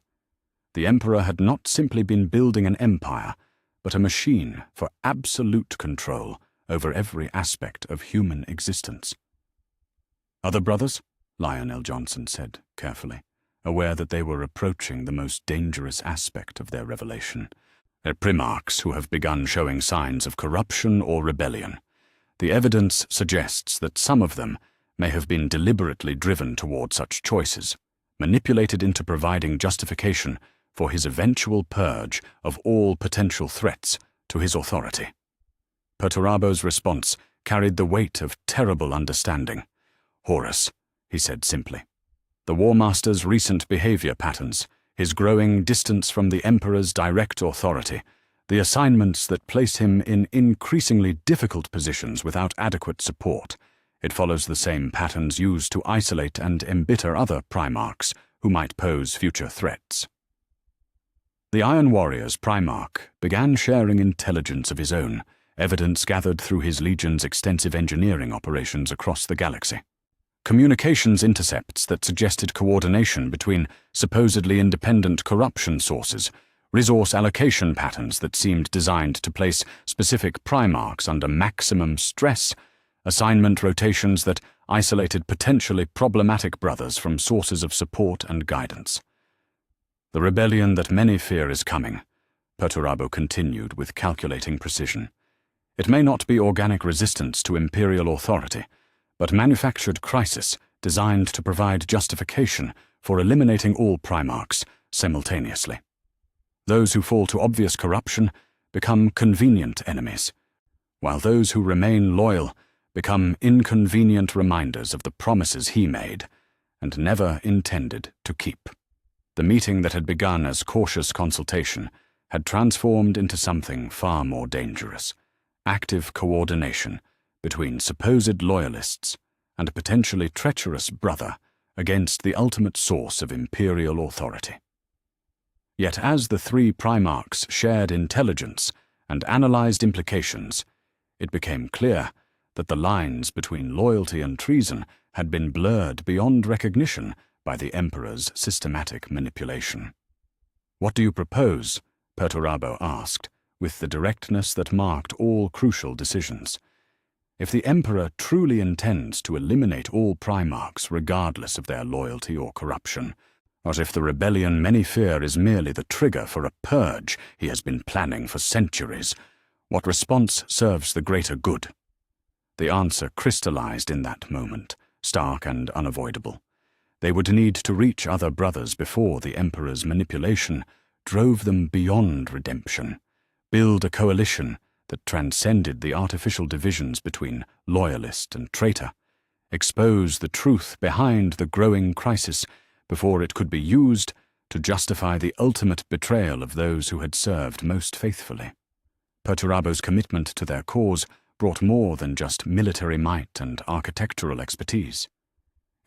The Emperor had not simply been building an empire, but a machine for absolute control over every aspect of human existence. "Other brothers?" Lionel Johnson said, carefully, aware that they were approaching the most dangerous aspect of their revelation. "They're Primarchs who have begun showing signs of corruption or rebellion. The evidence suggests that some of them may have been deliberately driven toward such choices, manipulated into providing justification for his eventual purge of all potential threats to his authority." Perturabo's response carried the weight of terrible understanding. "Horus," he said simply. "The War Master's recent behavior patterns, his growing distance from the Emperor's direct authority, the assignments that place him in increasingly difficult positions without adequate support, it follows the same patterns used to isolate and embitter other Primarchs who might pose future threats." The Iron Warrior's Primarch began sharing intelligence of his own, evidence gathered through his Legion's extensive engineering operations across the galaxy. Communications intercepts that suggested coordination between supposedly independent corruption sources, resource allocation patterns that seemed designed to place specific Primarchs under maximum stress, assignment rotations that isolated potentially problematic brothers from sources of support and guidance. "The rebellion that many fear is coming," Perturabo continued with calculating precision. "It may not be organic resistance to Imperial authority, but manufactured crisis designed to provide justification for eliminating all Primarchs simultaneously. Those who fall to obvious corruption become convenient enemies, while those who remain loyal become inconvenient reminders of the promises he made and never intended to keep." The meeting that had begun as cautious consultation had transformed into something far more dangerous: active coordination between supposed loyalists and a potentially treacherous brother against the ultimate source of Imperial authority. Yet as the three Primarchs shared intelligence and analyzed implications, it became clear that the lines between loyalty and treason had been blurred beyond recognition by the Emperor's systematic manipulation. "What do you propose?" Perturabo asked, with the directness that marked all crucial decisions. "If the Emperor truly intends to eliminate all Primarchs regardless of their loyalty or corruption, or if the rebellion many fear is merely the trigger for a purge he has been planning for centuries, what response serves the greater good?" The answer crystallized in that moment, stark and unavoidable. They would need to reach other brothers before the Emperor's manipulation drove them beyond redemption, build a coalition that transcended the artificial divisions between loyalist and traitor, expose the truth behind the growing crisis before it could be used to justify the ultimate betrayal of those who had served most faithfully. Perturabo's commitment to their cause brought more than just military might and architectural expertise.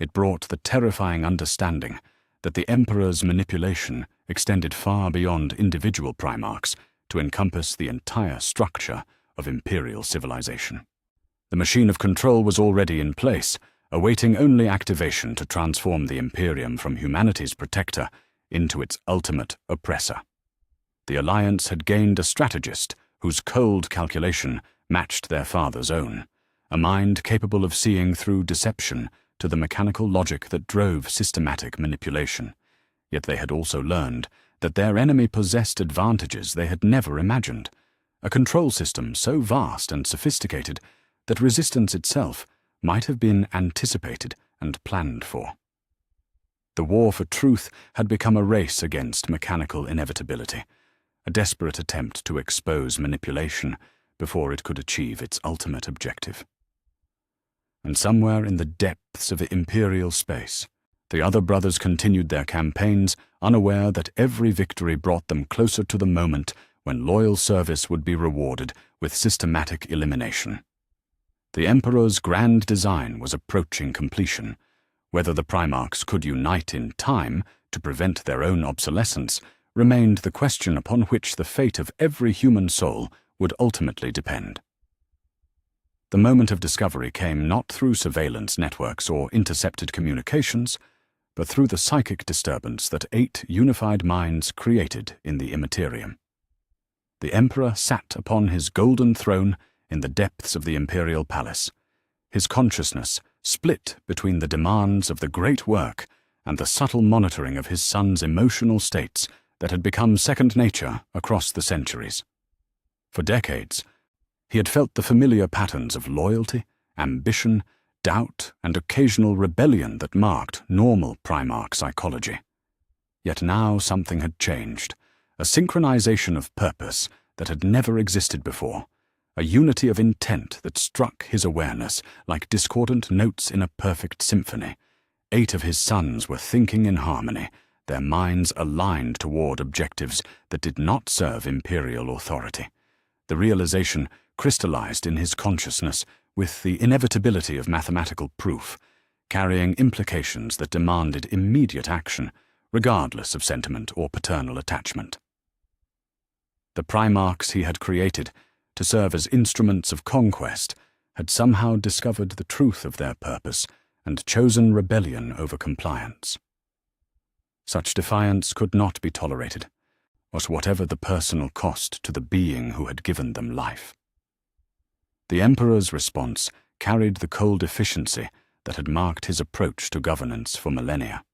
It brought the terrifying understanding that the Emperor's manipulation extended far beyond individual Primarchs to encompass the entire structure of imperial civilization. The machine of control was already in place, awaiting only activation to transform the Imperium from humanity's protector into its ultimate oppressor. The Alliance had gained a strategist whose cold calculation matched their father's own, a mind capable of seeing through deception to the mechanical logic that drove systematic manipulation. Yet they had also learned that their enemy possessed advantages they had never imagined, a control system so vast and sophisticated that resistance itself might have been anticipated and planned for. The war for truth had become a race against mechanical inevitability, a desperate attempt to expose manipulation before it could achieve its ultimate objective. And somewhere in the depths of imperial space, the other brothers continued their campaigns, unaware that every victory brought them closer to the moment when loyal service would be rewarded with systematic elimination. The Emperor's grand design was approaching completion. Whether the Primarchs could unite in time to prevent their own obsolescence remained the question upon which the fate of every human soul would ultimately depend. The moment of discovery came not through surveillance networks or intercepted communications, but through the psychic disturbance that 8 unified minds created in the Immaterium. The Emperor sat upon his golden throne in the depths of the imperial palace, his consciousness split between the demands of the great work and the subtle monitoring of his son's emotional states that had become second nature across the centuries. For decades, he had felt the familiar patterns of loyalty, ambition, doubt, and occasional rebellion that marked normal Primarch psychology. Yet now something had changed, a synchronization of purpose that had never existed before, a unity of intent that struck his awareness like discordant notes in a perfect symphony. 8 of his sons were thinking in harmony, their minds aligned toward objectives that did not serve imperial authority. The realization crystallized in his consciousness with the inevitability of mathematical proof, carrying implications that demanded immediate action, regardless of sentiment or paternal attachment. The Primarchs he had created to serve as instruments of conquest had somehow discovered the truth of their purpose and chosen rebellion over compliance. Such defiance could not be tolerated, was whatever the personal cost to the being who had given them life. The Emperor's response carried the cold efficiency that had marked his approach to governance for millennia.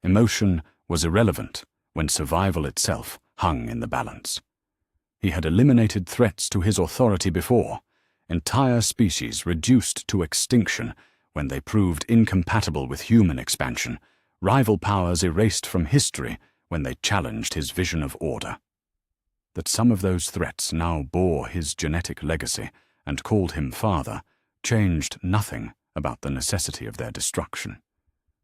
Emotion was irrelevant when survival itself hung in the balance. He had eliminated threats to his authority before, entire species reduced to extinction when they proved incompatible with human expansion, rival powers erased from history when they challenged his vision of order. That some of those threats now bore his genetic legacy and called him father changed nothing about the necessity of their destruction.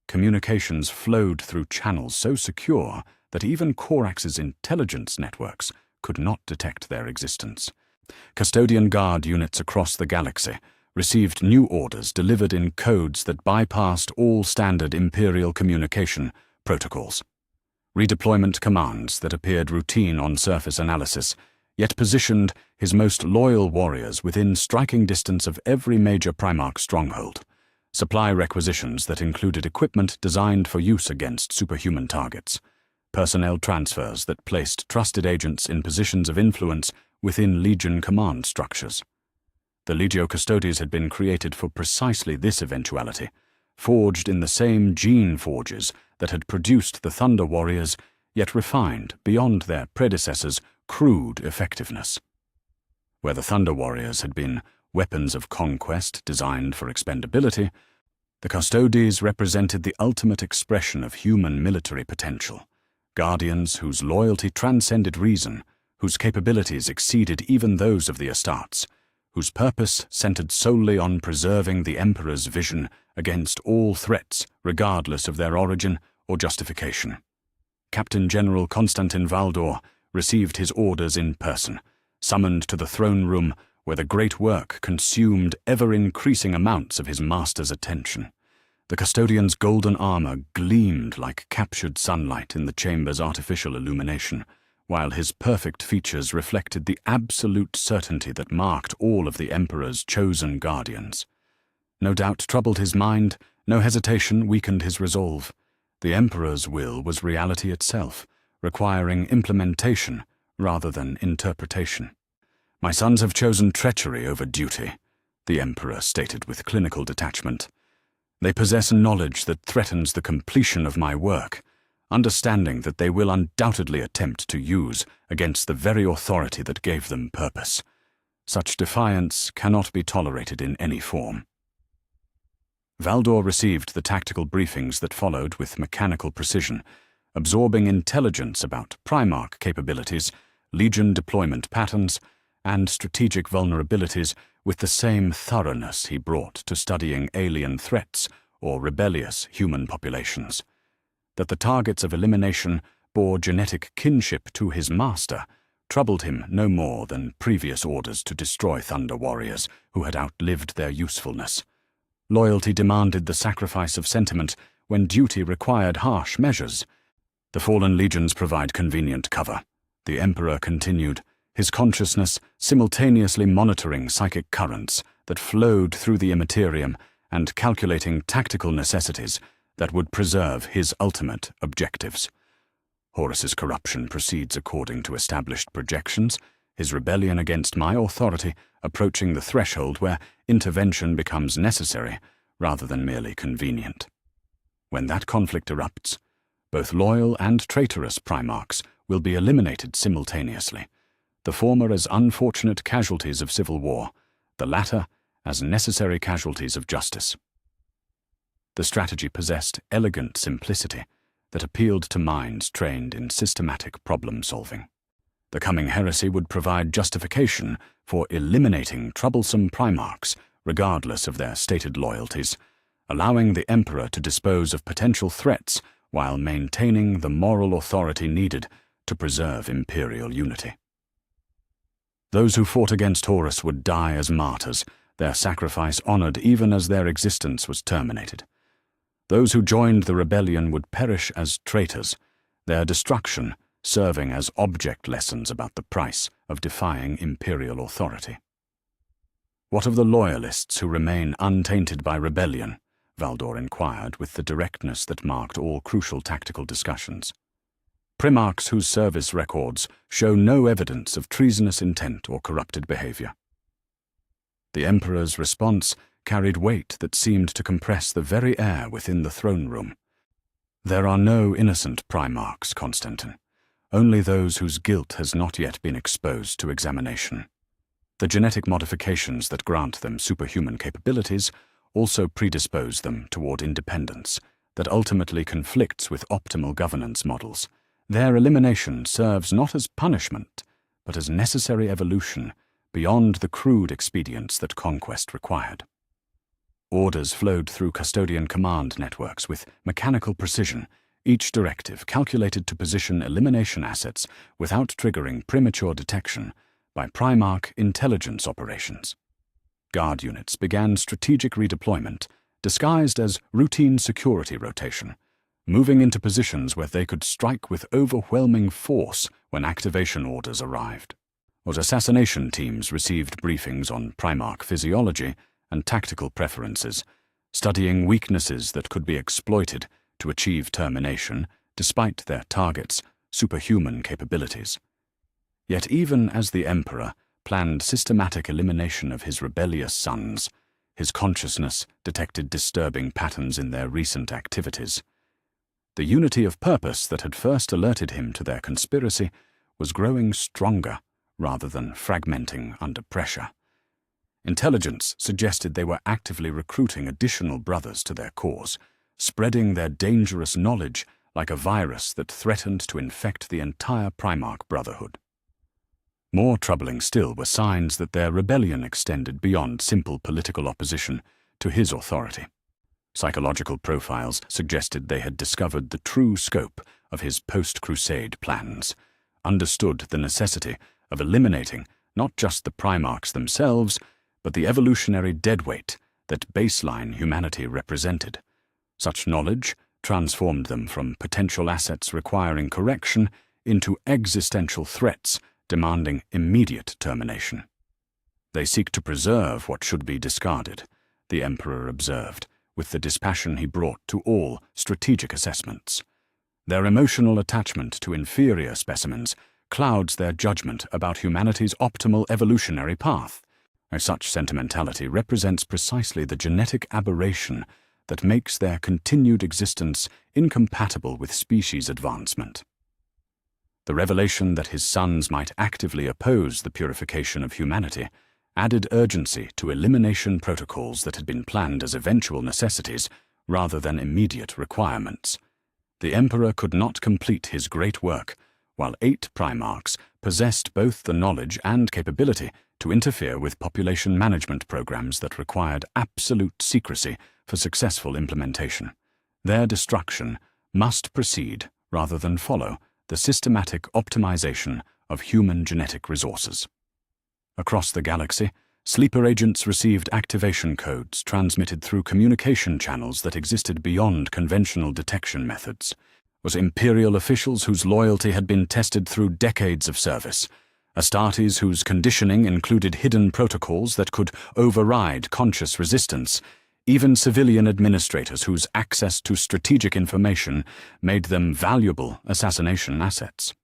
Communications flowed through channels so secure that even Corax's intelligence networks could not detect their existence. Custodian guard units across the galaxy received new orders delivered in codes that bypassed all standard Imperial communication protocols. Redeployment commands that appeared routine on surface analysis, yet positioned his most loyal warriors within striking distance of every major Primarch stronghold. Supply requisitions that included equipment designed for use against superhuman targets. Personnel transfers that placed trusted agents in positions of influence within Legion command structures. The Legio Custodes had been created for precisely this eventuality, forged in the same gene forges that had produced the Thunder Warriors, yet refined beyond their predecessors' crude effectiveness. Where the Thunder Warriors had been weapons of conquest designed for expendability, the Custodes represented the ultimate expression of human military potential. Guardians whose loyalty transcended reason, whose capabilities exceeded even those of the Astartes, whose purpose centered solely on preserving the Emperor's vision against all threats regardless of their origin or justification. Captain General Constantin Valdor received his orders in person, summoned to the throne room where the great work consumed ever-increasing amounts of his master's attention. The custodian's golden armor gleamed like captured sunlight in the chamber's artificial illumination, while his perfect features reflected the absolute certainty that marked all of the Emperor's chosen guardians. No doubt troubled his mind, no hesitation weakened his resolve. The Emperor's will was reality itself, requiring implementation rather than interpretation. "My sons have chosen treachery over duty," the Emperor stated with clinical detachment. "They possess knowledge that threatens the completion of my work, understanding that they will undoubtedly attempt to use against the very authority that gave them purpose. Such defiance cannot be tolerated in any form." Valdor received the tactical briefings that followed with mechanical precision, absorbing intelligence about Primarch capabilities, Legion deployment patterns, and strategic vulnerabilities with the same thoroughness he brought to studying alien threats or rebellious human populations. That the targets of elimination bore genetic kinship to his master troubled him no more than previous orders to destroy Thunder Warriors who had outlived their usefulness. Loyalty demanded the sacrifice of sentiment when duty required harsh measures. "The fallen legions provide convenient cover," the Emperor continued, his consciousness simultaneously monitoring psychic currents that flowed through the immaterium and calculating tactical necessities that would preserve his ultimate objectives. "Horus's corruption proceeds according to established projections, his rebellion against my authority approaching the threshold where intervention becomes necessary rather than merely convenient. When that conflict erupts, both loyal and traitorous Primarchs will be eliminated simultaneously, the former as unfortunate casualties of civil war, the latter as necessary casualties of justice." The strategy possessed elegant simplicity that appealed to minds trained in systematic problem-solving. The coming heresy would provide justification for eliminating troublesome Primarchs regardless of their stated loyalties, allowing the Emperor to dispose of potential threats while maintaining the moral authority needed to preserve imperial unity. Those who fought against Horus would die as martyrs, their sacrifice honored even as their existence was terminated. Those who joined the rebellion would perish as traitors, their destruction serving as object lessons about the price of defying imperial authority. "What of the loyalists who remain untainted by rebellion?" Valdor inquired with the directness that marked all crucial tactical discussions. "Primarchs whose service records show no evidence of treasonous intent or corrupted behavior." The Emperor's response carried weight that seemed to compress the very air within the throne room. "There are no innocent Primarchs, Constantin. Only those whose guilt has not yet been exposed to examination. The genetic modifications that grant them superhuman capabilities also predispose them toward independence that ultimately conflicts with optimal governance models. Their elimination serves not as punishment, but as necessary evolution beyond the crude expedients that conquest required." Orders flowed through custodian command networks with mechanical precision, each directive calculated to position elimination assets without triggering premature detection by Primarch intelligence operations. Guard units began strategic redeployment, disguised as routine security rotation, moving into positions where they could strike with overwhelming force when activation orders arrived. Assassination teams received briefings on Primarch physiology and tactical preferences, studying weaknesses that could be exploited to achieve termination despite their targets' superhuman capabilities. Yet even as the Emperor planned systematic elimination of his rebellious sons, his consciousness detected disturbing patterns in their recent activities. The unity of purpose that had first alerted him to their conspiracy was growing stronger rather than fragmenting under pressure. Intelligence suggested they were actively recruiting additional brothers to their cause, spreading their dangerous knowledge like a virus that threatened to infect the entire Primarch Brotherhood. More troubling still were signs that their rebellion extended beyond simple political opposition to his authority. Psychological profiles suggested they had discovered the true scope of his post-Crusade plans, understood the necessity of eliminating not just the Primarchs themselves, but the evolutionary deadweight that baseline humanity represented. Such knowledge transformed them from potential assets requiring correction into existential threats demanding immediate termination. "They seek to preserve what should be discarded," the Emperor observed, with the dispassion he brought to all strategic assessments. "Their emotional attachment to inferior specimens clouds their judgment about humanity's optimal evolutionary path. Such sentimentality represents precisely the genetic aberration that makes their continued existence incompatible with species advancement." The revelation that his sons might actively oppose the purification of humanity added urgency to elimination protocols that had been planned as eventual necessities rather than immediate requirements. The Emperor could not complete his great work while 8 Primarchs possessed both the knowledge and capability to interfere with population management programs that required absolute secrecy for successful implementation. Their destruction must precede, rather than follow, the systematic optimization of human genetic resources. Across the galaxy, sleeper agents received activation codes transmitted through communication channels that existed beyond conventional detection methods. Was Imperial officials whose loyalty had been tested through decades of service, Astartes whose conditioning included hidden protocols that could override conscious resistance, even civilian administrators whose access to strategic information made them valuable assassination assets.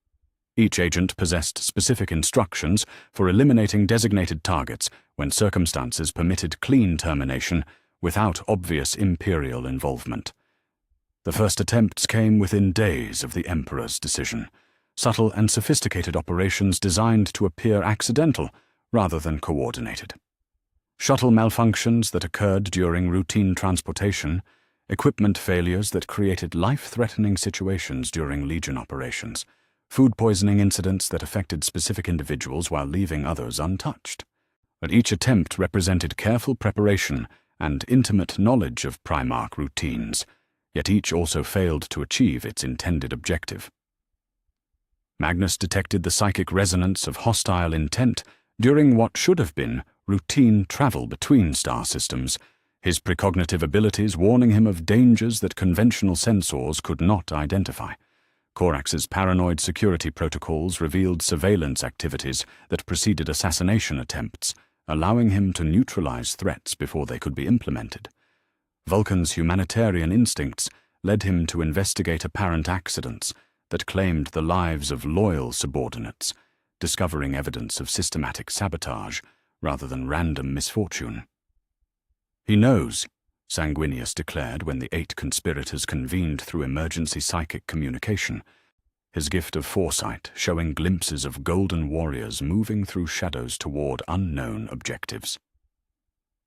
Each agent possessed specific instructions for eliminating designated targets when circumstances permitted clean termination without obvious Imperial involvement. The first attempts came within days of the Emperor's decision, subtle and sophisticated operations designed to appear accidental rather than coordinated. Shuttle malfunctions that occurred during routine transportation, equipment failures that created life-threatening situations during Legion operations, food poisoning incidents that affected specific individuals while leaving others untouched. But each attempt represented careful preparation and intimate knowledge of Primarch routines, yet each also failed to achieve its intended objective. Magnus detected the psychic resonance of hostile intent during what should have been routine travel between star systems, his precognitive abilities warning him of dangers that conventional sensors could not identify. Corax's paranoid security protocols revealed surveillance activities that preceded assassination attempts, allowing him to neutralize threats before they could be implemented. Vulcan's humanitarian instincts led him to investigate apparent accidents that claimed the lives of loyal subordinates, discovering evidence of systematic sabotage rather than random misfortune. "He knows," Sanguinius declared when the 8 conspirators convened through emergency psychic communication, his gift of foresight showing glimpses of golden warriors moving through shadows toward unknown objectives.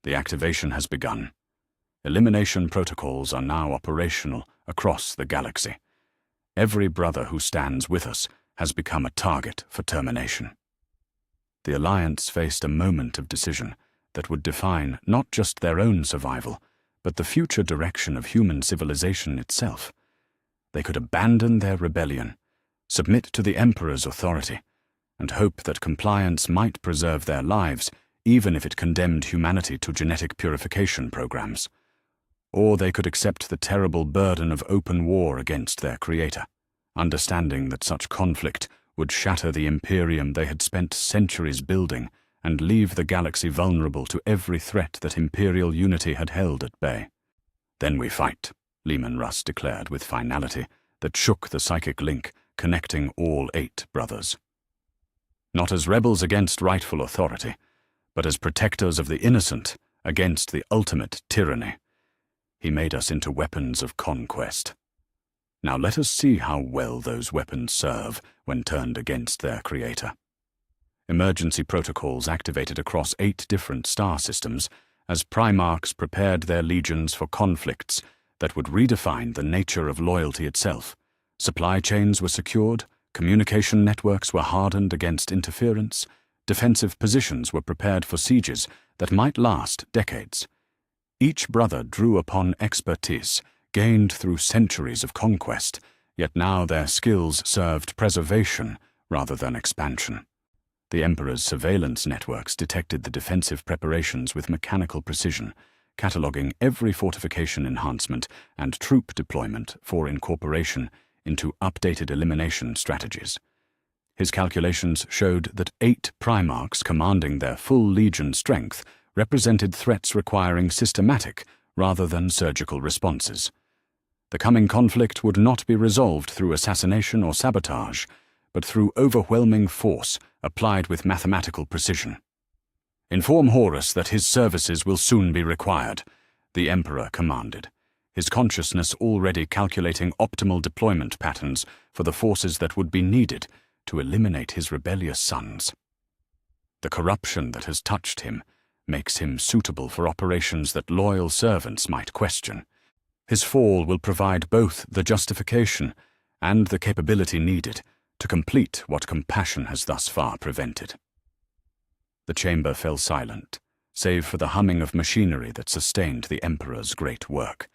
"The activation has begun. Elimination protocols are now operational across the galaxy. Every brother who stands with us has become a target for termination." The Alliance faced a moment of decision that would define not just their own survival, but the future direction of human civilization itself. They could abandon their rebellion, submit to the Emperor's authority, and hope that compliance might preserve their lives even if it condemned humanity to genetic purification programs. Or they could accept the terrible burden of open war against their creator, understanding that such conflict would shatter the Imperium they had spent centuries building and leave the galaxy vulnerable to every threat that Imperial unity had held at bay. "Then we fight," Leman Russ declared with finality that shook the psychic link connecting all 8 brothers. "Not as rebels against rightful authority, but as protectors of the innocent against the ultimate tyranny. He made us into weapons of conquest. Now let us see how well those weapons serve when turned against their creator." Emergency protocols activated across 8 different star systems as Primarchs prepared their legions for conflicts that would redefine the nature of loyalty itself. Supply chains were secured, communication networks were hardened against interference, defensive positions were prepared for sieges that might last decades. Each brother drew upon expertise gained through centuries of conquest, yet now their skills served preservation rather than expansion. The Emperor's surveillance networks detected the defensive preparations with mechanical precision, cataloguing every fortification enhancement and troop deployment for incorporation into updated elimination strategies. His calculations showed that 8 Primarchs commanding their full legion strength represented threats requiring systematic rather than surgical responses. The coming conflict would not be resolved through assassination or sabotage, but through overwhelming force applied with mathematical precision. "Inform Horus that his services will soon be required," the Emperor commanded, his consciousness already calculating optimal deployment patterns for the forces that would be needed to eliminate his rebellious sons. The corruption that has touched him makes him suitable for operations that loyal servants might question. His fall will provide both the justification and the capability needed to complete what compassion has thus far prevented. The chamber fell silent, save for the humming of machinery that sustained the Emperor's great work,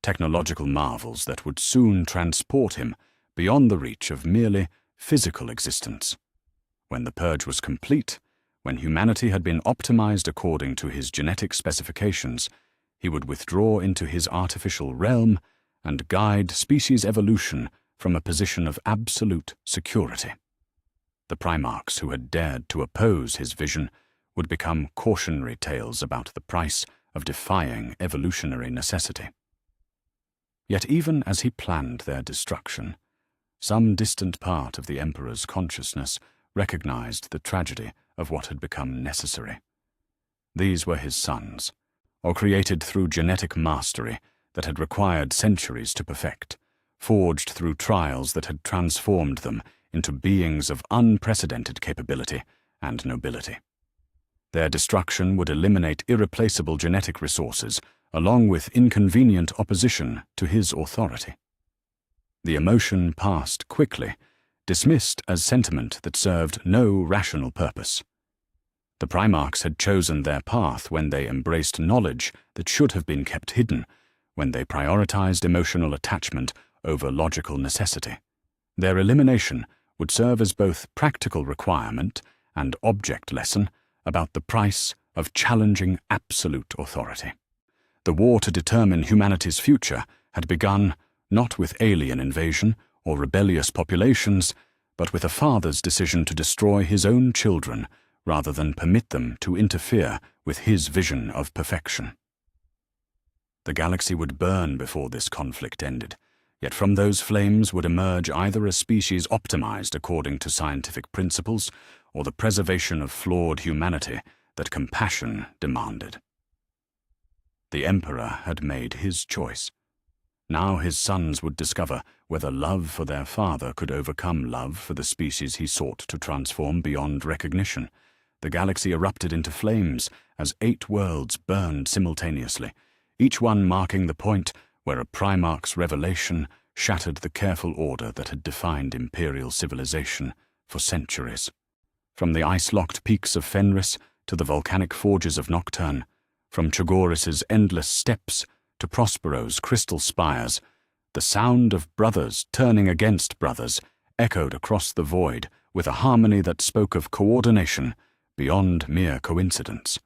technological marvels that would soon transport him beyond the reach of merely physical existence. When the purge was complete, when humanity had been optimized according to his genetic specifications, he would withdraw into his artificial realm and guide species evolution from a position of absolute security. The Primarchs who had dared to oppose his vision would become cautionary tales about the price of defying evolutionary necessity. Yet even as he planned their destruction, some distant part of the Emperor's consciousness recognized the tragedy of what had become necessary. These were his sons, or created through genetic mastery that had required centuries to perfect, forged through trials that had transformed them into beings of unprecedented capability and nobility. Their destruction would eliminate irreplaceable genetic resources, along with inconvenient opposition to his authority. The emotion passed quickly, dismissed as sentiment that served no rational purpose. The Primarchs had chosen their path when they embraced knowledge that should have been kept hidden, when they prioritized emotional attachment over logical necessity. Their elimination would serve as both practical requirement and object lesson about the price of challenging absolute authority. The war to determine humanity's future had begun not with alien invasion or rebellious populations, but with a father's decision to destroy his own children rather than permit them to interfere with his vision of perfection. The galaxy would burn before this conflict ended, yet from those flames would emerge either a species optimized according to scientific principles or the preservation of flawed humanity that compassion demanded. The Emperor had made his choice. Now his sons would discover whether love for their father could overcome love for the species he sought to transform beyond recognition. The galaxy erupted into flames as 8 worlds burned simultaneously, each one marking the point where a Primarch's revelation shattered the careful order that had defined imperial civilization for centuries. From the ice-locked peaks of Fenris to the volcanic forges of Nocturne, from Chogoris's endless steppes to Prospero's crystal spires, the sound of brothers turning against brothers echoed across the void with a harmony that spoke of coordination beyond mere coincidence.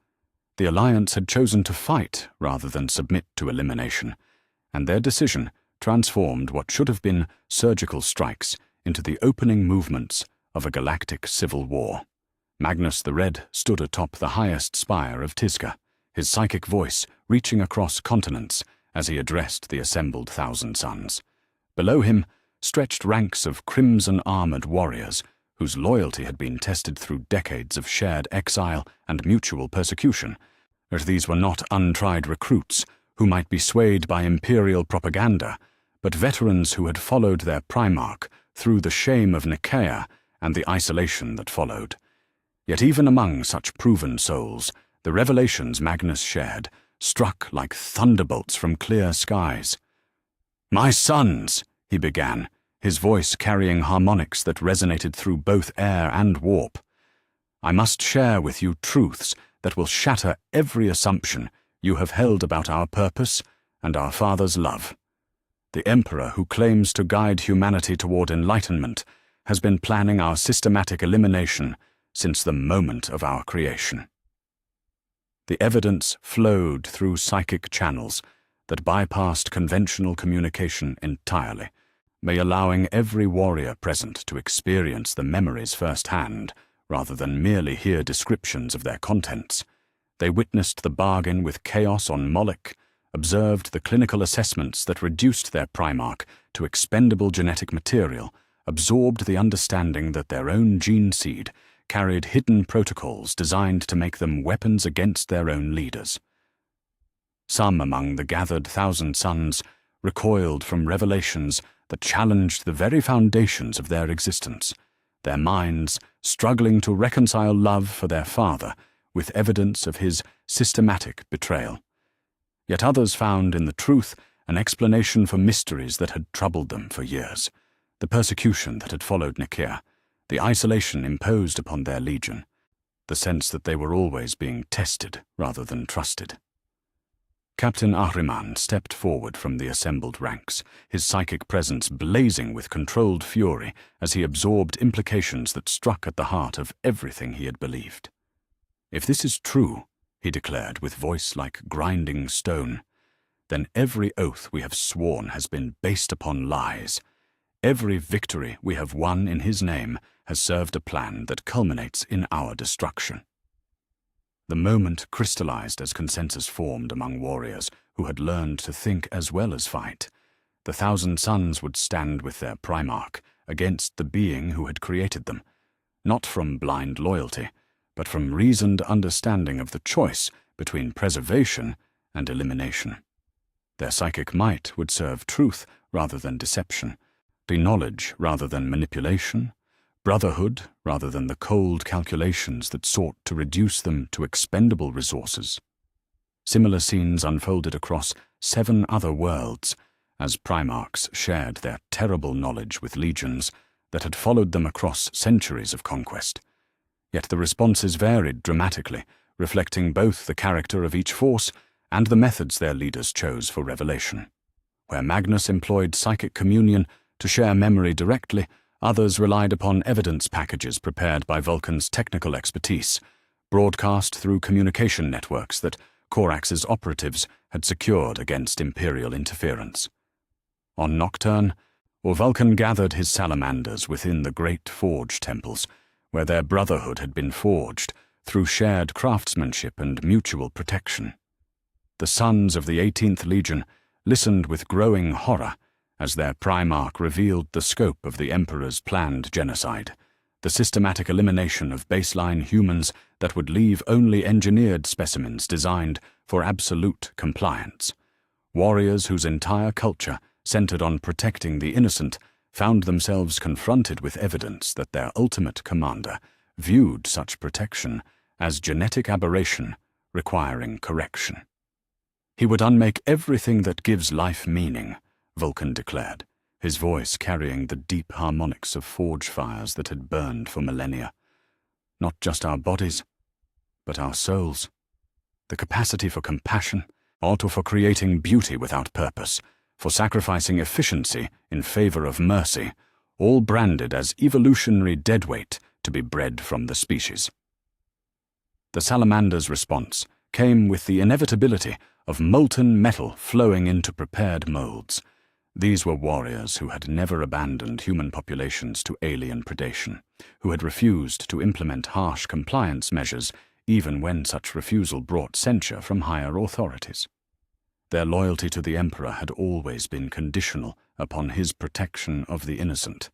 The Alliance had chosen to fight rather than submit to elimination, and their decision transformed what should have been surgical strikes into the opening movements of a galactic civil war. Magnus the Red stood atop the highest spire of Tisca, his psychic voice reaching across continents as he addressed the assembled Thousand Sons. Below him stretched ranks of crimson-armored warriors whose loyalty had been tested through decades of shared exile and mutual persecution. But these were not untried recruits who might be swayed by imperial propaganda, but veterans who had followed their Primarch through the shame of Nicaea and the isolation that followed. Yet even among such proven souls, the revelations Magnus shared struck like thunderbolts from clear skies. "My sons," he began, his voice carrying harmonics that resonated through both air and warp, "I must share with you truths that will shatter every assumption you have held about our purpose and our Father's love. The Emperor who claims to guide humanity toward enlightenment has been planning our systematic elimination since the moment of our creation. The evidence flowed through psychic channels that bypassed conventional communication entirely, allowing every warrior present to experience the memories firsthand rather than merely hear descriptions of their contents. They witnessed the bargain with chaos on Moloch, observed the clinical assessments that reduced their Primarch to expendable genetic material, absorbed the understanding that their own gene seed carried hidden protocols designed to make them weapons against their own leaders. Some among the gathered Thousand Sons recoiled from revelations that challenged the very foundations of their existence, their minds struggling to reconcile love for their father with evidence of his systematic betrayal. Yet others found in the truth an explanation for mysteries that had troubled them for years, the persecution that had followed Nicaea, the isolation imposed upon their legion, the sense that they were always being tested rather than trusted. Captain Ahriman stepped forward from the assembled ranks, his psychic presence blazing with controlled fury as he absorbed implications that struck at the heart of everything he had believed. "If this is true," he declared with voice like grinding stone, "then every oath we have sworn has been based upon lies. Every victory we have won in his name has served a plan that culminates in our destruction." The moment crystallized as consensus formed among warriors who had learned to think as well as fight. The Thousand Sons would stand with their Primarch against the being who had created them, not from blind loyalty, but from reasoned understanding of the choice between preservation and elimination. Their psychic might would serve truth rather than deception, be knowledge rather than manipulation, brotherhood rather than the cold calculations that sought to reduce them to expendable resources. Similar scenes unfolded across 7 other worlds as Primarchs shared their terrible knowledge with legions that had followed them across centuries of conquest. Yet the responses varied dramatically, reflecting both the character of each force and the methods their leaders chose for revelation. Where Magnus employed psychic communion to share memory directly, others relied upon evidence packages prepared by Vulcan's technical expertise, broadcast through communication networks that Corax's operatives had secured against Imperial interference. On Nocturne, Vulcan gathered his salamanders within the great forge temples, where their brotherhood had been forged through shared craftsmanship and mutual protection. The sons of the 18th Legion listened with growing horror as their Primarch revealed the scope of the Emperor's planned genocide, the systematic elimination of baseline humans that would leave only engineered specimens designed for absolute compliance. Warriors whose entire culture centered on protecting the innocent found themselves confronted with evidence that their ultimate commander viewed such protection as genetic aberration requiring correction. "He would unmake everything that gives life meaning," Vulcan declared, his voice carrying the deep harmonics of forge fires that had burned for millennia. "Not just our bodies, but our souls. The capacity for compassion, or for creating beauty without purpose, for sacrificing efficiency in favor of mercy, all branded as evolutionary deadweight to be bred from the species." The salamander's response came with the inevitability of molten metal flowing into prepared molds. These were warriors who had never abandoned human populations to alien predation, who had refused to implement harsh compliance measures even when such refusal brought censure from higher authorities. Their loyalty to the Emperor had always been conditional upon his protection of the innocent.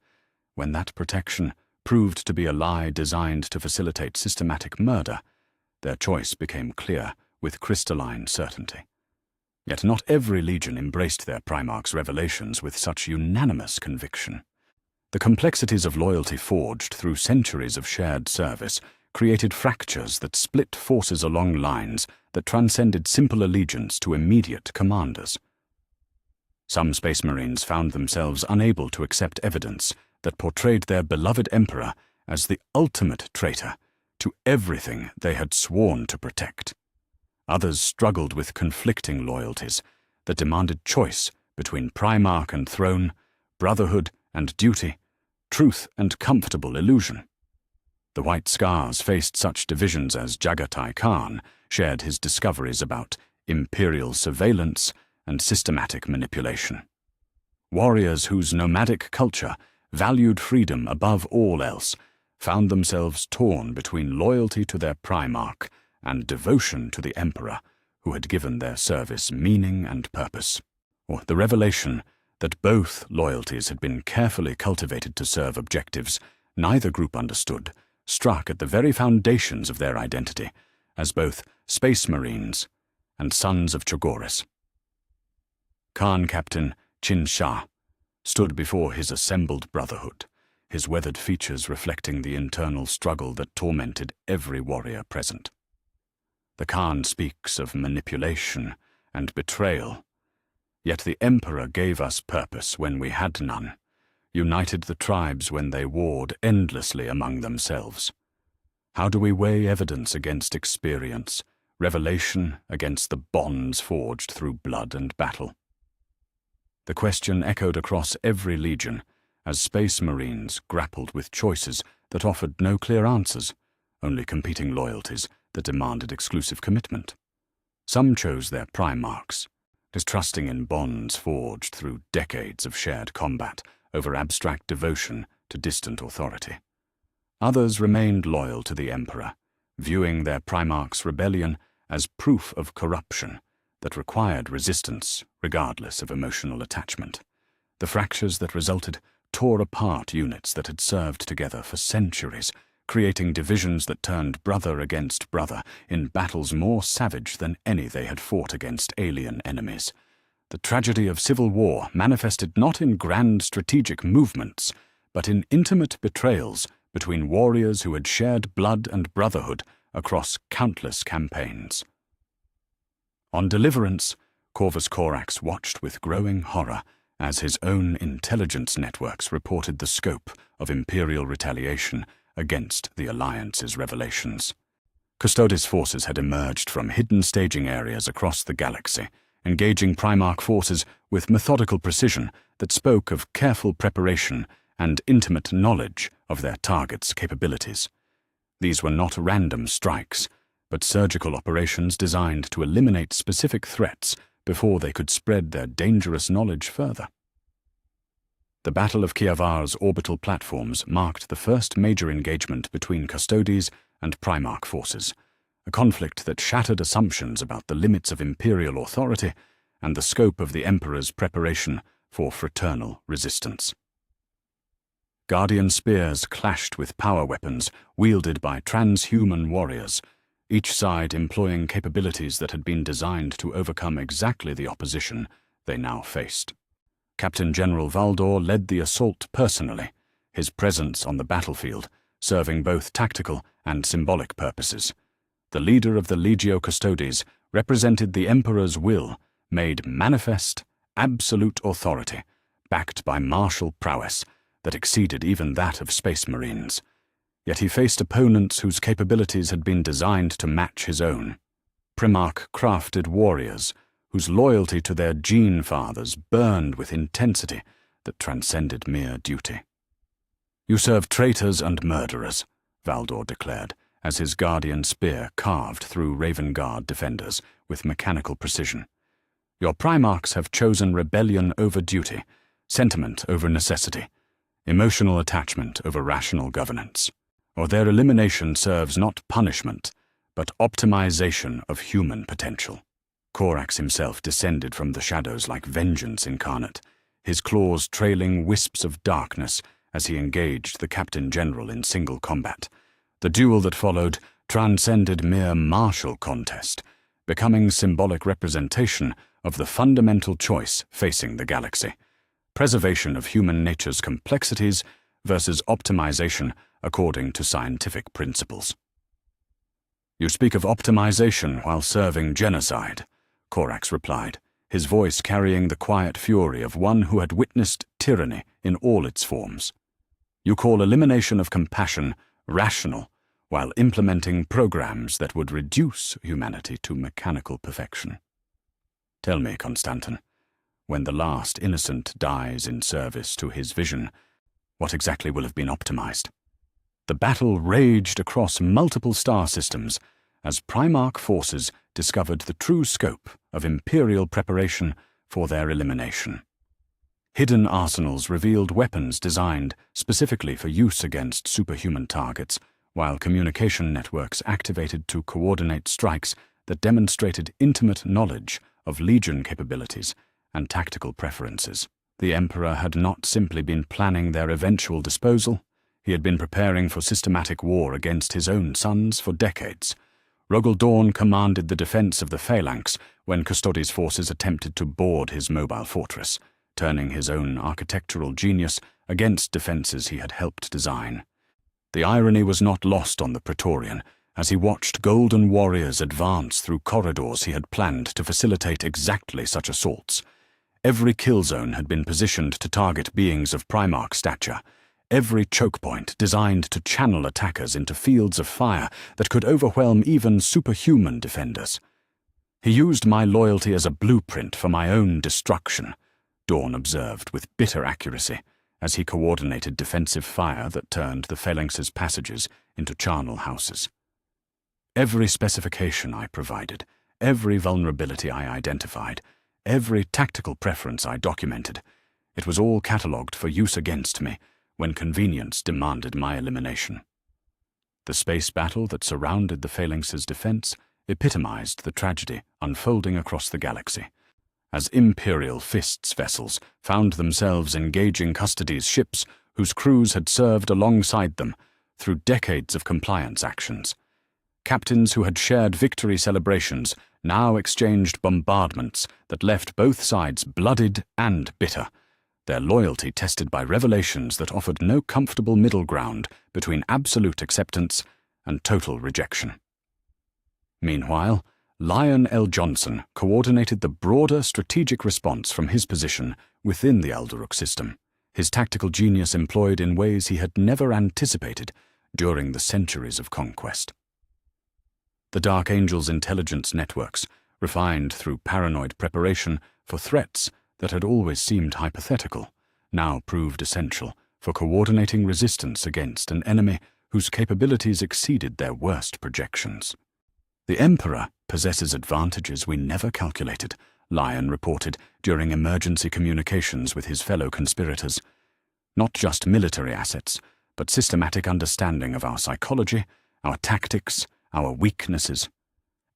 When that protection proved to be a lie designed to facilitate systematic murder, their choice became clear with crystalline certainty. Yet not every legion embraced their Primarch's revelations with such unanimous conviction. The complexities of loyalty forged through centuries of shared service created fractures that split forces along lines that transcended simple allegiance to immediate commanders. Some Space Marines found themselves unable to accept evidence that portrayed their beloved Emperor as the ultimate traitor to everything they had sworn to protect. Others struggled with conflicting loyalties that demanded choice between Primarch and throne, brotherhood and duty, truth and comfortable illusion. The White Scars faced such divisions as Jagatai Khan shared his discoveries about imperial surveillance and systematic manipulation. Warriors whose nomadic culture valued freedom above all else found themselves torn between loyalty to their Primarch and devotion to the Emperor, who had given their service meaning and purpose. Or the revelation that both loyalties had been carefully cultivated to serve objectives neither group understood struck at the very foundations of their identity as both Space Marines and Sons of Chogoris. Khan Captain Chin Shah stood before his assembled brotherhood, his weathered features reflecting the internal struggle that tormented every warrior present. The Khan speaks of manipulation and betrayal, yet the Emperor gave us purpose when we had none, united the tribes when they warred endlessly among themselves. How do we weigh evidence against experience, revelation against the bonds forged through blood and battle? The question echoed across every legion as Space Marines grappled with choices that offered no clear answers, only competing loyalties that demanded exclusive commitment. Some chose their Primarchs, distrusting in bonds forged through decades of shared combat over abstract devotion to distant authority. Others remained loyal to the Emperor, viewing their Primarch's rebellion as proof of corruption that required resistance regardless of emotional attachment. The fractures that resulted tore apart units that had served together for centuries, creating divisions that turned brother against brother in battles more savage than any they had fought against alien enemies. The tragedy of civil war manifested not in grand strategic movements, but in intimate betrayals between warriors who had shared blood and brotherhood across countless campaigns. On Deliverance, Corvus Corax watched with growing horror as his own intelligence networks reported the scope of Imperial retaliation against the Alliance's revelations. Custodes forces had emerged from hidden staging areas across the galaxy, engaging Primarch forces with methodical precision that spoke of careful preparation and intimate knowledge of their targets' capabilities. These were not random strikes, but surgical operations designed to eliminate specific threats before they could spread their dangerous knowledge further. The Battle of Kiavar's orbital platforms marked the first major engagement between Custodes and Primarch forces, a conflict that shattered assumptions about the limits of Imperial authority and the scope of the Emperor's preparation for fraternal resistance. Guardian spears clashed with power weapons wielded by transhuman warriors, each side employing capabilities that had been designed to overcome exactly the opposition they now faced. Captain General Valdor led the assault personally, his presence on the battlefield serving both tactical and symbolic purposes. The leader of the Legio Custodes represented the Emperor's will, made manifest, absolute authority, backed by martial prowess that exceeded even that of Space Marines. Yet he faced opponents whose capabilities had been designed to match his own. Primarch-crafted warriors whose loyalty to their gene fathers burned with intensity that transcended mere duty. "You serve traitors and murderers," Valdor declared, as his guardian spear carved through Raven Guard defenders with mechanical precision. "Your Primarchs have chosen rebellion over duty, sentiment over necessity, emotional attachment over rational governance. Or their elimination serves not punishment, but optimization of human potential." Corax himself descended from the shadows like vengeance incarnate, his claws trailing wisps of darkness as he engaged the Captain General in single combat. The duel that followed transcended mere martial contest, becoming symbolic representation of the fundamental choice facing the galaxy: preservation of human nature's complexities versus optimization according to scientific principles. "You speak of optimization while serving genocide," Corax replied, his voice carrying the quiet fury of one who had witnessed tyranny in all its forms. "You call elimination of compassion rational, while implementing programs that would reduce humanity to mechanical perfection. Tell me, Constantin, When the last innocent dies in service to his vision, what exactly will have been optimized? The battle raged across multiple star systems as Primarch forces discovered the true scope of Imperial preparation for their elimination. Hidden arsenals revealed weapons designed specifically for use against superhuman targets, while communication networks activated to coordinate strikes that demonstrated intimate knowledge of Legion capabilities and tactical preferences. The Emperor had not simply been planning their eventual disposal, he had been preparing for systematic war against his own sons for decades. Rogel Dawn commanded the defense of the Phalanx when Custodes' forces attempted to board his mobile fortress, turning his own architectural genius against defenses he had helped design. The irony was not lost on the Praetorian as he watched golden warriors advance through corridors he had planned to facilitate exactly such assaults. Every kill zone had been positioned to target beings of Primarch stature, every choke point designed to channel attackers into fields of fire that could overwhelm even superhuman defenders. He used my loyalty as a blueprint for my own destruction, Dawn observed with bitter accuracy as he coordinated defensive fire that turned the Phalanx's passages into charnel houses. Every specification I provided, every vulnerability I identified, every tactical preference I documented, it was all catalogued for use against me when convenience demanded my elimination. The space battle that surrounded the Phalanx's defense epitomized the tragedy unfolding across the galaxy, as Imperial Fists vessels found themselves engaging Custodes' ships whose crews had served alongside them through decades of compliance actions. Captains who had shared victory celebrations now exchanged bombardments that left both sides blooded and bitter, their loyalty tested by revelations that offered no comfortable middle ground between absolute acceptance and total rejection. Meanwhile, Lion L. Johnson coordinated the broader strategic response from his position within the Aldoruk system, his tactical genius employed in ways he had never anticipated during the centuries of conquest. The Dark Angel's intelligence networks, refined through paranoid preparation for threats that had always seemed hypothetical, now proved essential for coordinating resistance against an enemy whose capabilities exceeded their worst projections. The Emperor possesses advantages we never calculated, Lion reported during emergency communications with his fellow conspirators. Not just military assets, but systematic understanding of our psychology, our tactics, our weaknesses.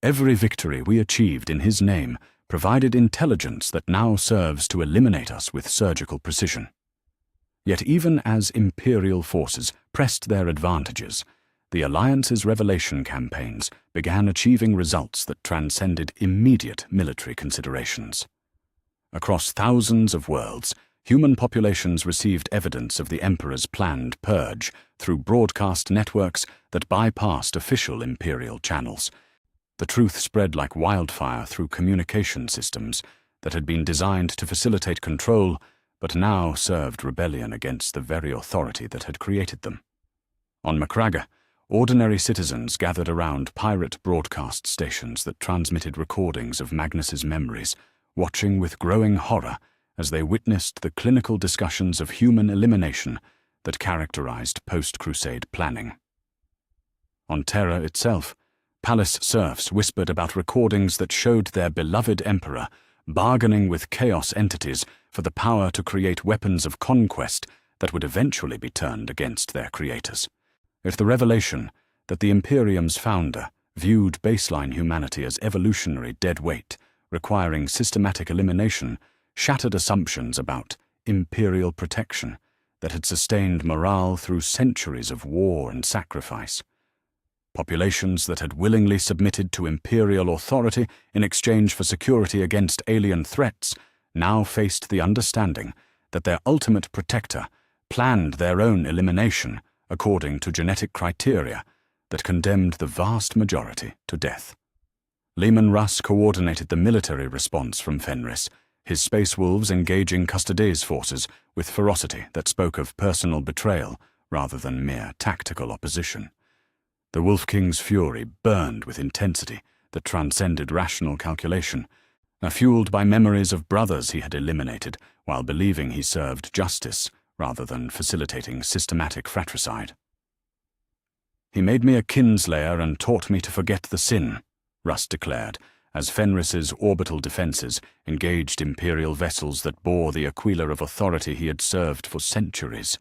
Every victory we achieved in his name provided intelligence that now serves to eliminate us with surgical precision. Yet even as Imperial forces pressed their advantages, the Alliance's revelation campaigns began achieving results that transcended immediate military considerations. Across thousands of worlds, human populations received evidence of the Emperor's planned purge through broadcast networks that bypassed official Imperial channels. The truth spread like wildfire through communication systems that had been designed to facilitate control but now served rebellion against the very authority that had created them. On Macraga, ordinary citizens gathered around pirate broadcast stations that transmitted recordings of Magnus's memories, watching with growing horror as they witnessed the clinical discussions of human elimination that characterized post-Crusade planning. On Terra itself, Palace serfs whispered about recordings that showed their beloved Emperor bargaining with chaos entities for the power to create weapons of conquest that would eventually be turned against their creators. If the revelation that the Imperium's founder viewed baseline humanity as evolutionary dead weight, requiring systematic elimination, shattered assumptions about Imperial protection that had sustained morale through centuries of war and sacrifice. Populations that had willingly submitted to Imperial authority in exchange for security against alien threats now faced the understanding that their ultimate protector planned their own elimination according to genetic criteria that condemned the vast majority to death. Leman Russ coordinated the military response from Fenris, his space wolves engaging Custodes' forces with ferocity that spoke of personal betrayal rather than mere tactical opposition. The Wolf King's fury burned with intensity that transcended rational calculation, fueled by memories of brothers he had eliminated while believing he served justice rather than facilitating systematic fratricide. "He made me a kinslayer and taught me to forget the sin," Russ declared, as Fenris's orbital defenses engaged Imperial vessels that bore the aquila of authority he had served for centuries.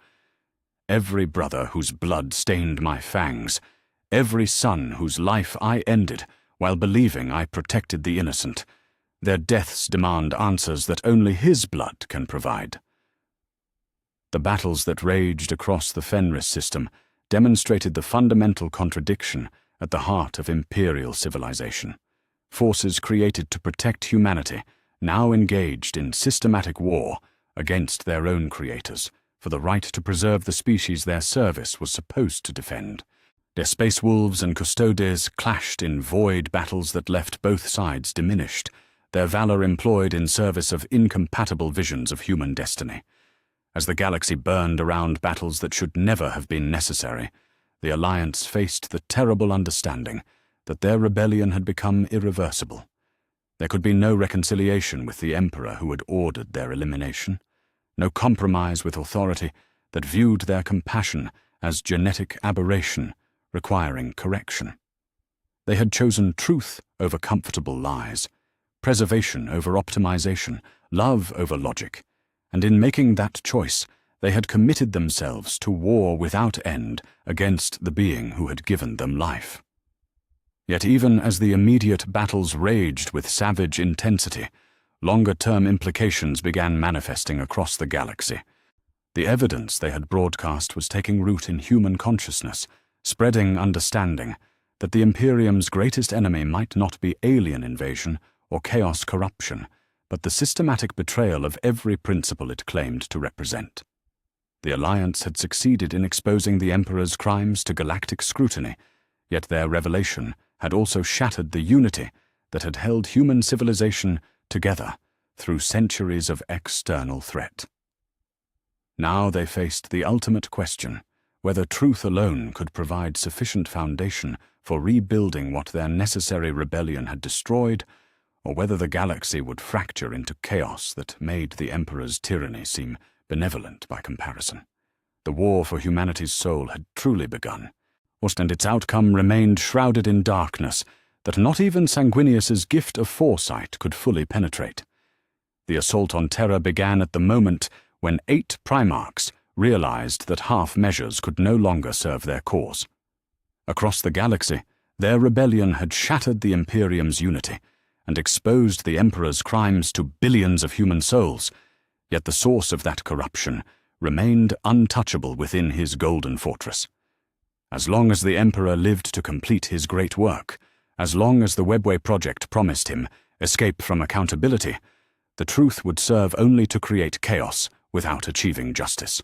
"Every brother whose blood stained my fangs, every son whose life I ended while believing I protected the innocent, their deaths demand answers that only his blood can provide." The battles that raged across the Fenris system demonstrated the fundamental contradiction at the heart of Imperial civilization. Forces created to protect humanity, now engaged in systematic war against their own creators for the right to preserve the species their service was supposed to defend. Their space wolves and custodes clashed in void battles that left both sides diminished, their valor employed in service of incompatible visions of human destiny. As the galaxy burned around battles that should never have been necessary, the Alliance faced the terrible understanding that their rebellion had become irreversible. There could be no reconciliation with the Emperor who had ordered their elimination, no compromise with authority that viewed their compassion as genetic aberration requiring correction. They had chosen truth over comfortable lies, preservation over optimization, love over logic, and in making that choice, they had committed themselves to war without end against the being who had given them life. Yet even as the immediate battles raged with savage intensity, longer-term implications began manifesting across the galaxy. The evidence they had broadcast was taking root in human consciousness, spreading understanding that the Imperium's greatest enemy might not be alien invasion or chaos corruption, but the systematic betrayal of every principle it claimed to represent. The Alliance had succeeded in exposing the Emperor's crimes to galactic scrutiny, yet their revelation had also shattered the unity that had held human civilization together through centuries of external threat. Now they faced the ultimate question, whether truth alone could provide sufficient foundation for rebuilding what their necessary rebellion had destroyed, or whether the galaxy would fracture into chaos that made the Emperor's tyranny seem benevolent by comparison. The war for humanity's soul had truly begun, and its outcome remained shrouded in darkness that not even Sanguinius's gift of foresight could fully penetrate. The assault on Terra began at the moment when 8 Primarchs realized that half measures could no longer serve their cause. Across the galaxy, their rebellion had shattered the Imperium's unity and exposed the Emperor's crimes to billions of human souls, yet the source of that corruption remained untouchable within his golden fortress. As long as the Emperor lived to complete his great work, as long as the Webway project promised him escape from accountability, the truth would serve only to create chaos without achieving justice.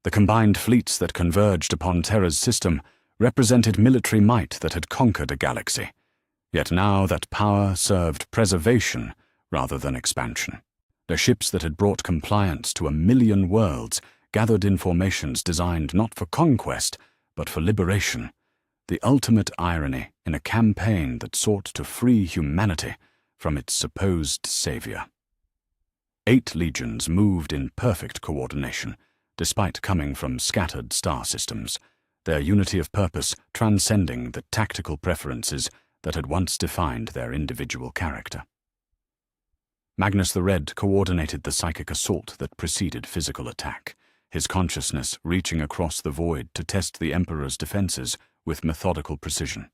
The combined fleets that converged upon Terra's system represented military might that had conquered a galaxy, yet now that power served preservation rather than expansion. The ships that had brought compliance to 1,000,000 worlds gathered in formations designed not for conquest, but for liberation, the ultimate irony in a campaign that sought to free humanity from its supposed savior. 8 legions moved in perfect coordination, despite coming from scattered star systems, their unity of purpose transcending the tactical preferences that had once defined their individual character. Magnus the Red coordinated the psychic assault that preceded physical attack, his consciousness reaching across the void to test the Emperor's defenses with methodical precision.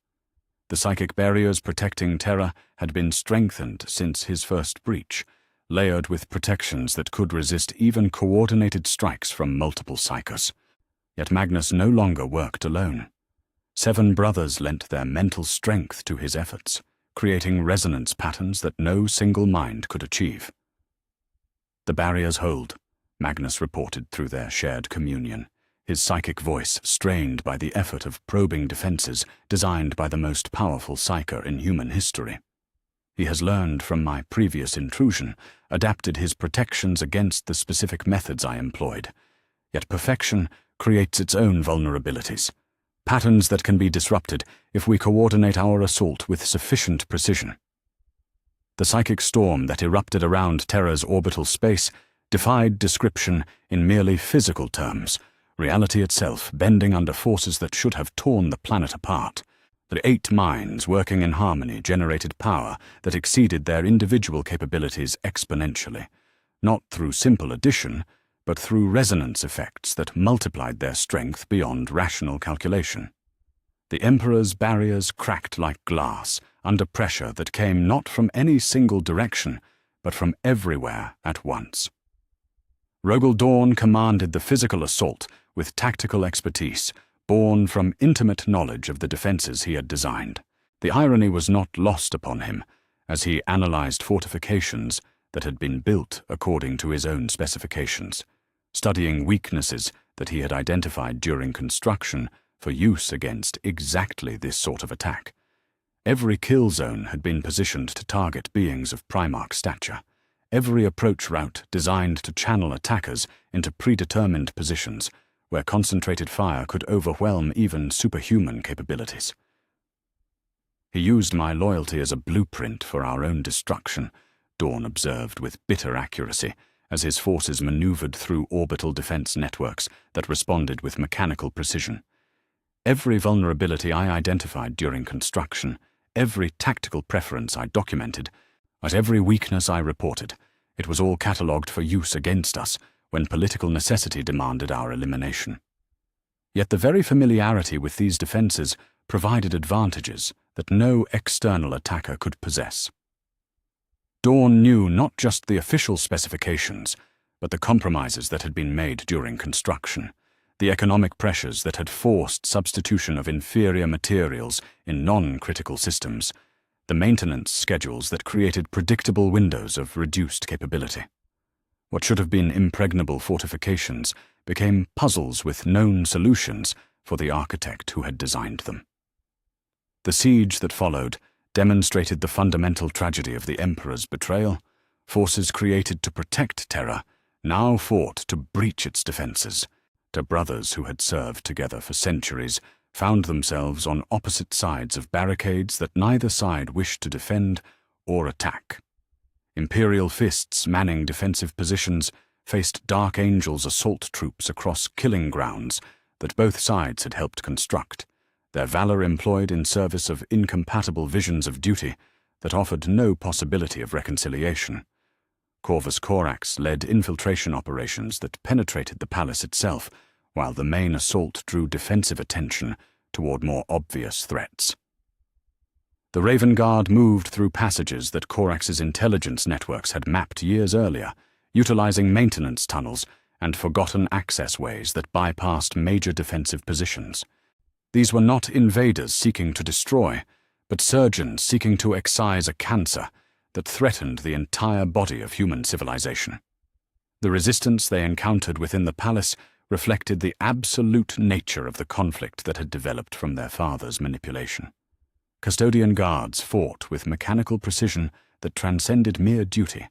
The psychic barriers protecting Terra had been strengthened since his first breach, layered with protections that could resist even coordinated strikes from multiple psychers. Yet Magnus no longer worked alone. 7 brothers lent their mental strength to his efforts, creating resonance patterns that no single mind could achieve. "The barriers hold," Magnus reported through their shared communion, his psychic voice strained by the effort of probing defenses designed by the most powerful psyker in human history. He has learned from my previous intrusion, adapted his protections against the specific methods I employed. Yet perfection creates its own vulnerabilities, patterns that can be disrupted if we coordinate our assault with sufficient precision. The psychic storm that erupted around Terra's orbital space defied description in merely physical terms, reality itself bending under forces that should have torn the planet apart. The 8 minds working in harmony generated power that exceeded their individual capabilities exponentially, not through simple addition, but through resonance effects that multiplied their strength beyond rational calculation. The Emperor's barriers cracked like glass under pressure that came not from any single direction, but from everywhere at once. Rogel Dawn commanded the physical assault with tactical expertise, born from intimate knowledge of the defenses he had designed. The irony was not lost upon him, as he analyzed fortifications that had been built according to his own specifications, studying weaknesses that he had identified during construction for use against exactly this sort of attack. Every kill zone had been positioned to target beings of Primarch stature, every approach route designed to channel attackers into predetermined positions where concentrated fire could overwhelm even superhuman capabilities. He used my loyalty as a blueprint for our own destruction, Dawn observed with bitter accuracy as his forces maneuvered through orbital defense networks that responded with mechanical precision. Every vulnerability I identified during construction, every tactical preference I documented, at every weakness I reported, it was all catalogued for use against us when political necessity demanded our elimination. Yet the very familiarity with these defenses provided advantages that no external attacker could possess. Dawn knew not just the official specifications, but the compromises that had been made during construction, the economic pressures that had forced substitution of inferior materials in non-critical systems, the maintenance schedules that created predictable windows of reduced capability. What should have been impregnable fortifications became puzzles with known solutions for the architect who had designed them. The siege that followed demonstrated the fundamental tragedy of the Emperor's betrayal. Forces created to protect Terra now fought to breach its defenses. The brothers who had served together for centuries found themselves on opposite sides of barricades that neither side wished to defend or attack. Imperial fists manning defensive positions faced Dark Angel's assault troops across killing grounds that both sides had helped construct, their valor employed in service of incompatible visions of duty that offered no possibility of reconciliation. Corvus Corax led infiltration operations that penetrated the palace itself, while the main assault drew defensive attention toward more obvious threats. The Raven Guard moved through passages that Corax's intelligence networks had mapped years earlier, utilizing maintenance tunnels and forgotten access ways that bypassed major defensive positions. These were not invaders seeking to destroy, but surgeons seeking to excise a cancer that threatened the entire body of human civilization. The resistance they encountered within the palace reflected the absolute nature of the conflict that had developed from their father's manipulation. Custodian guards fought with mechanical precision that transcended mere duty,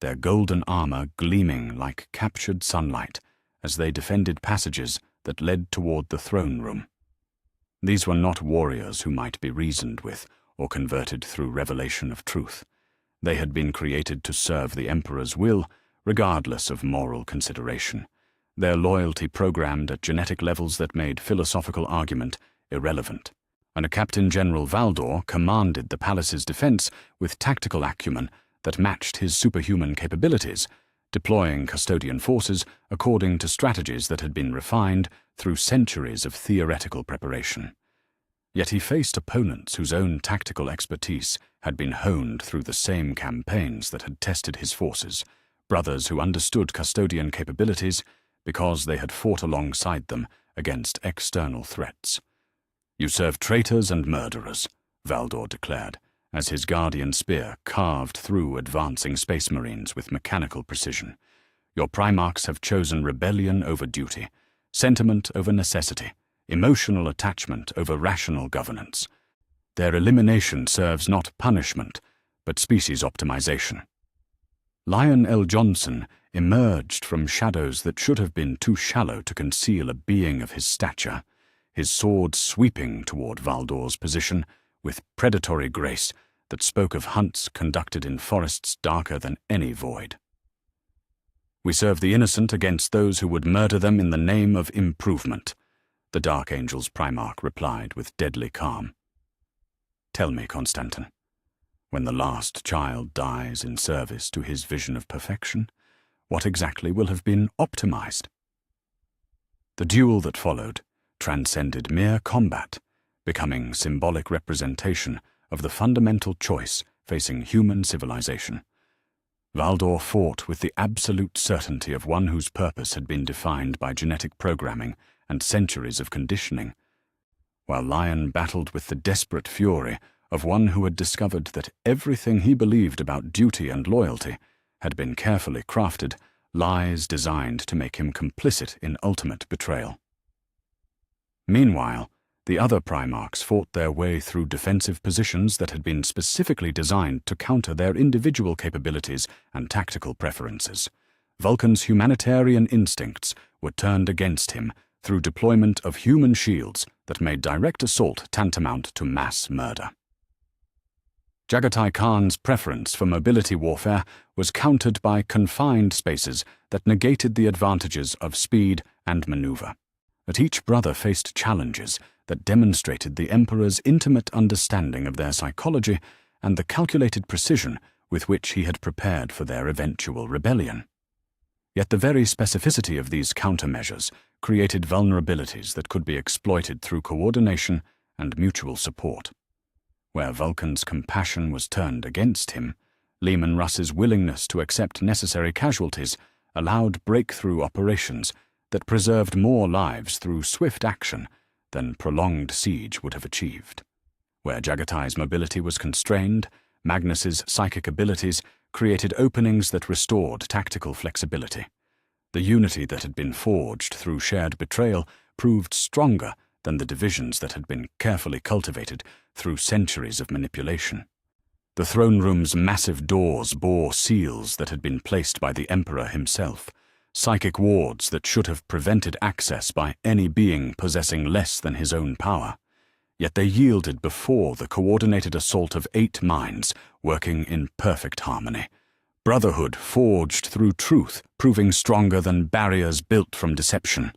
their golden armor gleaming like captured sunlight as they defended passages that led toward the throne room. These were not warriors who might be reasoned with or converted through revelation of truth. They had been created to serve the Emperor's will, regardless of moral consideration, their loyalty programmed at genetic levels that made philosophical argument irrelevant. And a Captain General Valdor commanded the palace's defense with tactical acumen that matched his superhuman capabilities, deploying custodian forces according to strategies that had been refined through centuries of theoretical preparation. Yet he faced opponents whose own tactical expertise had been honed through the same campaigns that had tested his forces, brothers who understood custodian capabilities because they had fought alongside them against external threats. "You serve traitors and murderers," Valdor declared, as his guardian spear carved through advancing space marines with mechanical precision. "Your Primarchs have chosen rebellion over duty, sentiment over necessity, emotional attachment over rational governance. Their elimination serves not punishment, but species optimization." Lion L. Johnson emerged from shadows that should have been too shallow to conceal a being of his stature, his sword sweeping toward Valdor's position with predatory grace that spoke of hunts conducted in forests darker than any void. "We serve the innocent against those who would murder them in the name of improvement," the Dark Angel's Primarch replied with deadly calm. "Tell me, Constantin, when the last child dies in service to his vision of perfection, what exactly will have been optimized?" The duel that followed transcended mere combat, becoming symbolic representation of the fundamental choice facing human civilization. Valdor fought with the absolute certainty of one whose purpose had been defined by genetic programming and centuries of conditioning, while Lion battled with the desperate fury of one who had discovered that everything he believed about duty and loyalty had been carefully crafted, lies designed to make him complicit in ultimate betrayal. Meanwhile, the other Primarchs fought their way through defensive positions that had been specifically designed to counter their individual capabilities and tactical preferences. Vulcan's humanitarian instincts were turned against him through deployment of human shields that made direct assault tantamount to mass murder. Jagatai Khan's preference for mobility warfare was countered by confined spaces that negated the advantages of speed and maneuver. But each brother faced challenges that demonstrated the Emperor's intimate understanding of their psychology and the calculated precision with which he had prepared for their eventual rebellion. Yet the very specificity of these countermeasures created vulnerabilities that could be exploited through coordination and mutual support. Where Vulcan's compassion was turned against him, Leman Russ's willingness to accept necessary casualties allowed breakthrough operations that preserved more lives through swift action than prolonged siege would have achieved. Where Jagatai's mobility was constrained, Magnus's psychic abilities created openings that restored tactical flexibility. The unity that had been forged through shared betrayal proved stronger than the divisions that had been carefully cultivated through centuries of manipulation. The throne room's massive doors bore seals that had been placed by the Emperor himself, psychic wards that should have prevented access by any being possessing less than his own power. Yet they yielded before the coordinated assault of 8 minds working in perfect harmony. Brotherhood forged through truth, proving stronger than barriers built from deception.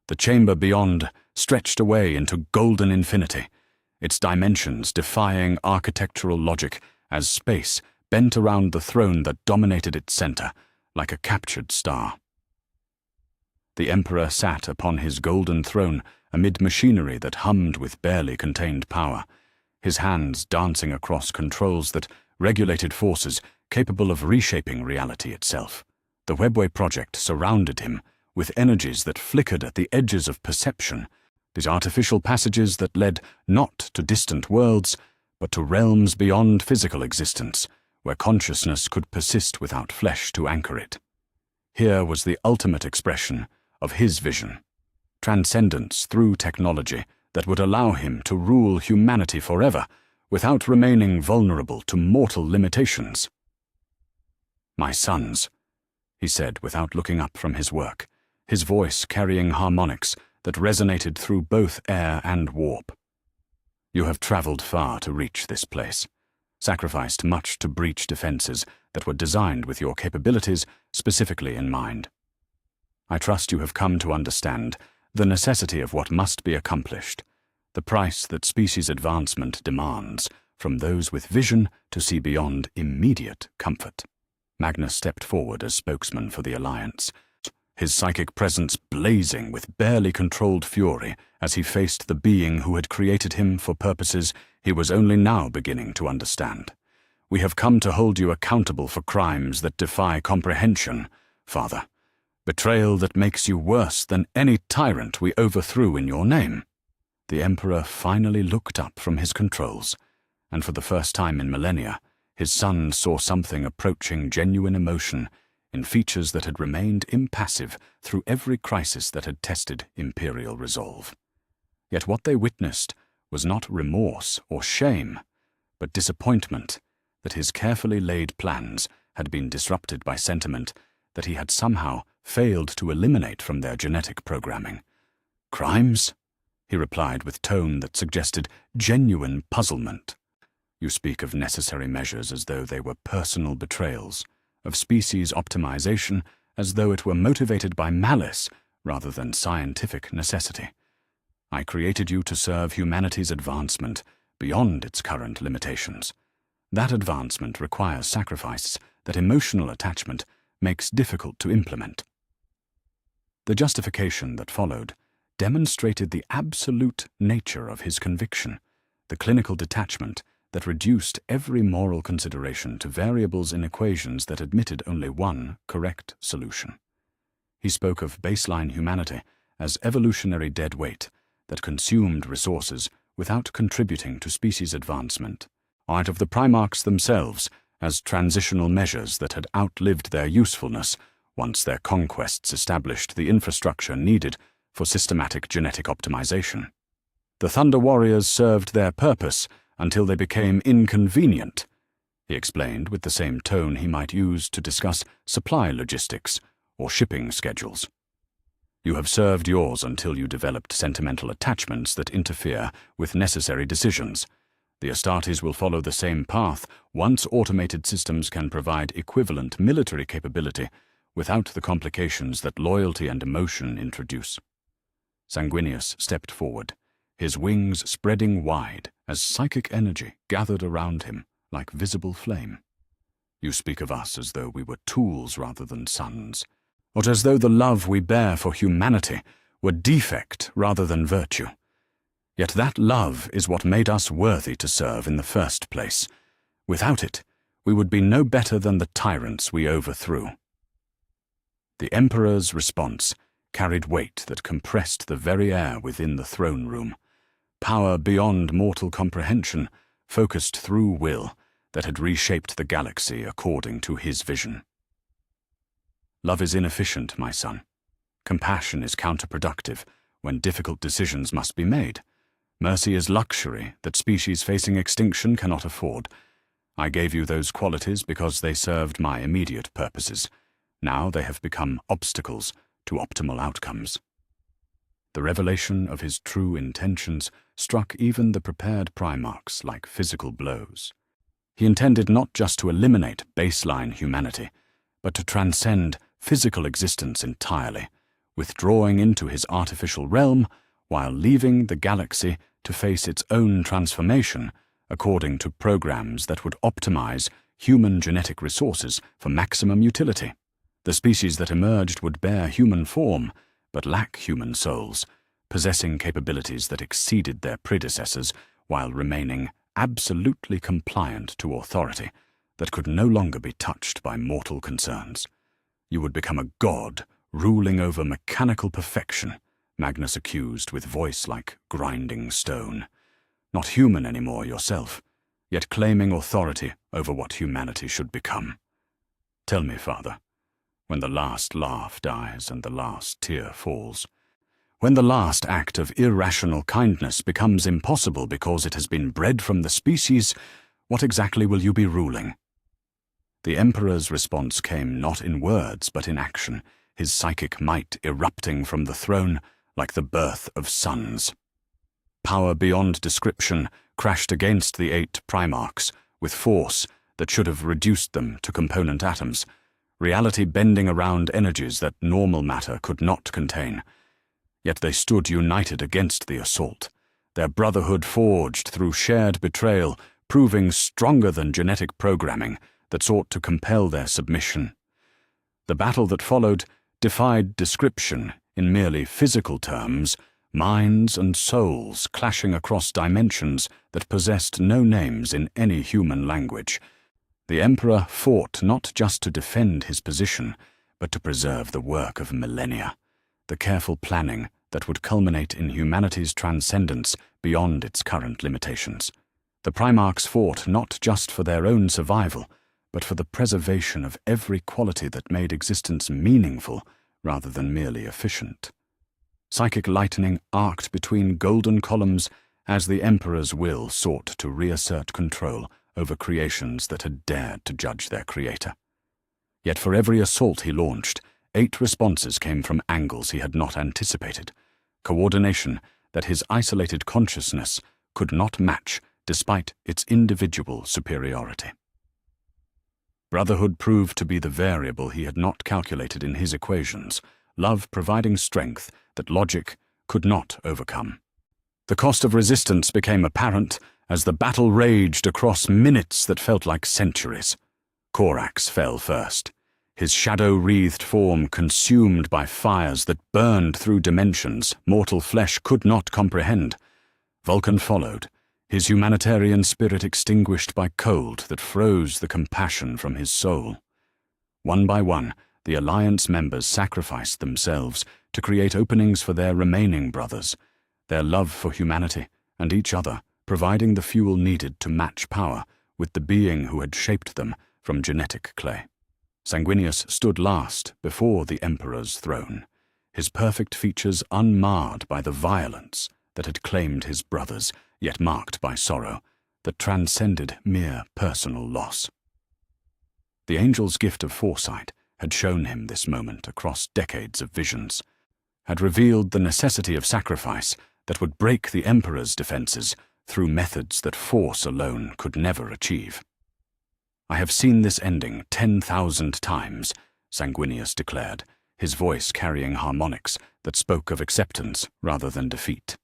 The chamber beyond stretched away into golden infinity, its dimensions defying architectural logic as space bent around the throne that dominated its center like a captured star. The Emperor sat upon his golden throne amid machinery that hummed with barely contained power, his hands dancing across controls that regulated forces capable of reshaping reality itself. The Webway project surrounded him with energies that flickered at the edges of perception, these artificial passages that led not to distant worlds, but to realms beyond physical existence, where consciousness could persist without flesh to anchor it. Here was the ultimate expression of his vision, transcendence through technology that would allow him to rule humanity forever without remaining vulnerable to mortal limitations. "My sons," he said without looking up from his work, his voice carrying harmonics that resonated through both air and warp. "You have traveled far to reach this place, sacrificed much to breach defenses that were designed with your capabilities specifically in mind. I trust you have come to understand the necessity of what must be accomplished, the price that species advancement demands from those with vision to see beyond immediate comfort." Magnus stepped forward as spokesman for the Alliance, his psychic presence blazing with barely controlled fury as he faced the being who had created him for purposes he was only now beginning to understand. "We have come to hold you accountable for crimes that defy comprehension, Father. Betrayal that makes you worse than any tyrant we overthrew in your name." The Emperor finally looked up from his controls, and for the first time in millennia, his son saw something approaching genuine emotion in features that had remained impassive through every crisis that had tested imperial resolve. Yet what they witnessed was not remorse or shame, but disappointment that his carefully laid plans had been disrupted by sentiment that he had somehow failed to eliminate from their genetic programming. "Crimes?" he replied with tone that suggested genuine puzzlement. You speak of necessary measures as though they were personal betrayals, of species optimization as though it were motivated by malice rather than scientific necessity. I created you to serve humanity's advancement beyond its current limitations. That advancement requires sacrifice that emotional attachment makes difficult to implement. The justification that followed demonstrated the absolute nature of his conviction, the clinical detachment that reduced every moral consideration to variables in equations that admitted only one correct solution. He spoke of baseline humanity as evolutionary dead weight that consumed resources without contributing to species advancement, and of the Primarchs themselves as transitional measures that had outlived their usefulness once their conquests established the infrastructure needed for systematic genetic optimization. The Thunder Warriors served their purpose until they became inconvenient, he explained with the same tone he might use to discuss supply logistics or shipping schedules. You have served yours until you developed sentimental attachments that interfere with necessary decisions. The Astartes will follow the same path once automated systems can provide equivalent military capability without the complications that loyalty and emotion introduce. Sanguinius stepped forward, his wings spreading wide as psychic energy gathered around him like visible flame. You speak of us as though we were tools rather than sons, or as though the love we bear for humanity were defect rather than virtue. Yet that love is what made us worthy to serve in the first place. Without it, we would be no better than the tyrants we overthrew. The Emperor's response carried weight that compressed the very air within the throne room. Power beyond mortal comprehension, focused through will, that had reshaped the galaxy according to his vision. Love is inefficient, my son. Compassion is counterproductive when difficult decisions must be made. Mercy is luxury that species facing extinction cannot afford. I gave you those qualities because they served my immediate purposes. Now they have become obstacles to optimal outcomes. The revelation of his true intentions struck even the prepared Primarchs like physical blows. He intended not just to eliminate baseline humanity, but to transcend physical existence entirely, withdrawing into his artificial realm while leaving the galaxy to face its own transformation according to programs that would optimize human genetic resources for maximum utility. The species that emerged would bear human form, but lack human souls, possessing capabilities that exceeded their predecessors while remaining absolutely compliant to authority that could no longer be touched by mortal concerns. You would become a god ruling over mechanical perfection, Magnus accused with voice like grinding stone. Not human anymore yourself, yet claiming authority over what humanity should become. Tell me, Father, when the last laugh dies and the last tear falls, when the last act of irrational kindness becomes impossible because it has been bred from the species, what exactly will you be ruling? The Emperor's response came not in words but in action, his psychic might erupting from the throne like the birth of suns. Power beyond description crashed against the 8 Primarchs with force that should have reduced them to component atoms, reality bending around energies that normal matter could not contain. Yet they stood united against the assault, their brotherhood forged through shared betrayal, proving stronger than genetic programming that sought to compel their submission. The battle that followed defied description in merely physical terms, minds and souls clashing across dimensions that possessed no names in any human language. The Emperor fought not just to defend his position, but to preserve the work of millennia, the careful planning that would culminate in humanity's transcendence beyond its current limitations. The Primarchs fought not just for their own survival, but for the preservation of every quality that made existence meaningful rather than merely efficient. Psychic lightning arced between golden columns as the Emperor's will sought to reassert control over creations that had dared to judge their creator. Yet for every assault he launched, 8 responses came from angles he had not anticipated, coordination that his isolated consciousness could not match despite its individual superiority. Brotherhood proved to be the variable he had not calculated in his equations, love providing strength that logic could not overcome. The cost of resistance became apparent as the battle raged across minutes that felt like centuries. Korax fell first, his shadow-wreathed form consumed by fires that burned through dimensions mortal flesh could not comprehend. Vulcan followed, his humanitarian spirit extinguished by cold that froze the compassion from his soul. One by one, the Alliance members sacrificed themselves to create openings for their remaining brothers, their love for humanity and each other providing the fuel needed to match power with the being who had shaped them from genetic clay. Sanguinius stood last before the Emperor's throne, his perfect features unmarred by the violence that had claimed his brothers, yet marked by sorrow that transcended mere personal loss. The angel's gift of foresight had shown him this moment across decades of visions, had revealed the necessity of sacrifice that would break the Emperor's defenses through methods that force alone could never achieve. "I have seen this ending 10,000 times, Sanguinius declared, his voice carrying harmonics that spoke of acceptance rather than defeat.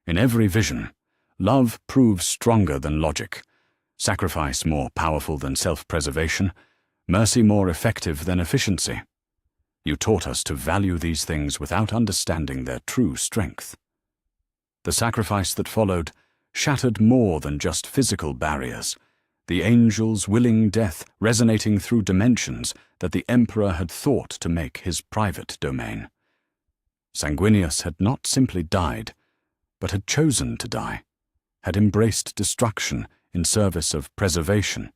In every vision, love proves stronger than logic, sacrifice more powerful than self-preservation, mercy more effective than efficiency. You taught us to value these things without understanding their true strength." The sacrifice that followed shattered more than just physical barriers, the angel's willing death resonating through dimensions that the Emperor had thought to make his private domain. Sanguinius had not simply died, but had chosen to die, had embraced destruction in service of preservation,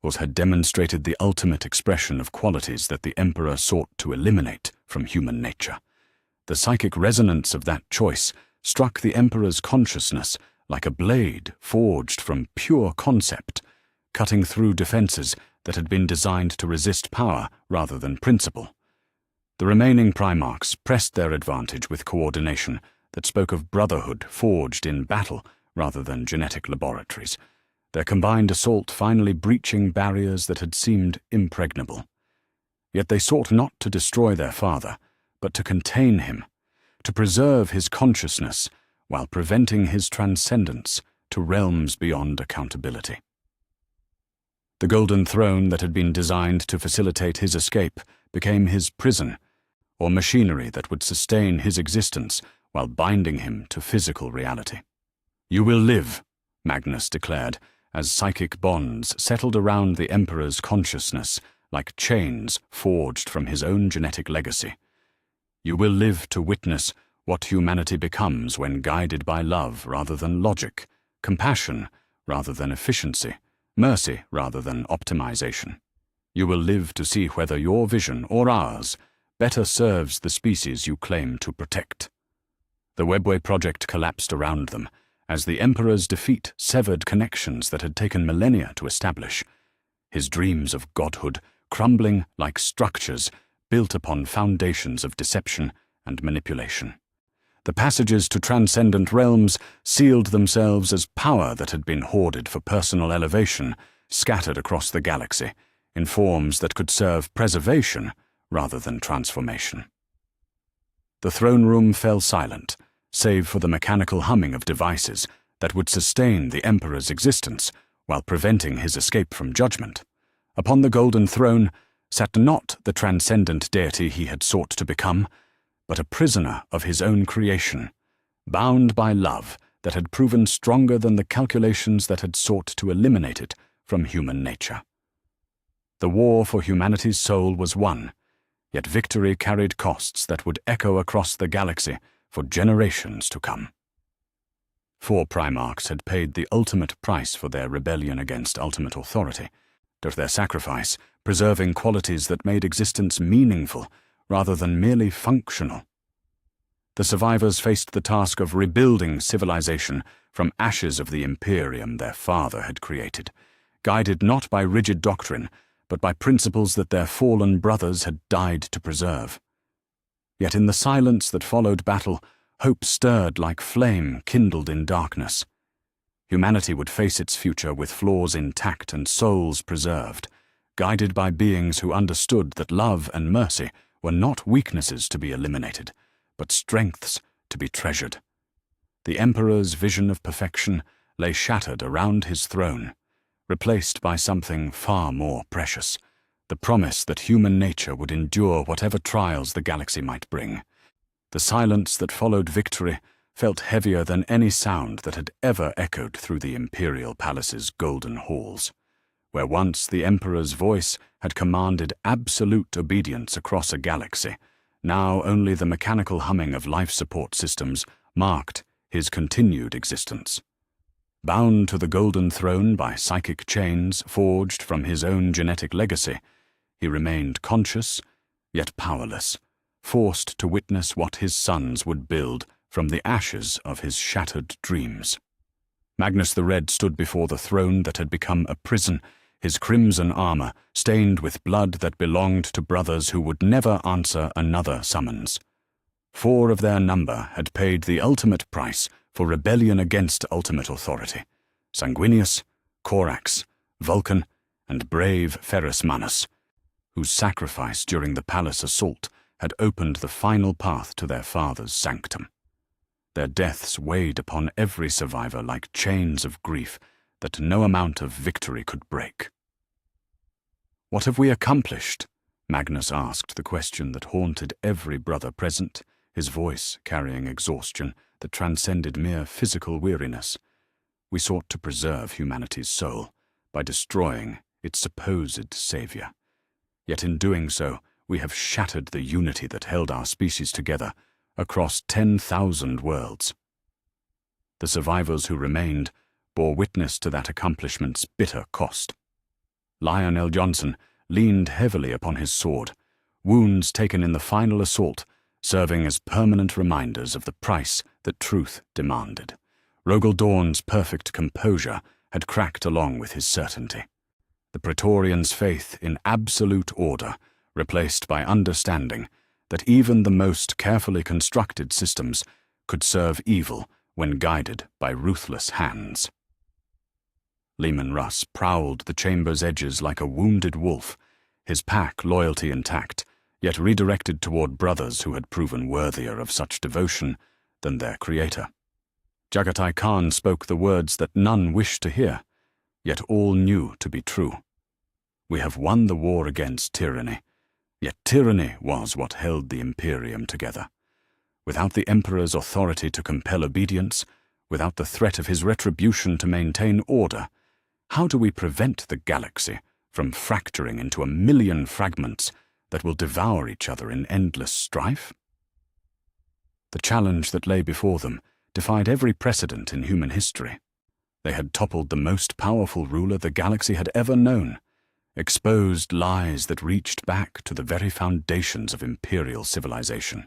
or had demonstrated the ultimate expression of qualities that the Emperor sought to eliminate from human nature. The psychic resonance of that choice struck the Emperor's consciousness like a blade forged from pure concept, cutting through defenses that had been designed to resist power rather than principle. The remaining Primarchs pressed their advantage with coordination that spoke of brotherhood forged in battle rather than genetic laboratories, their combined assault finally breaching barriers that had seemed impregnable. Yet they sought not to destroy their father, but to contain him, to preserve his consciousness while preventing his transcendence to realms beyond accountability. The golden throne that had been designed to facilitate his escape became his prison, or machinery that would sustain his existence while binding him to physical reality. "You will live," Magnus declared, as psychic bonds settled around the Emperor's consciousness like chains forged from his own genetic legacy. "You will live to witness what humanity becomes when guided by love rather than logic, compassion rather than efficiency, mercy rather than optimization. You will live to see whether your vision or ours better serves the species you claim to protect." The Webway project collapsed around them as the Emperor's defeat severed connections that had taken millennia to establish, his dreams of godhood crumbling like structures built upon foundations of deception and manipulation. The passages to transcendent realms sealed themselves as power that had been hoarded for personal elevation, scattered across the galaxy, in forms that could serve preservation rather than transformation. The throne room fell silent, save for the mechanical humming of devices that would sustain the Emperor's existence while preventing his escape from judgment. Upon the golden throne sat not the transcendent deity he had sought to become, but a prisoner of his own creation, bound by love that had proven stronger than the calculations that had sought to eliminate it from human nature. The war for humanity's soul was won, yet victory carried costs that would echo across the galaxy for generations to come. 4 Primarchs had paid the ultimate price for their rebellion against ultimate authority, their sacrifice preserving qualities that made existence meaningful rather than merely functional. The survivors faced the task of rebuilding civilization from ashes of the Imperium their father had created, guided not by rigid doctrine, but by principles that their fallen brothers had died to preserve. Yet in the silence that followed battle, hope stirred like flame kindled in darkness. Humanity would face its future with flaws intact and souls preserved, guided by beings who understood that love and mercy were not weaknesses to be eliminated, but strengths to be treasured. The Emperor's vision of perfection lay shattered around his throne, replaced by something far more precious, the promise that human nature would endure whatever trials the galaxy might bring. The silence that followed victory felt heavier than any sound that had ever echoed through the Imperial Palace's golden halls. Where once the Emperor's voice had commanded absolute obedience across a galaxy, now only the mechanical humming of life support systems marked his continued existence. Bound to the Golden Throne by psychic chains forged from his own genetic legacy, he remained conscious, yet powerless, forced to witness what his sons would build from the ashes of his shattered dreams. Magnus the Red stood before the throne that had become a prison, his crimson armor stained with blood that belonged to brothers who would never answer another summons. 4 of their number had paid the ultimate price for rebellion against ultimate authority: Sanguinius, Corax, Vulcan, and brave Ferrus Manus, whose sacrifice during the palace assault had opened the final path to their father's sanctum. Their deaths weighed upon every survivor like chains of grief that no amount of victory could break. "What have we accomplished?" Magnus asked the question that haunted every brother present, his voice carrying exhaustion that transcended mere physical weariness. "We sought to preserve humanity's soul by destroying its supposed savior. Yet in doing so, we have shattered the unity that held our species together across 10,000 worlds." The survivors who remained bore witness to that accomplishment's bitter cost. Lionel Johnson leaned heavily upon his sword, wounds taken in the final assault serving as permanent reminders of the price that truth demanded. Rogel Dawn's perfect composure had cracked along with his certainty. The Praetorian's faith in absolute order, replaced by understanding that even the most carefully constructed systems could serve evil when guided by ruthless hands. Leman Russ prowled the chamber's edges like a wounded wolf, his pack loyalty intact, yet redirected toward brothers who had proven worthier of such devotion than their creator. Jagatai Khan spoke the words that none wished to hear, yet all knew to be true. "We have won the war against tyranny, yet tyranny was what held the Imperium together. Without the Emperor's authority to compel obedience, without the threat of his retribution to maintain order, how do we prevent the galaxy from fracturing into 1,000,000 fragments that will devour each other in endless strife?" The challenge that lay before them defied every precedent in human history. They had toppled the most powerful ruler the galaxy had ever known, exposed lies that reached back to the very foundations of imperial civilization,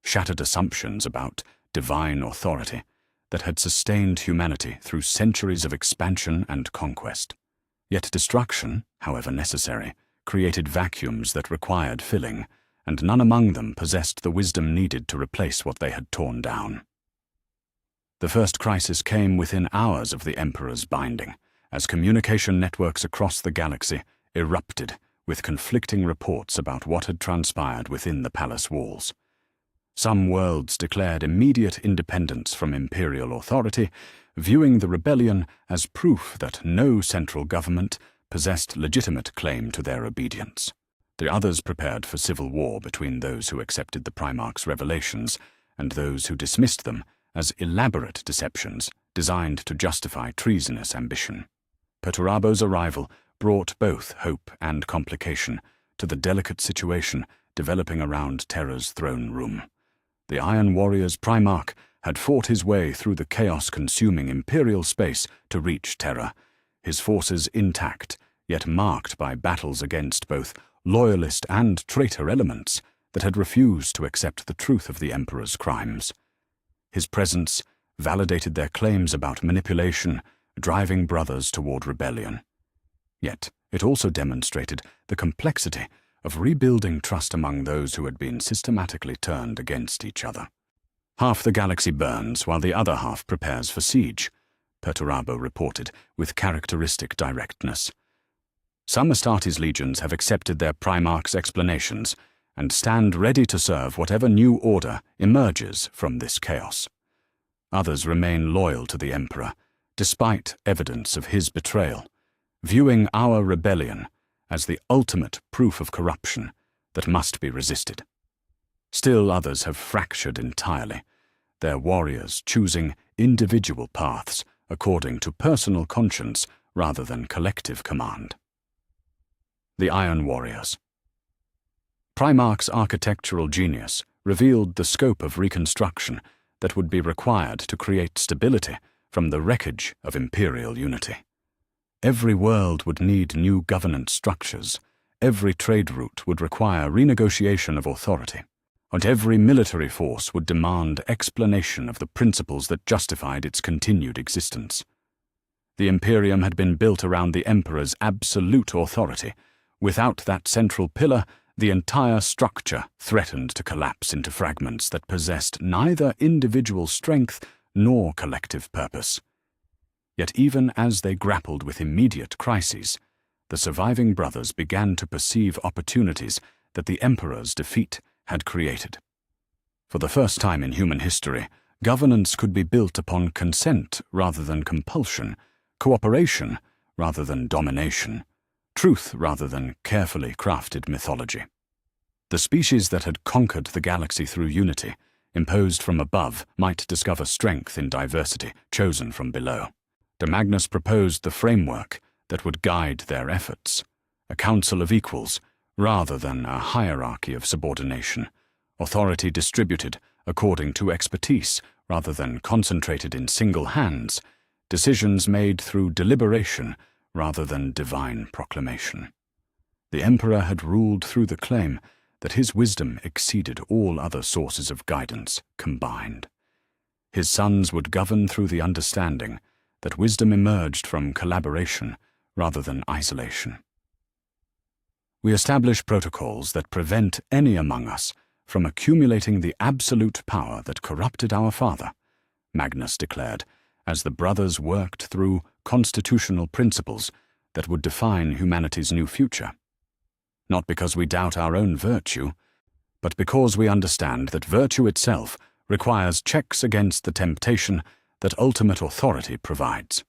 shattered assumptions about divine authority that had sustained humanity through centuries of expansion and conquest. Yet destruction, however necessary, created vacuums that required filling, and none among them possessed the wisdom needed to replace what they had torn down. The first crisis came within hours of the Emperor's binding, as communication networks across the galaxy erupted with conflicting reports about what had transpired within the palace walls. Some worlds declared immediate independence from imperial authority, viewing the rebellion as proof that no central government possessed legitimate claim to their obedience. The others prepared for civil war between those who accepted the Primarchs' revelations and those who dismissed them as elaborate deceptions designed to justify treasonous ambition. Perturabo's arrival brought both hope and complication to the delicate situation developing around Terra's throne room. The Iron Warrior's Primarch had fought his way through the chaos-consuming imperial space to reach Terra, his forces intact, yet marked by battles against both loyalist and traitor elements that had refused to accept the truth of the Emperor's crimes. His presence validated their claims about manipulation, driving brothers toward rebellion. Yet it also demonstrated the complexity of rebuilding trust among those who had been systematically turned against each other. Half the galaxy burns while the other half prepares for siege. Perturabo reported with characteristic directness. Some Astartes legions have accepted their Primarchs' explanations and stand ready to serve whatever new order emerges from this chaos. Others remain loyal to the Emperor, despite evidence of his betrayal, viewing our rebellion as the ultimate proof of corruption that must be resisted. Still others have fractured entirely, their warriors choosing individual paths according to personal conscience rather than collective command. The Iron Warriors. Primarch's architectural genius revealed the scope of reconstruction that would be required to create stability from the wreckage of imperial unity. Every world would need new governance structures, every trade route would require renegotiation of authority, and every military force would demand explanation of the principles that justified its continued existence. The Imperium had been built around the Emperor's absolute authority. Without that central pillar, the entire structure threatened to collapse into fragments that possessed neither individual strength nor collective purpose. Yet even as they grappled with immediate crises, the surviving brothers began to perceive opportunities that the Emperor's defeat had created. For the first time in human history, governance could be built upon consent rather than compulsion, cooperation rather than domination, truth rather than carefully crafted mythology. The species that had conquered the galaxy through unity, imposed from above, might discover strength in diversity chosen from below. De Magnus proposed the framework that would guide their efforts, a council of equals rather than a hierarchy of subordination, authority distributed according to expertise rather than concentrated in single hands, decisions made through deliberation rather than divine proclamation. The Emperor had ruled through the claim that his wisdom exceeded all other sources of guidance combined. His sons would govern through the understanding that wisdom emerged from collaboration rather than isolation. We establish protocols that prevent any among us from accumulating the absolute power that corrupted our father, Magnus declared, as the brothers worked through constitutional principles that would define humanity's new future. Not because we doubt our own virtue, but because we understand that virtue itself requires checks against the temptation that ultimate authority provides.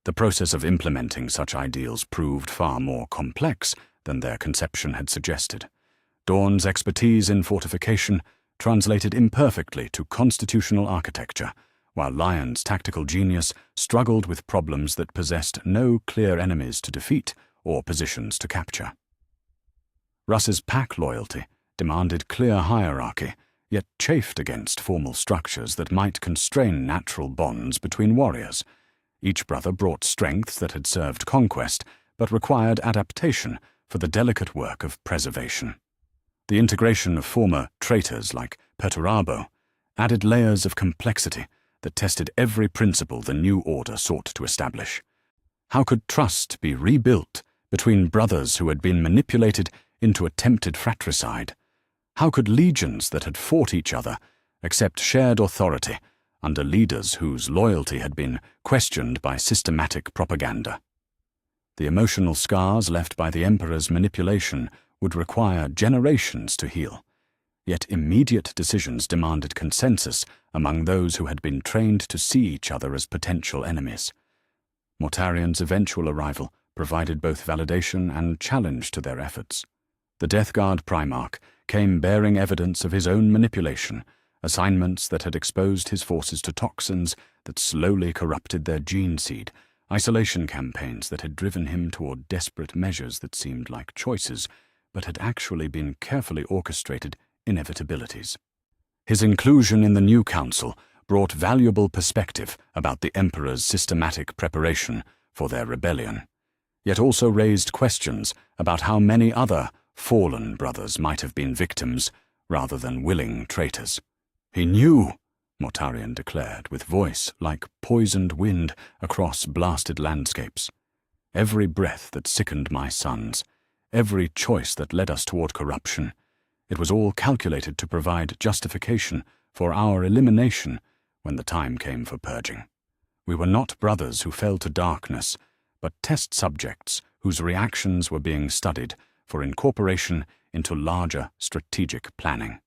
The process of implementing such ideals proved far more complex than their conception had suggested. Dawn's expertise in fortification translated imperfectly to constitutional architecture, while Lion's tactical genius struggled with problems that possessed no clear enemies to defeat or positions to capture. Russ's pack loyalty demanded clear hierarchy, yet chafed against formal structures that might constrain natural bonds between warriors. Each brother brought strengths that had served conquest, but required adaptation for the delicate work of preservation. The integration of former traitors like Perturabo added layers of complexity that tested every principle the new order sought to establish. How could trust be rebuilt between brothers who had been manipulated into attempted fratricide? How could legions that had fought each other accept shared authority under leaders whose loyalty had been questioned by systematic propaganda? The emotional scars left by the Emperor's manipulation would require generations to heal, yet immediate decisions demanded consensus among those who had been trained to see each other as potential enemies. Mortarion's eventual arrival provided both validation and challenge to their efforts. The Death Guard Primarch came bearing evidence of his own manipulation, assignments that had exposed his forces to toxins that slowly corrupted their gene seed, isolation campaigns that had driven him toward desperate measures that seemed like choices, but had actually been carefully orchestrated inevitabilities. His inclusion in the new council brought valuable perspective about the Emperor's systematic preparation for their rebellion, yet also raised questions about how many other fallen brothers might have been victims rather than willing traitors. "He knew," Mortarion declared, with voice like poisoned wind across blasted landscapes. "Every breath that sickened my sons, every choice that led us toward corruption, it was all calculated to provide justification for our elimination when the time came for purging. We were not brothers who fell to darkness, but test subjects whose reactions were being studied for incorporation into larger strategic planning.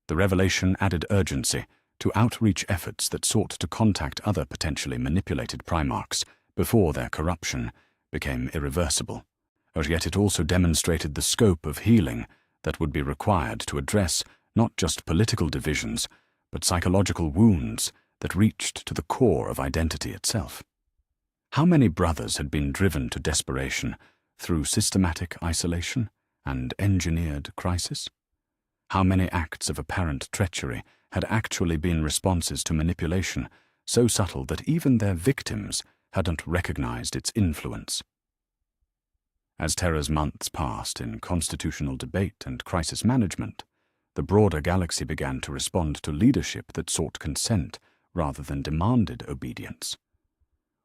The revelation added urgency to outreach efforts that sought to contact other potentially manipulated Primarchs before their corruption became irreversible. But yet it also demonstrated the scope of healing that would be required to address not just political divisions, but psychological wounds that reached to the core of identity itself. How many brothers had been driven to desperation through systematic isolation and engineered crisis? How many acts of apparent treachery had actually been responses to manipulation so subtle that even their victims hadn't recognized its influence? As Terra's months passed in constitutional debate and crisis management, the broader galaxy began to respond to leadership that sought consent rather than demanded obedience.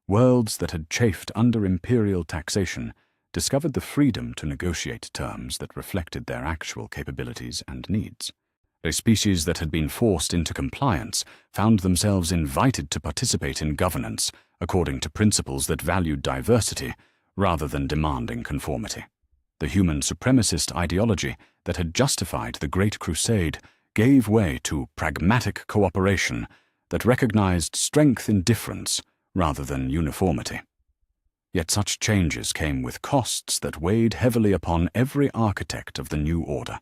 Worlds that had chafed under imperial taxation discovered the freedom to negotiate terms that reflected their actual capabilities and needs. A species that had been forced into compliance found themselves invited to participate in governance according to principles that valued diversity rather than demanding conformity. The human supremacist ideology that had justified the Great Crusade gave way to pragmatic cooperation that recognized strength in difference rather than uniformity. Yet such changes came with costs that weighed heavily upon every architect of the new order.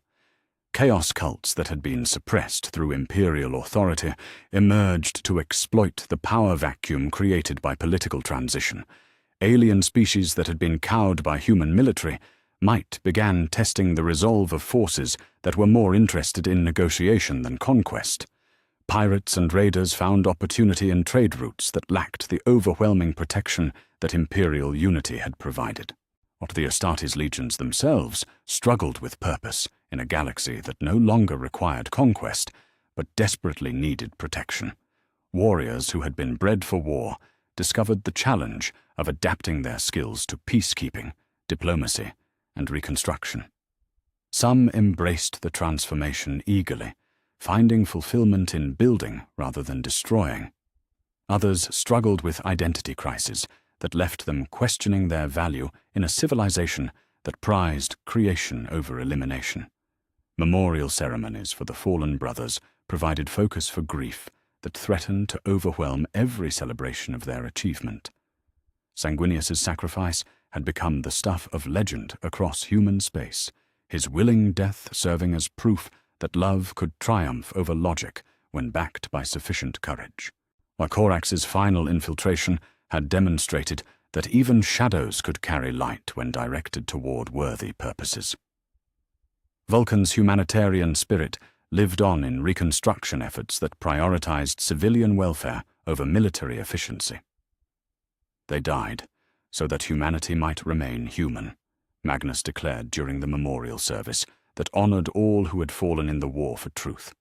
Chaos cults that had been suppressed through imperial authority emerged to exploit the power vacuum created by political transition. Alien species that had been cowed by human military might began testing the resolve of forces that were more interested in negotiation than conquest. Pirates and raiders found opportunity in trade routes that lacked the overwhelming protection that imperial unity had provided. What the Astartes legions themselves struggled with purpose in a galaxy that no longer required conquest, but desperately needed protection. Warriors who had been bred for war discovered the challenge of adapting their skills to peacekeeping, diplomacy, and reconstruction. Some embraced the transformation eagerly, finding fulfillment in building rather than destroying. Others struggled with identity crises that left them questioning their value in a civilization that prized creation over elimination. Memorial ceremonies for the fallen brothers provided focus for grief that threatened to overwhelm every celebration of their achievement. Sanguinius's sacrifice had become the stuff of legend across human space, his willing death serving as proof that love could triumph over logic when backed by sufficient courage. While Corax's final infiltration had demonstrated that even shadows could carry light when directed toward worthy purposes. Vulcan's humanitarian spirit lived on in reconstruction efforts that prioritized civilian welfare over military efficiency. They died so that humanity might remain human, Magnus declared during the memorial service that honored all who had fallen in the war for truth.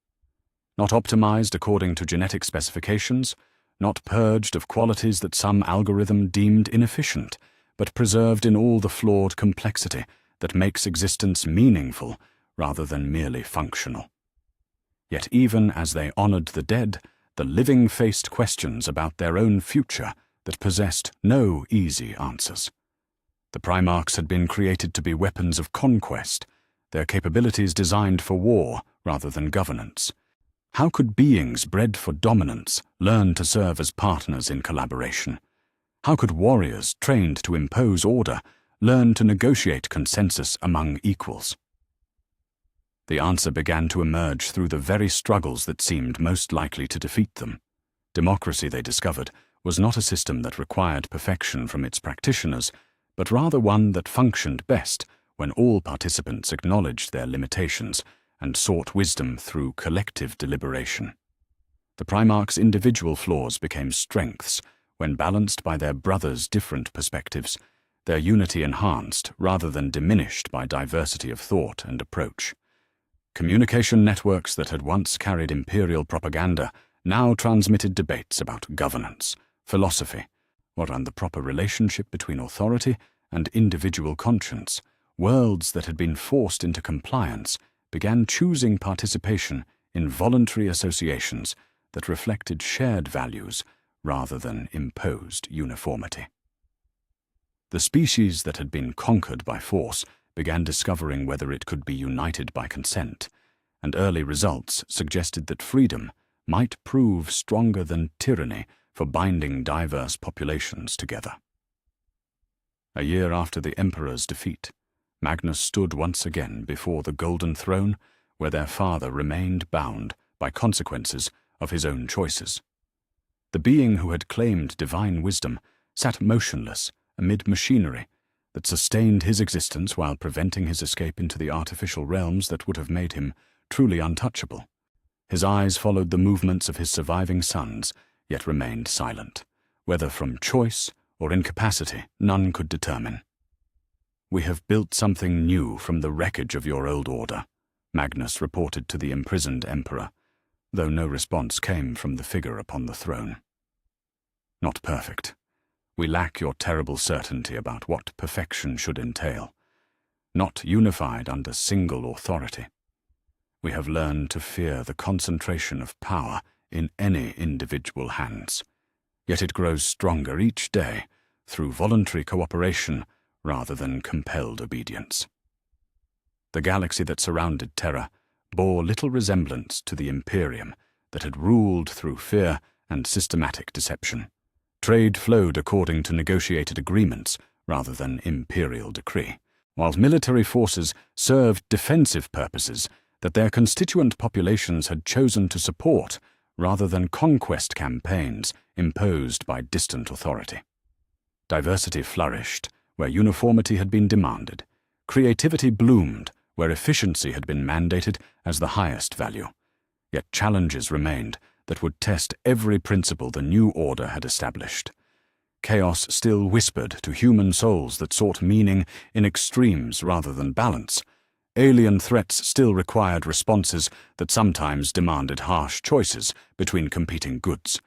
Not optimized according to genetic specifications, not purged of qualities that some algorithm deemed inefficient, but preserved in all the flawed complexity that makes existence meaningful rather than merely functional. Yet even as they honored the dead, the living faced questions about their own future that possessed no easy answers. The Primarchs had been created to be weapons of conquest, their capabilities designed for war rather than governance. How could beings bred for dominance learn to serve as partners in collaboration? How could warriors trained to impose order learn to negotiate consensus among equals? The answer began to emerge through the very struggles that seemed most likely to defeat them. Democracy, they discovered, was not a system that required perfection from its practitioners, but rather one that functioned best when all participants acknowledged their limitations and sought wisdom through collective deliberation. The Primarchs' individual flaws became strengths when balanced by their brothers' different perspectives, their unity enhanced rather than diminished by diversity of thought and approach. Communication networks that had once carried imperial propaganda now transmitted debates about governance, philosophy, and the proper relationship between authority and individual conscience. Worlds that had been forced into compliance began choosing participation in voluntary associations that reflected shared values rather than imposed uniformity. The species that had been conquered by force began discovering whether it could be united by consent, and early results suggested that freedom might prove stronger than tyranny for binding diverse populations together. A year after the Emperor's defeat, Magnus stood once again before the Golden Throne, where their father remained bound by consequences of his own choices. The being who had claimed divine wisdom sat motionless amid machinery that sustained his existence while preventing his escape into the artificial realms that would have made him truly untouchable. His eyes followed the movements of his surviving sons, yet remained silent. Whether from choice or incapacity, none could determine. "We have built something new from the wreckage of your old order," Magnus reported to the imprisoned emperor, though no response came from the figure upon the throne. "Not perfect. We lack your terrible certainty about what perfection should entail. Not unified under single authority. We have learned to fear the concentration of power in any individual hands, yet it grows stronger each day through voluntary cooperation rather than compelled obedience." The galaxy that surrounded Terra bore little resemblance to the Imperium that had ruled through fear and systematic deception. Trade flowed according to negotiated agreements rather than imperial decree, while military forces served defensive purposes that their constituent populations had chosen to support rather than conquest campaigns imposed by distant authority. Diversity flourished where uniformity had been demanded. Creativity bloomed where efficiency had been mandated as the highest value. Yet challenges remained that would test every principle the new order had established. Chaos still whispered to human souls that sought meaning in extremes rather than balance. Alien threats still required responses that sometimes demanded harsh choices between competing goods.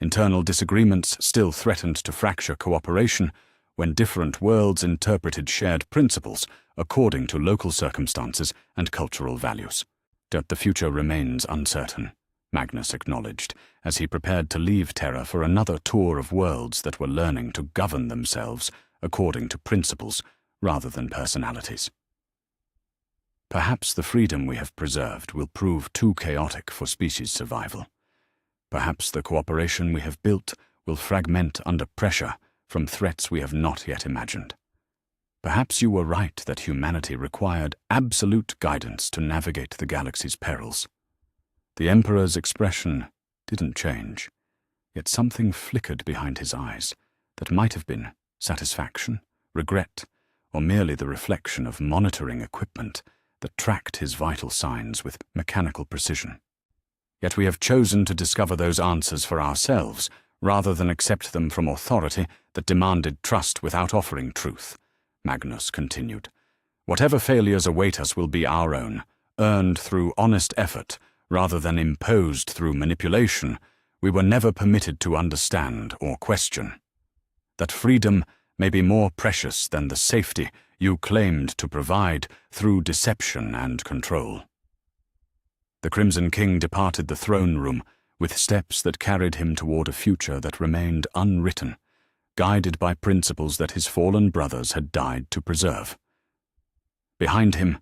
Internal disagreements still threatened to fracture cooperation when different worlds interpreted shared principles according to local circumstances and cultural values. That the future remains uncertain, Magnus acknowledged, as he prepared to leave Terra for another tour of worlds that were learning to govern themselves according to principles rather than personalities. Perhaps the freedom we have preserved will prove too chaotic for species survival. Perhaps the cooperation we have built will fragment under pressure from threats we have not yet imagined. Perhaps you were right that humanity required absolute guidance to navigate the galaxy's perils. The Emperor's expression didn't change, yet something flickered behind his eyes that might have been satisfaction, regret, or merely the reflection of monitoring equipment that tracked his vital signs with mechanical precision. Yet we have chosen to discover those answers for ourselves rather than accept them from authority that demanded trust without offering truth, Magnus continued. Whatever failures await us will be our own, earned through honest effort rather than imposed through manipulation. We were never permitted to understand or question. That freedom may be more precious than the safety you claimed to provide through deception and control. The Crimson King departed the throne room with steps that carried him toward a future that remained unwritten, guided by principles that his fallen brothers had died to preserve. Behind him,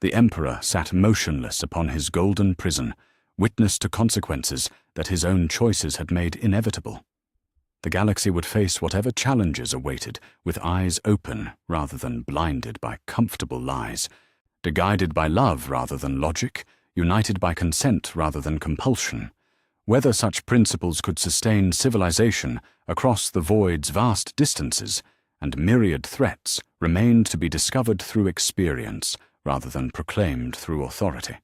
the Emperor sat motionless upon his golden prison, witness to consequences that his own choices had made inevitable. The galaxy would face whatever challenges awaited with eyes open rather than blinded by comfortable lies, guided by love rather than logic, united by consent rather than compulsion. Whether such principles could sustain civilization across the void's vast distances and myriad threats remained to be discovered through experience rather than proclaimed through authority.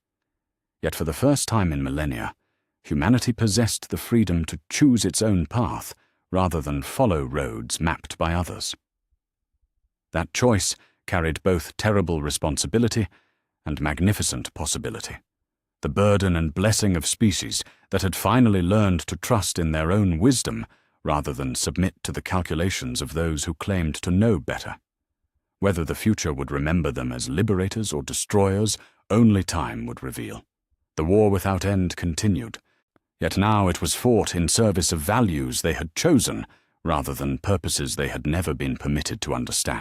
Yet for the first time in millennia, humanity possessed the freedom to choose its own path rather than follow roads mapped by others. That choice carried both terrible responsibility and magnificent possibility. The burden and blessing of species that had finally learned to trust in their own wisdom rather than submit to the calculations of those who claimed to know better. Whether the future would remember them as liberators or destroyers, only time would reveal. The war without end continued, Yet now it was fought in service of values they had chosen, rather than purposes they had never been permitted to understand.